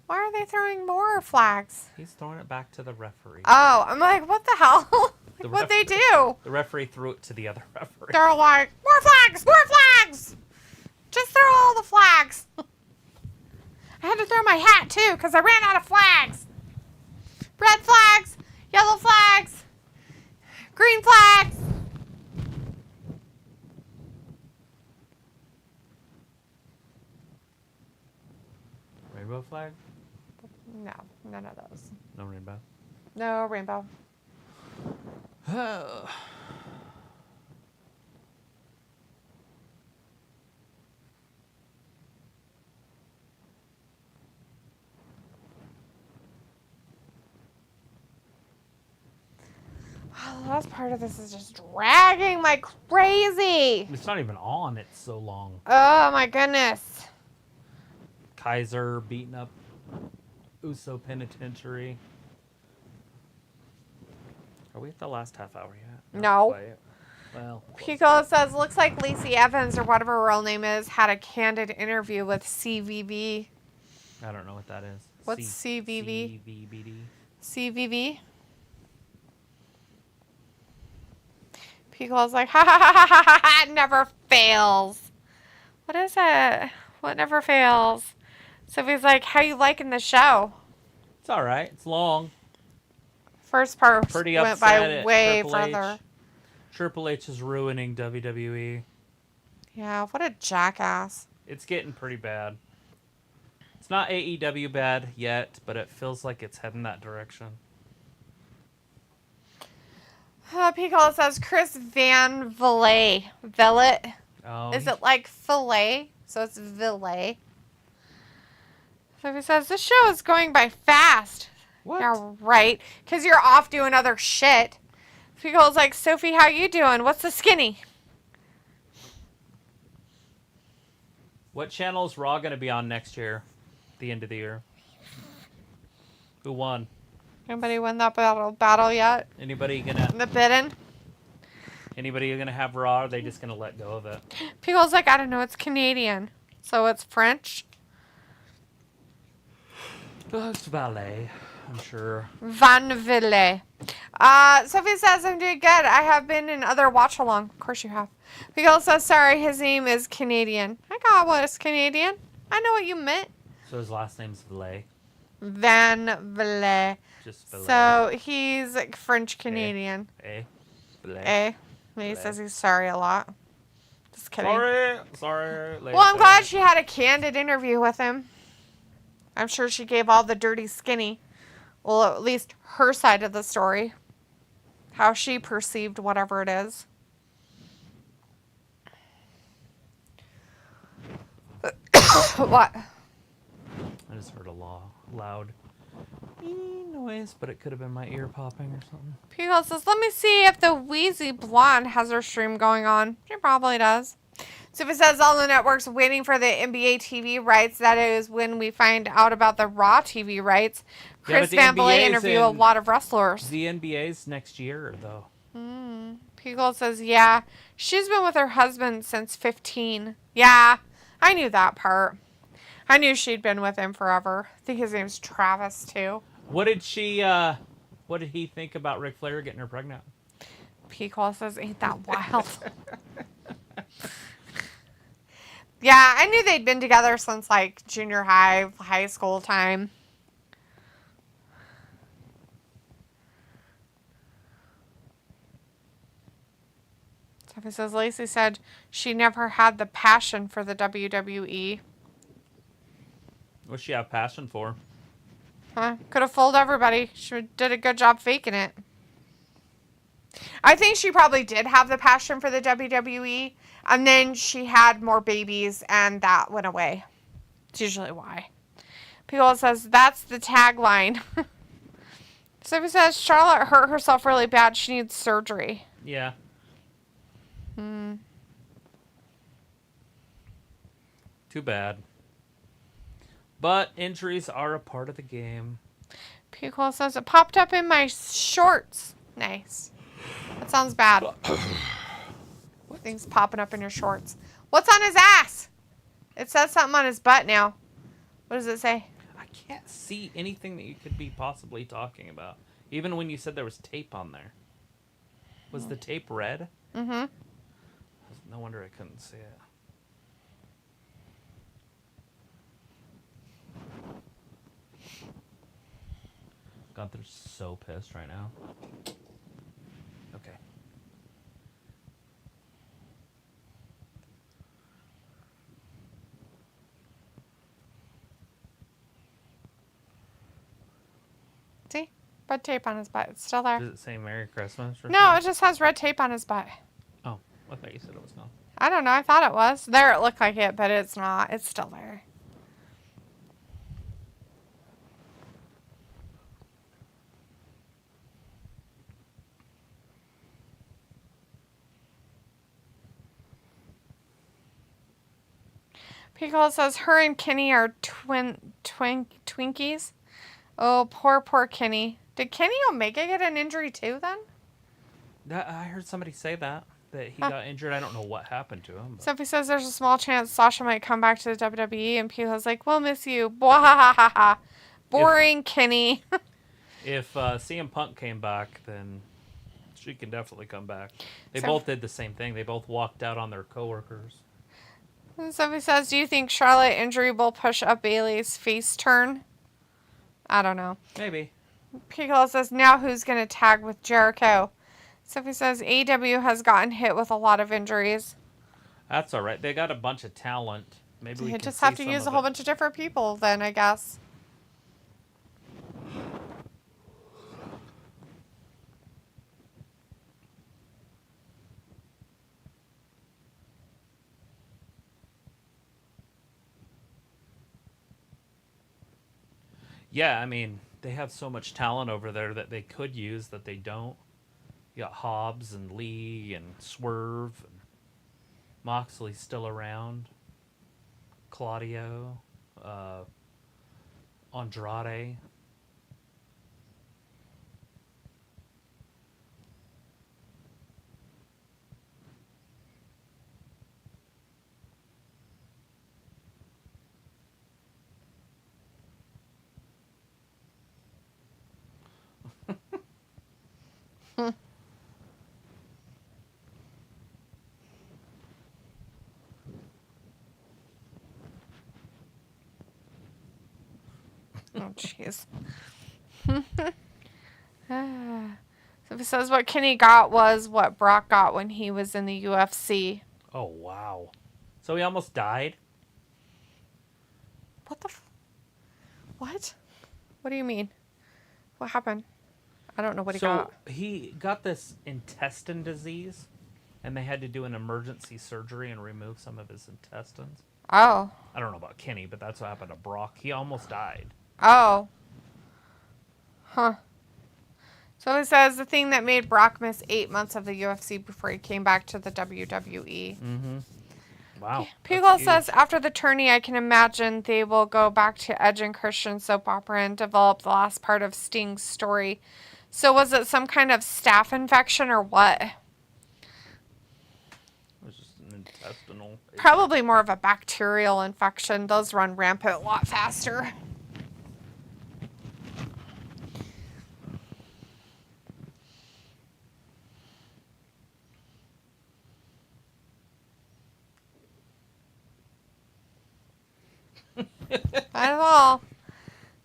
Why are they throwing more flags? He's throwing it back to the referee. Oh, I'm like, what the hell? What'd they do? The referee threw it to the other referee. They're like, more flags! More flags! Just throw all the flags. I had to throw my hat, too, because I ran out of flags. Red flags, yellow flags, green flags. Rainbow flag? No, none of those. No rainbow. No rainbow. Oh. The last part of this is just dragging like crazy. It's not even on. It's so long. Oh my goodness. Kaiser beating up Uso Penitentiary. Are we at the last half hour yet? No. Quite. Well. Pico says, looks like Lacey Evans, or whatever her real name is, had a candid interview with CVV. I don't know what that is. What's CVV? CVBD. CVV? Pico's like, ha ha ha ha ha ha, it never fails. What is it? What never fails? Sophie's like, how you liking the show? It's all right. It's long. First part Pretty went upset by at way Triple further. H. Triple H is ruining WWE. Yeah, what a jackass. It's getting pretty bad. It's not AEW bad yet, but it feels like it's heading that direction. Pico says, Chris Van Vliet. Oh, Is it like filet? So it's Villet. So he says, this show is going by fast. What? Yeah, right. Because you're off doing other shit. People's like, Sophie, how you doing? What's the skinny? What channel is Raw going to be on next year? The end of the year. Who won? Anybody win that battle yet? Anybody gonna The bidding? Anybody gonna have Raw? Or are they just gonna let go of it? People's like, I don't know, it's Canadian. So it's French. It's valet, I'm sure. Vanville. Sophie says, I'm doing good. I have been in other watch along. Of course you have. Miguel says, sorry, his name is Canadian. I got what is Canadian. I know what you meant. So his last name's Valet. Vanville. Just Valet. So he's like French Canadian. Valet. He says he's sorry a lot. Just kidding. Sorry. Well, I'm glad she had a candid interview with him. I'm sure she gave all the dirty skinny. Well, at least her side of the story. How she perceived whatever it is. What? I just heard a loud noise, but it could have been my ear popping or something. Pico says, let me see if the Wheezy Blonde has her stream going on. She probably does. So if it says all the networks waiting for the NBA TV rights, that is when we find out about the Raw TV rights. Chris Van Vliet interview a lot of wrestlers. The NBA's next year, though. Pico says, yeah, she's been with her husband since 15. Yeah, I knew that part. I knew she'd been with him forever. I think his name's Travis, too. What did he think about Ric Flair getting her pregnant? Pico says, ain't that wild? Yeah, I knew they'd been together since, like, junior high school time. Sophie says, Lacey said she never had the passion for the WWE. What's she have passion for? Huh? Could have fooled everybody. She did a good job faking it. I think she probably did have the passion for the WWE, and then she had more babies, and that went away. It's usually why. People says, that's the tagline. Sophie says, Charlotte hurt herself really bad. She needs surgery. Yeah. Too bad. But injuries are a part of the game. Pico says, it popped up in my shorts. Nice. That sounds bad. Things popping up in your shorts. What's on his ass? It says something on his butt now. What does it say? I can't see anything that you could be possibly talking about. Even when you said there was tape on there. Was the tape red? Mm-hmm. No wonder I couldn't see it. God, they're so pissed right now. Okay. See? Red tape on his butt. It's still there. Does it say Merry Christmas? Or No, something? it just has red tape on his butt. Oh, I thought you said it was gone. I don't know. I thought it was. There, it looked like it, but it's not. It's still there. Pickle says her and Kenny are Twinkies. Oh, poor Kenny. Did Kenny Omega get an injury too then? I heard somebody say that he got injured. I don't know what happened to him. But. Sophie says there's a small chance Sasha might come back to the WWE, and Pico's like, we'll miss you. Bwahahaha. Boring, Kenny. If CM Punk came back, then she can definitely come back. They both did the same thing. They both walked out on their coworkers. Sophie says, do you think Charlotte injury will push up Bayley's face turn? I don't know. Maybe. Pickle says, now who's going to tag with Jericho? Sophie says, AEW has gotten hit with a lot of injuries. That's all right. They got a bunch of talent. Maybe we can just see have to some use of a whole it. bunch of different people then, I guess. Yeah, I mean, they have so much talent over there that they could use that they don't. You got Hobbs and Lee and Swerve. And Moxley's still around. Claudio. Andrade. Oh, jeez. So it says what Kenny got was what Brock got when he was in the UFC. Oh, wow. So he almost died? What the What? What do you mean? What happened? I don't know what he got. So he got this intestine disease, and they had to do an emergency surgery and remove some of his intestines. Oh. I don't know about Kenny, but that's what happened to Brock. He almost died. Oh. Huh. So it says the thing that made Brock miss 8 months of the UFC before he came back to the WWE. Mm-hmm. Wow. Pugel says after the tourney, I can imagine they will go back to Edge and Christian soap opera and develop the last part of Sting's story. So was it some kind of staph infection or what? It was just an intestinal. Probably more of a bacterial infection. Those run rampant a lot faster. Not at all.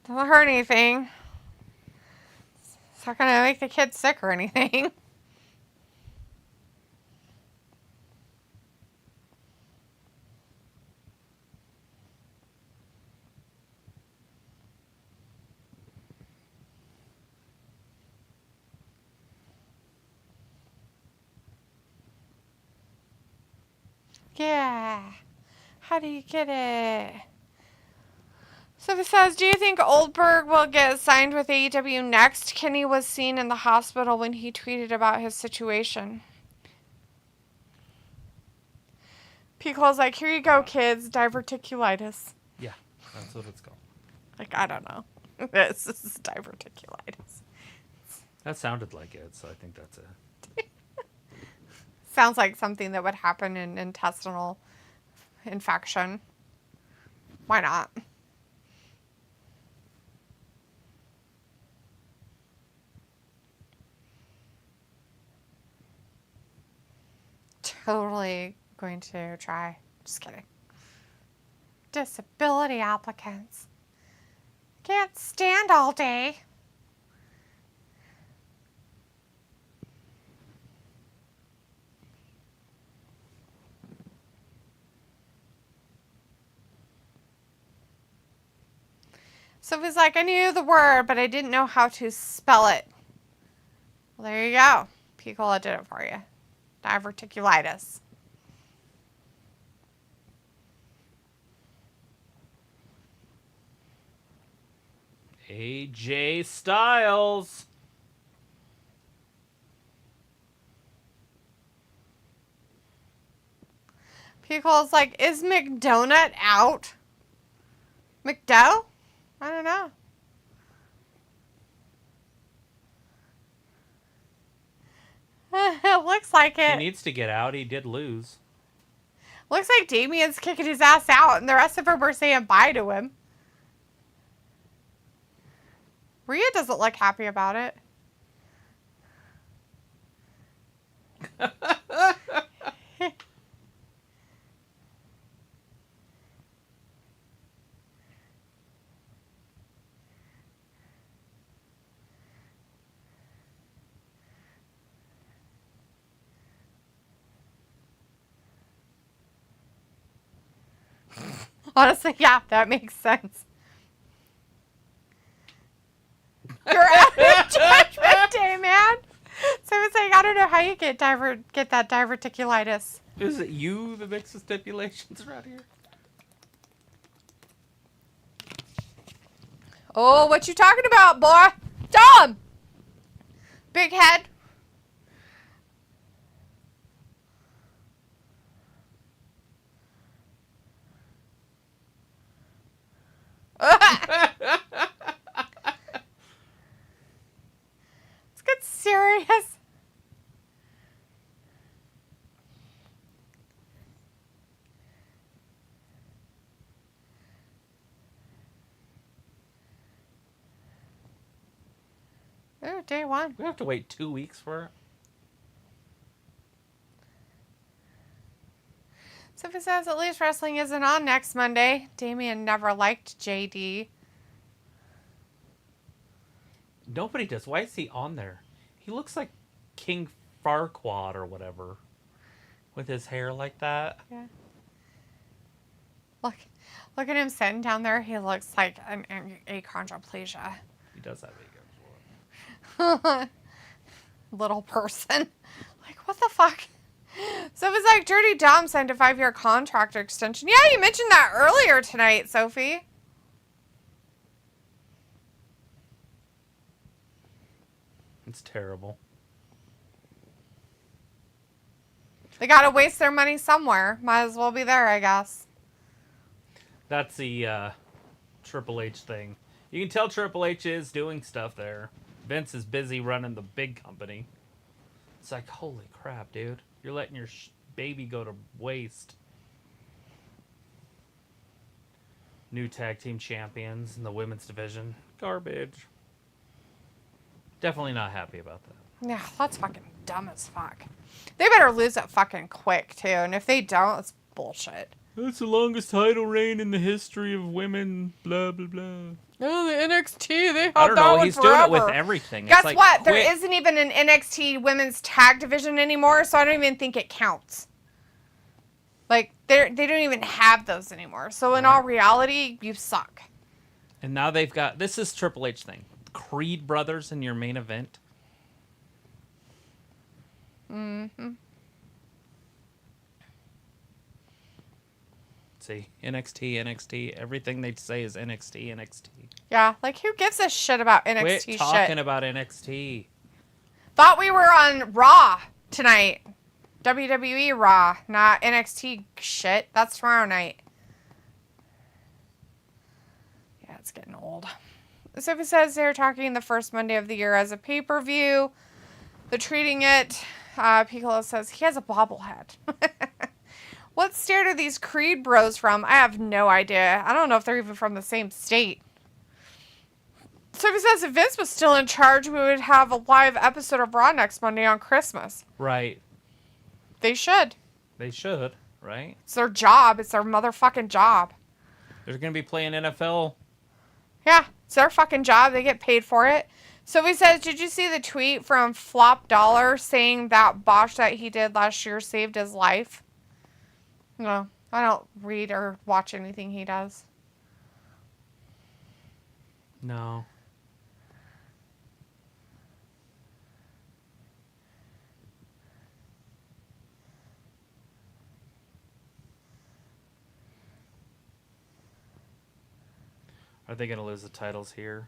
Doesn't hurt anything. It's not gonna make the kids sick or anything. Yeah. How do you get it? So it says, do you think Oldberg will get signed with AEW next? Kenny was seen in the hospital when he tweeted about his situation. Pico's like, here you go, kids. Diverticulitis. Yeah, that's what it's called. Like, I don't know. This is diverticulitis. That sounded like it, so I think that's it. Sounds like something that would happen in intestinal infection. Why not? Totally going to try. Just kidding. Disability applicants. Can't stand all day. So he's like, I knew the word, but I didn't know how to spell it. Well, there you go. Piccola did it for you. Diverticulitis. AJ Styles. Pickle's like, is McDonut out? McDo? I don't know. It looks like it. He needs to get out. He did lose. Looks like Damien's kicking his ass out, and the rest of them are saying bye to him. Rhea doesn't look happy about it. Honestly, yeah, that makes sense. You're at Judgment Day, man. So it's like, I don't know how you get that diverticulitis. Is it you that makes the stipulations around here? Oh, what you talking about, boy? Tell him. Big head. Let's get serious. Ooh, day one. We have to wait 2 weeks for it. Sophie says at least wrestling isn't on next Monday. Damien never liked JD. Nobody does. Why is he on there? He looks like King Farquaad or whatever. With his hair like that. Yeah. Look at him sitting down there. He looks like an achondroplasia. He does have a Little person. Like, what the fuck? So it was like Dirty Dom signed a 5-year contract extension. Yeah, you mentioned that earlier tonight, Sophie. It's terrible. They gotta waste their money somewhere. Might as well be there, I guess. That's the Triple H thing. You can tell Triple H is doing stuff there. Vince is busy running the big company. It's like, holy crap, dude. You're letting your baby go to waste. New tag team champions in the women's division. Garbage. Definitely not happy about that. Yeah, that's fucking dumb as fuck. They better lose it fucking quick, too. And if they don't, it's bullshit. That's the longest title reign in the history of women, blah, blah, blah. Oh, the NXT, they had I don't that know. one He's forever. doing it with everything. Guess It's like, what? quit. There isn't even an NXT women's tag division anymore, so I don't even think it counts. Like, they don't even have those anymore. So in all reality, you suck. And now they've got... This is Triple H thing. Creed brothers in your main event. Mm-hmm. See, NXT. Everything they say is NXT. Yeah, like, who gives a shit about NXT Quit shit? talking about NXT. Thought we were on Raw tonight. WWE Raw, not NXT shit. That's tomorrow night. Yeah, it's getting old. Sophie says they're talking the first Monday of the year as a pay-per-view. They're treating it. Piccolo says he has a bobblehead. What state are these Creed bros from? I have no idea. I don't know if they're even from the same state. Sophie says if Vince was still in charge, we would have a live episode of Raw next Monday on Christmas. Right. They should. They should, right? It's their job. It's their motherfucking job. They're going to be playing NFL. Yeah, it's their fucking job. They get paid for it. Sophie says, did you see the tweet from Flop Dollar saying that botch that he did last year saved his life? No, I don't read or watch anything he does. No. Are they going to lose the titles here?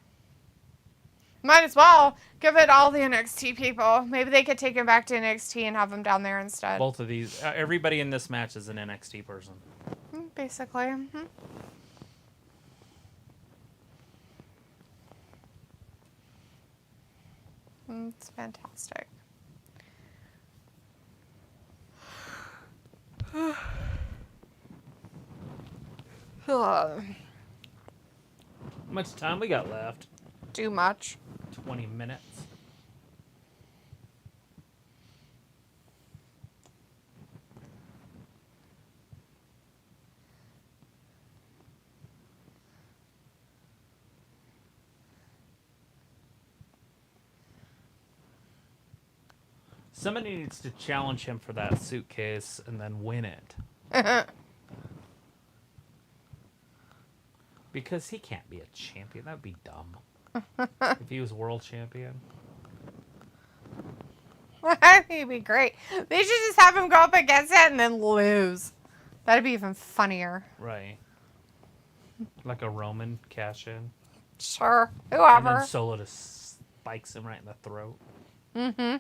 Might as well give it all the NXT people. Maybe they could take him back to NXT and have him down there instead. Both of these. Everybody in this match is an NXT person. Basically. Mm-hmm. It's fantastic. How much time we got left? Too much. 20 minutes. Somebody needs to challenge him for that suitcase and then win it. Because he can't be a champion. That'd be dumb. If he was world champion. I think it'd be great. They should just have him go up against it and then lose. That'd be even funnier. Right. Like a Roman cash in. Sure. And Whoever. then Solo just spikes him right in the throat. Mm-hmm.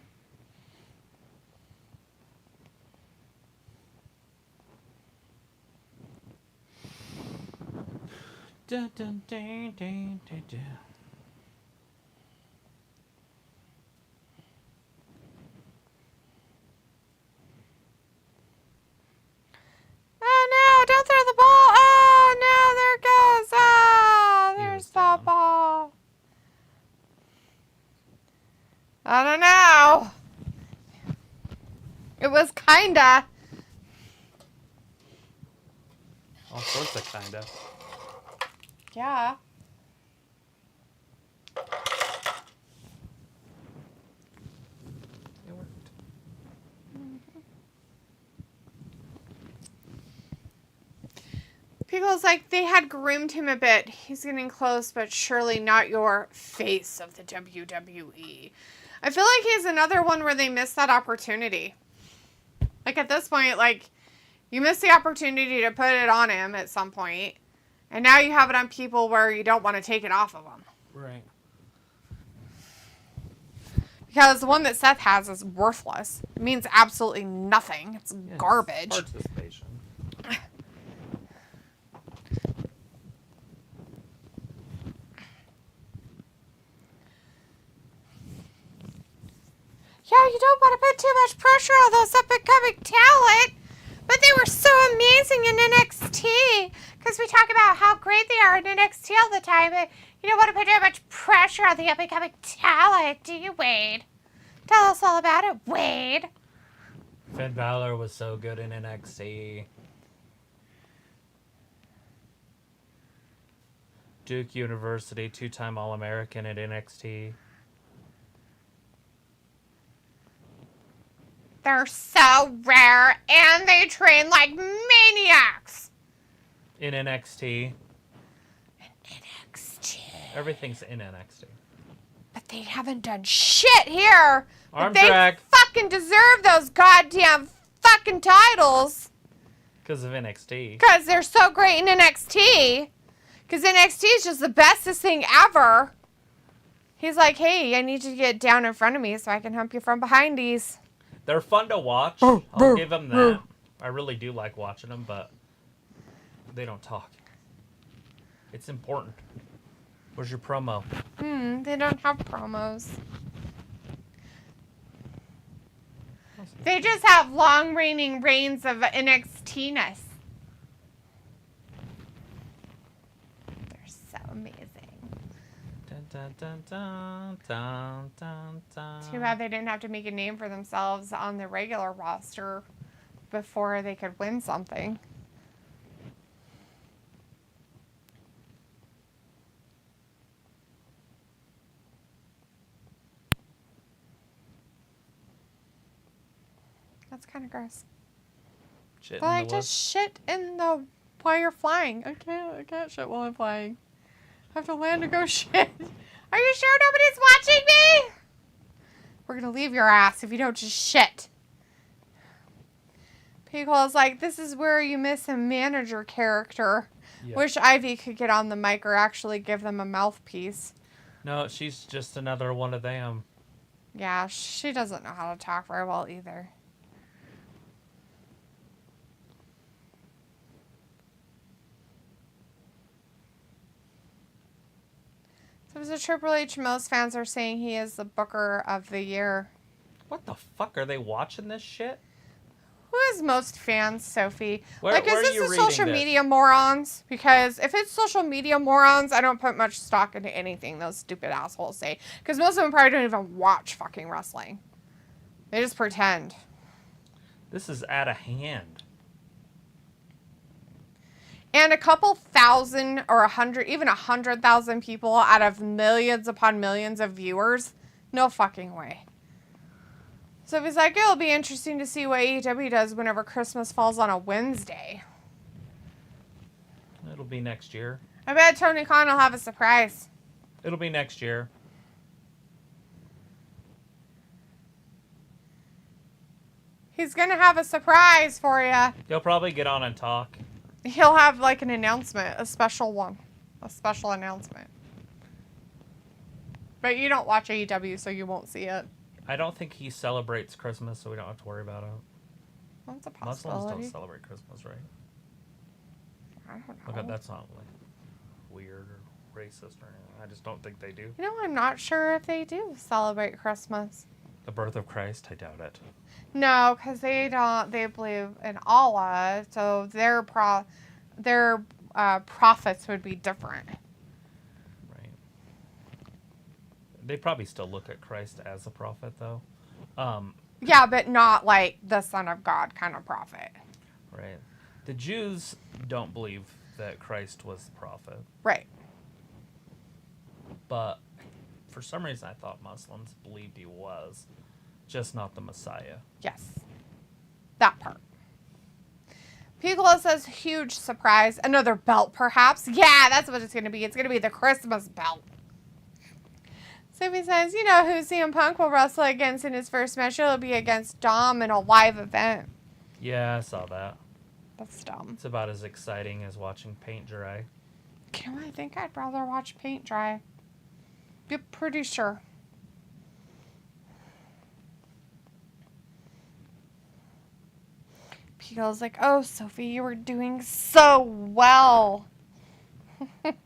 Dun, dun, dun, dun, dun, dun. Oh no, don't throw the ball. Oh no, there it goes. Ah, He there's was the down. ball. I don't know. It was kinda. All sorts of kinda. Yeah. It worked. People's like, they had groomed him a bit. He's getting close, but surely not your face of the WWE. I feel like he's another one where they missed that opportunity. Like, at this point, like, you missed the opportunity to put it on him at some point, and now you have it on people where you don't want to take it off of them. Right. Because the one that Seth has is worthless. It means absolutely nothing. It's Yeah, garbage. Participation. Yeah, you don't want to put too much pressure on those up-and-coming talent. But they were so amazing in NXT. Because we talk about how great they are in NXT all the time. But you don't want to put too much pressure on the up-and-coming talent, do you, Wade? Tell us all about it, Wade. Finn Balor was so good in NXT. Duke University, 2-time All-American at NXT. They're so rare, and they train like maniacs. In NXT. NXT. Everything's in NXT. But they haven't done shit here. Arm But they drag. fucking deserve those goddamn fucking titles. Because of NXT. Because they're so great in NXT. Because NXT is just the bestest thing ever. He's like, hey, I need you to get down in front of me so I can hump you from behindies. They're fun to watch. I'll give them that. I really do like watching them, but they don't talk. It's important. Where's your promo? They don't have promos. They just have long reigning reigns of NXT-ness. They're so amazing. Dun, dun, dun, dun, dun, dun, dun. Too bad they didn't have to make a name for themselves on the regular roster before they could win something. That's kind of gross. Shit But in like, the just woods. shit in the while you're flying. I can't shit while I'm flying. I have to land to go shit. Are you sure nobody's watching me? We're gonna leave your ass if you don't just shit. Picole's like, this is where you miss a manager character. Yeah. Wish Ivy could get on the mic or actually give them a mouthpiece. No, she's just another one of them. Yeah, she doesn't know how to talk very well either. So Triple H, most fans are saying he is the Booker of the Year. What the fuck? Are they watching this shit? Who is most fans, Sophie? Where Like, are is you this the reading social this? media morons? Because if it's social media morons, I don't put much stock into anything those stupid assholes say. Because most of them probably don't even watch fucking wrestling. They just pretend. This is out of hand. And a couple thousand or 100, even 100,000 people out of millions upon millions of viewers? No fucking way. So he's like, it'll be interesting to see what AEW does whenever Christmas falls on a Wednesday. It'll be next year. I bet Tony Khan will have a surprise. It'll be next year. He's going to have a surprise for you. He'll probably get on and talk. He'll have like an announcement, a special one. A special announcement. But you don't watch AEW, so you won't see it. I don't think he celebrates Christmas, so we don't have to worry about it. That's a Muslims possibility. don't celebrate Christmas, right? I don't know. Look, that's not like weird or racist or anything. I just don't think they do. You know, I'm not sure if they do celebrate Christmas. The birth of Christ, I doubt it. No, because they don't. They believe in Allah, so their prophets would be different. Right. They probably still look at Christ as a prophet, though. Yeah, but not like the Son of God kind of prophet. Right. The Jews don't believe that Christ was the prophet. Right. But for some reason, I thought Muslims believed he was, just not the Messiah. Yes. That part. Piccolo says, huge surprise. Another belt, perhaps? Yeah, that's what it's going to be. It's going to be the Christmas belt. Sophie says, you know who CM Punk will wrestle against in his first match? It'll be against Dom in a live event. Yeah, I saw that. That's dumb. It's about as exciting as watching paint dry. You know, I think I'd rather watch paint dry. Be pretty sure. Pico's like, oh, Sophie, you were doing so well. Did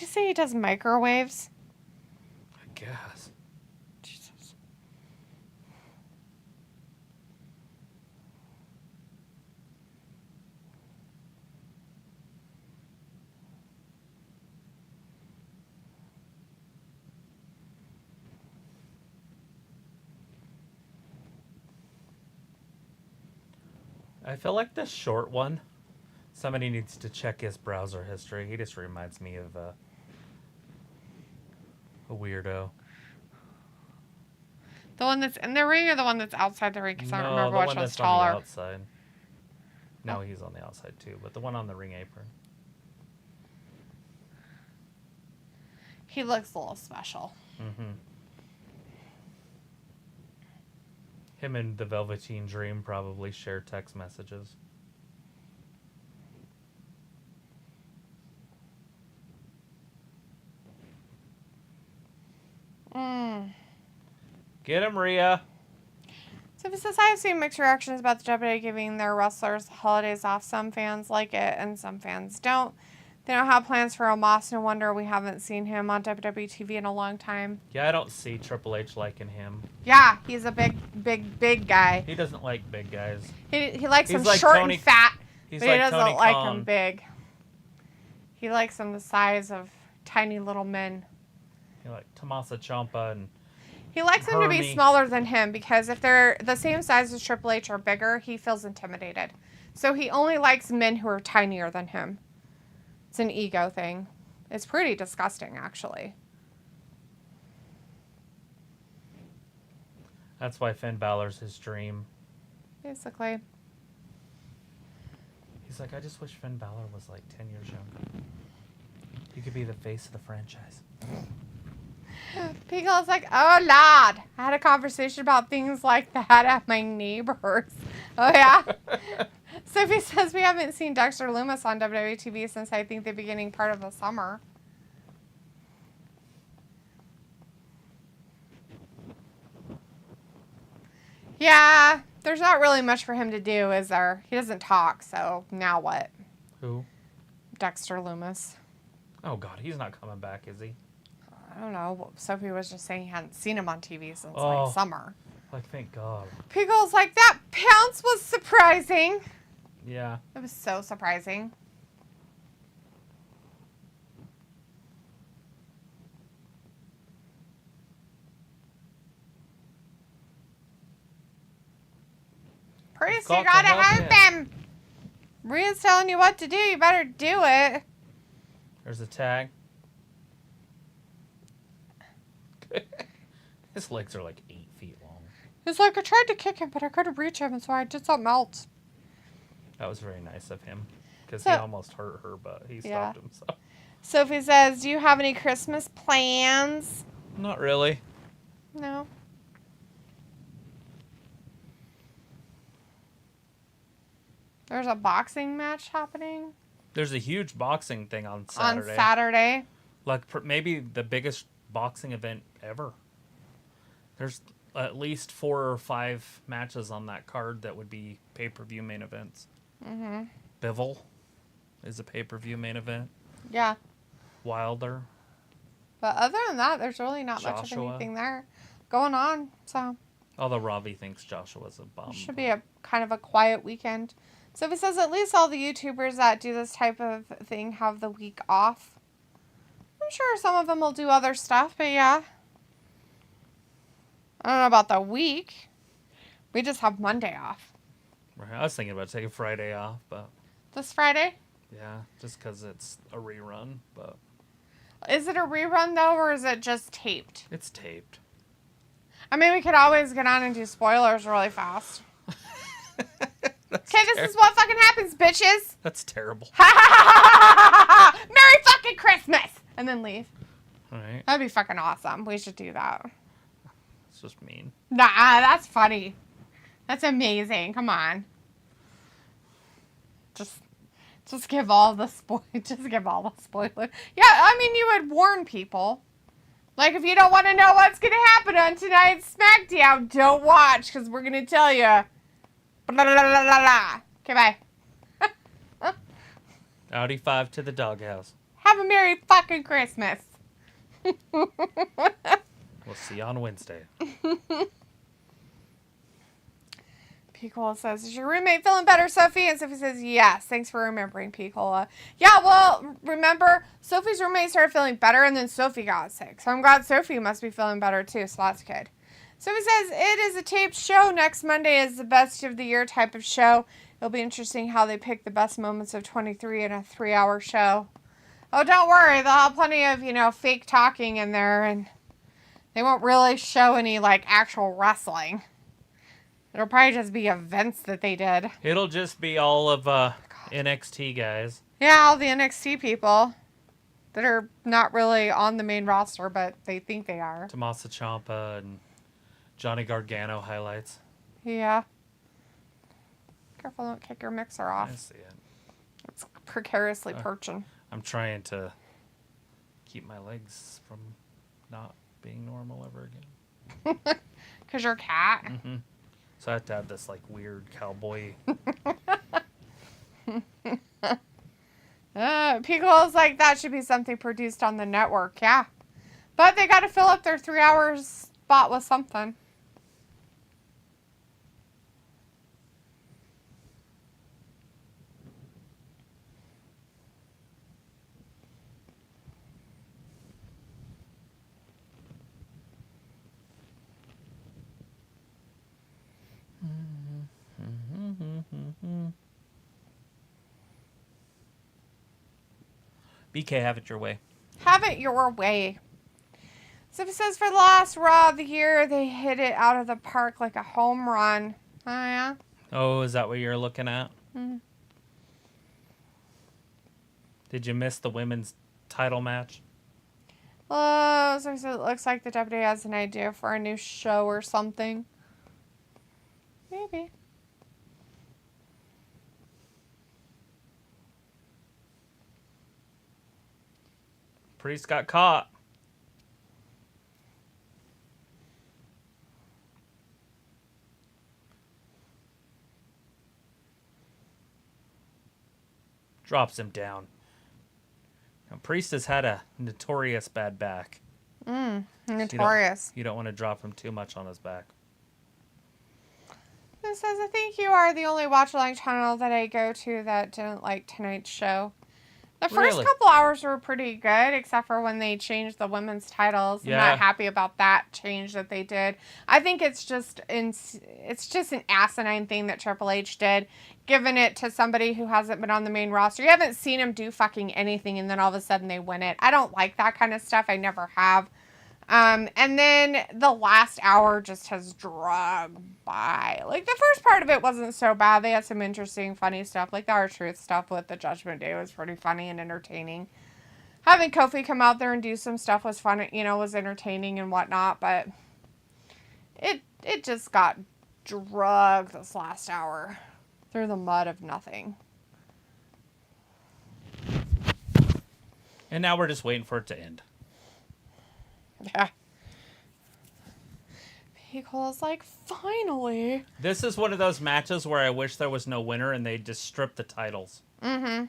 you say he does microwaves? I guess. Jesus. I feel like this short one, somebody needs to check his browser history. He just reminds me of a weirdo. The one that's in the ring or the one that's outside the ring? Because I don't No, remember the which one one's that's taller. on the outside. No, he's on the outside too, but the one on the ring apron. He looks a little special. Mm-hmm. Him and the Velveteen Dream probably share text messages. Get him, Rhea. So it says, I have seen mixed reactions about the WWE giving their wrestlers holidays off. Some fans like it and some fans don't. They don't have plans for Omos. No wonder we haven't seen him on WWE TV in a long time. Yeah, I don't see Triple H liking him. Yeah, he's a big guy. He doesn't like big guys. He likes He's him like short Tony- and fat, He's but like he doesn't Tony like Khan. him big. He likes them the size of tiny little men. He like Tommaso Ciampa and He likes them to be Hermie. smaller than him because if they're the same size as Triple H or bigger, he feels intimidated. So he only likes men who are tinier than him. It's an ego thing. It's pretty disgusting, actually. that's why Finn Balor's his dream. Basically. He's like, I just wish Finn Balor was like 10 years younger. He could be the face of the franchise. Pico's like, oh, Lord. I had a conversation about things like that at my neighbor's. Oh, yeah? Sophie says we haven't seen Dexter Lumis on WWE TV since I think the beginning part of the summer. Yeah, there's not really much for him to do, is there? He doesn't talk, so now what? Who? Dexter Lumis. Oh, God, he's not coming back, is he? I don't know. Sophie was just saying he hadn't seen him on TV since, Oh. like, summer. Like, thank God. Pickle's like, that pounce was surprising. Yeah. It was so surprising. Priest, got you to gotta help help him. Rhea's telling you what to do. You better do it. There's a tag. His legs are like 8 feet long. He's like, I tried to kick him, but I couldn't reach him, and so I did something else. That was very nice of him. Because So- he almost hurt her, but he Yeah. stopped himself. Sophie says, do you have any Christmas plans? Not really. No. There's a boxing match happening There's a huge boxing thing on Saturday. on Saturday. Like maybe the biggest boxing event ever. There's at least 4 or 5 matches on that card that would be pay-per-view main events. Mm-hmm. Bivol is a pay-per-view main event. Yeah. Wilder. But other than that, there's really not much of anything there going on. So. Although Ravi thinks Joshua's a bum. Should be a kind of a quiet weekend. So if it says at least all the YouTubers that do this type of thing have the week off. I'm sure some of them will do other stuff, but yeah. I don't know about the week. We just have Monday off. Right. I was thinking about taking Friday off, but... This Friday? Yeah, just because it's a rerun, but... Is it a rerun, though, or is it just taped? It's taped. I mean, we could always get on and do spoilers really fast. Okay, this is what fucking happens, bitches. That's terrible. Merry fucking Christmas! And then leave. Alright. That'd be fucking awesome. We should do that. It's just mean. Nah, that's funny. That's amazing. Come on. Just give all the Just give all the spoilers. Yeah, I mean, you would warn people. Like, if you don't want to know what's going to happen on tonight's SmackDown, don't watch, because we're going to tell you. Blah, blah, blah, blah, blah. Okay, bye. Audi 5 to the doghouse. Have a Merry fucking Christmas. We'll see you on Wednesday. Picola says, is your roommate feeling better, Sophie? And Sophie says, yes. Thanks for remembering, Picola. Yeah, well, remember, Sophie's roommate started feeling better, and then Sophie got sick. So I'm glad Sophie must be feeling better, too. So that's good. Sophie says, it is a taped show. Next Monday is the best of the year type of show. It'll be interesting how they pick the best moments of 23 in a 3-hour show. Oh, don't worry. They'll have plenty of, fake talking in there, and they won't really show any, actual wrestling. It'll probably just be events that they did. It'll just be all of NXT guys. Yeah, all the NXT people that are not really on the main roster, but they think they are. Tommaso Ciampa and Johnny Gargano highlights. Yeah. Careful, don't kick your mixer off. I see it. It's precariously perching. I'm trying to keep my legs from not being normal ever again. Because you're a cat? Mm-hmm. So I have to have this, weird cowboy... Pico's that should be something produced on the network, yeah. But they got to fill up their 3 hours spot with something. BK, have it your way. Have it your way. So it says for the last Raw of the year, they hit it out of the park like a home run. Oh, yeah? Oh, is that what you're looking at? Mm-hmm. Did you miss the women's title match? Oh, so it looks like the WWE has an idea for a new show or something. Maybe. Priest got caught. Drops him down. Now, Priest has had a notorious bad back. Notorious. So you don't want to drop him too much on his back. It says, I think you are the only watch-along channel that I go to that didn't like tonight's show. The first couple hours were pretty good, except for when they changed the women's titles. Yeah. I'm not happy about that change that they did. I think it's just an asinine thing that Triple H did, giving it to somebody who hasn't been on the main roster. You haven't seen him do fucking anything, and then all of a sudden they win it. I don't like that kind of stuff. I never have. And then the last hour just has dragged by. The first part of it wasn't so bad. They had some interesting, funny stuff. The R-Truth stuff with the Judgment Day was pretty funny and entertaining. Having Kofi come out there and do some stuff was fun, was entertaining and whatnot. But it just got dragged this last hour through the mud of nothing. And now we're just waiting for it to end. Yeah. Pico's like, finally. This is one of those matches where I wish there was no winner and they just stripped the titles. Mm-hmm.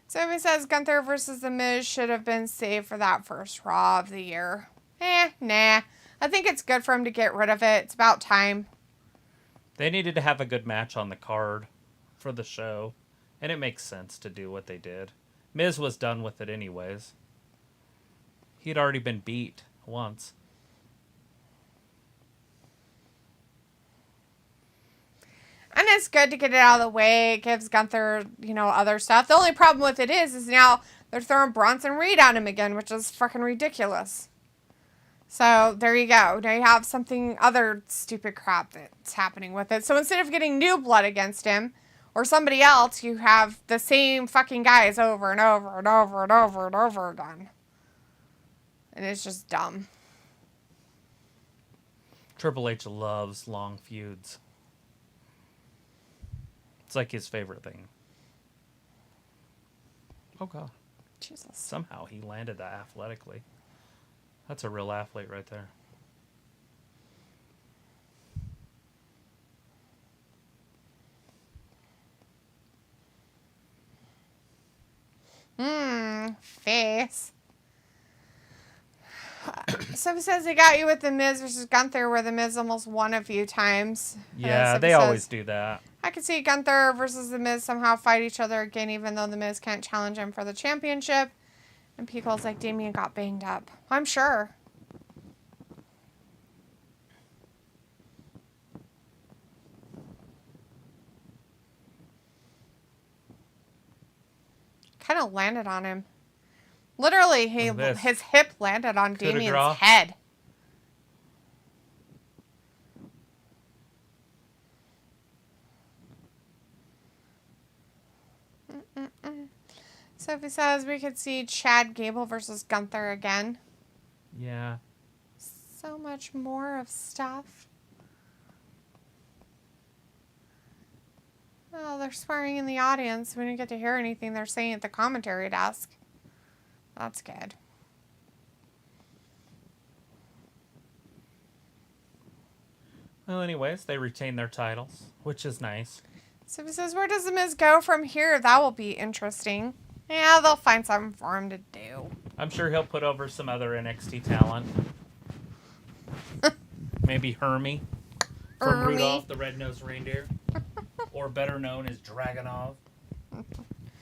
So he says Gunther versus The Miz should have been saved for that first Raw of the year. Nah. I think it's good for him to get rid of it. It's about time. They needed to have a good match on the card for the show. And it makes sense to do what they did. Miz was done with it anyways. He'd already been beat once. And it's good to get it out of the way. It gives Gunther, other stuff. The only problem with it is now they're throwing Bronson Reed at him again, which is fucking ridiculous. So there you go. Now you have something other stupid crap that's happening with it. So instead of getting new blood against him or somebody else, you have the same fucking guys over and over and over and over and over again. And it's just dumb. Triple H loves long feuds. It's like his favorite thing. Oh, God. Jesus. Somehow he landed that athletically. That's a real athlete right there. Face. So it says they got you with The Miz versus Gunther, where The Miz almost won a few times. Yeah, they always do that. I could see Gunther versus The Miz somehow fight each other again, even though The Miz can't challenge him for the championship. And Pico's like, Damien got banged up. I'm sure. Kind of landed on him. Literally, his hip landed on Damien's head. Sophie says we could see Chad Gable versus Gunther again. Yeah. So much more of stuff. Oh, they're swearing in the audience. We didn't get to hear anything they're saying at the commentary desk. That's good. Well, anyways, they retain their titles, which is nice. So he says, where does The Miz go from here? That will be interesting. Yeah, they'll find something for him to do. I'm sure he'll put over some other NXT talent. Maybe Hermie from Rudolph the Red-Nosed Reindeer. Or better known as Dragunov.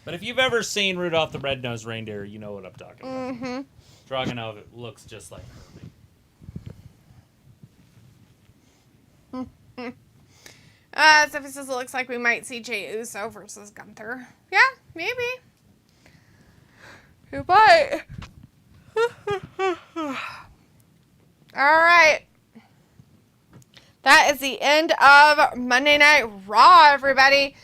But if you've ever seen Rudolph the Red-Nosed Reindeer, you know what I'm talking about. Mm-hmm. Dragunov looks just like Hermie. Sophie says it looks like we might see Jey Uso versus Gunther. Yeah, maybe. Who might? All right. That is the end of Monday Night Raw, everybody.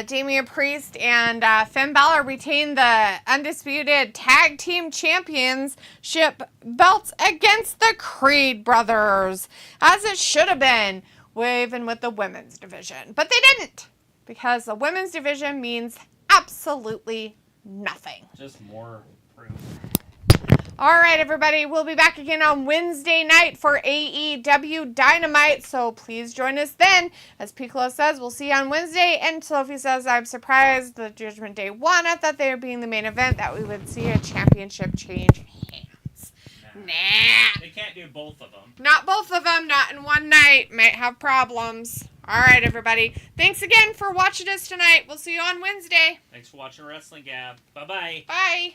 Damian Priest and Finn Balor retain the undisputed tag team championship belts against the Creed brothers, as it should have been, even with the women's division. But they didn't, because the women's division means absolutely nothing. Just more proof. All right, everybody. We'll be back again on Wednesday night for AEW Dynamite, so please join us then. As Piccolo says, we'll see you on Wednesday, and Sophie says, I'm surprised the Judgment Day won. I thought they were being the main event, that we would see a championship change hands. Nah. They can't do both of them. Not both of them, not in one night. Might have problems. All right, everybody. Thanks again for watching us tonight. We'll see you on Wednesday. Thanks for watching Wrestling Gab. Bye-bye. Bye.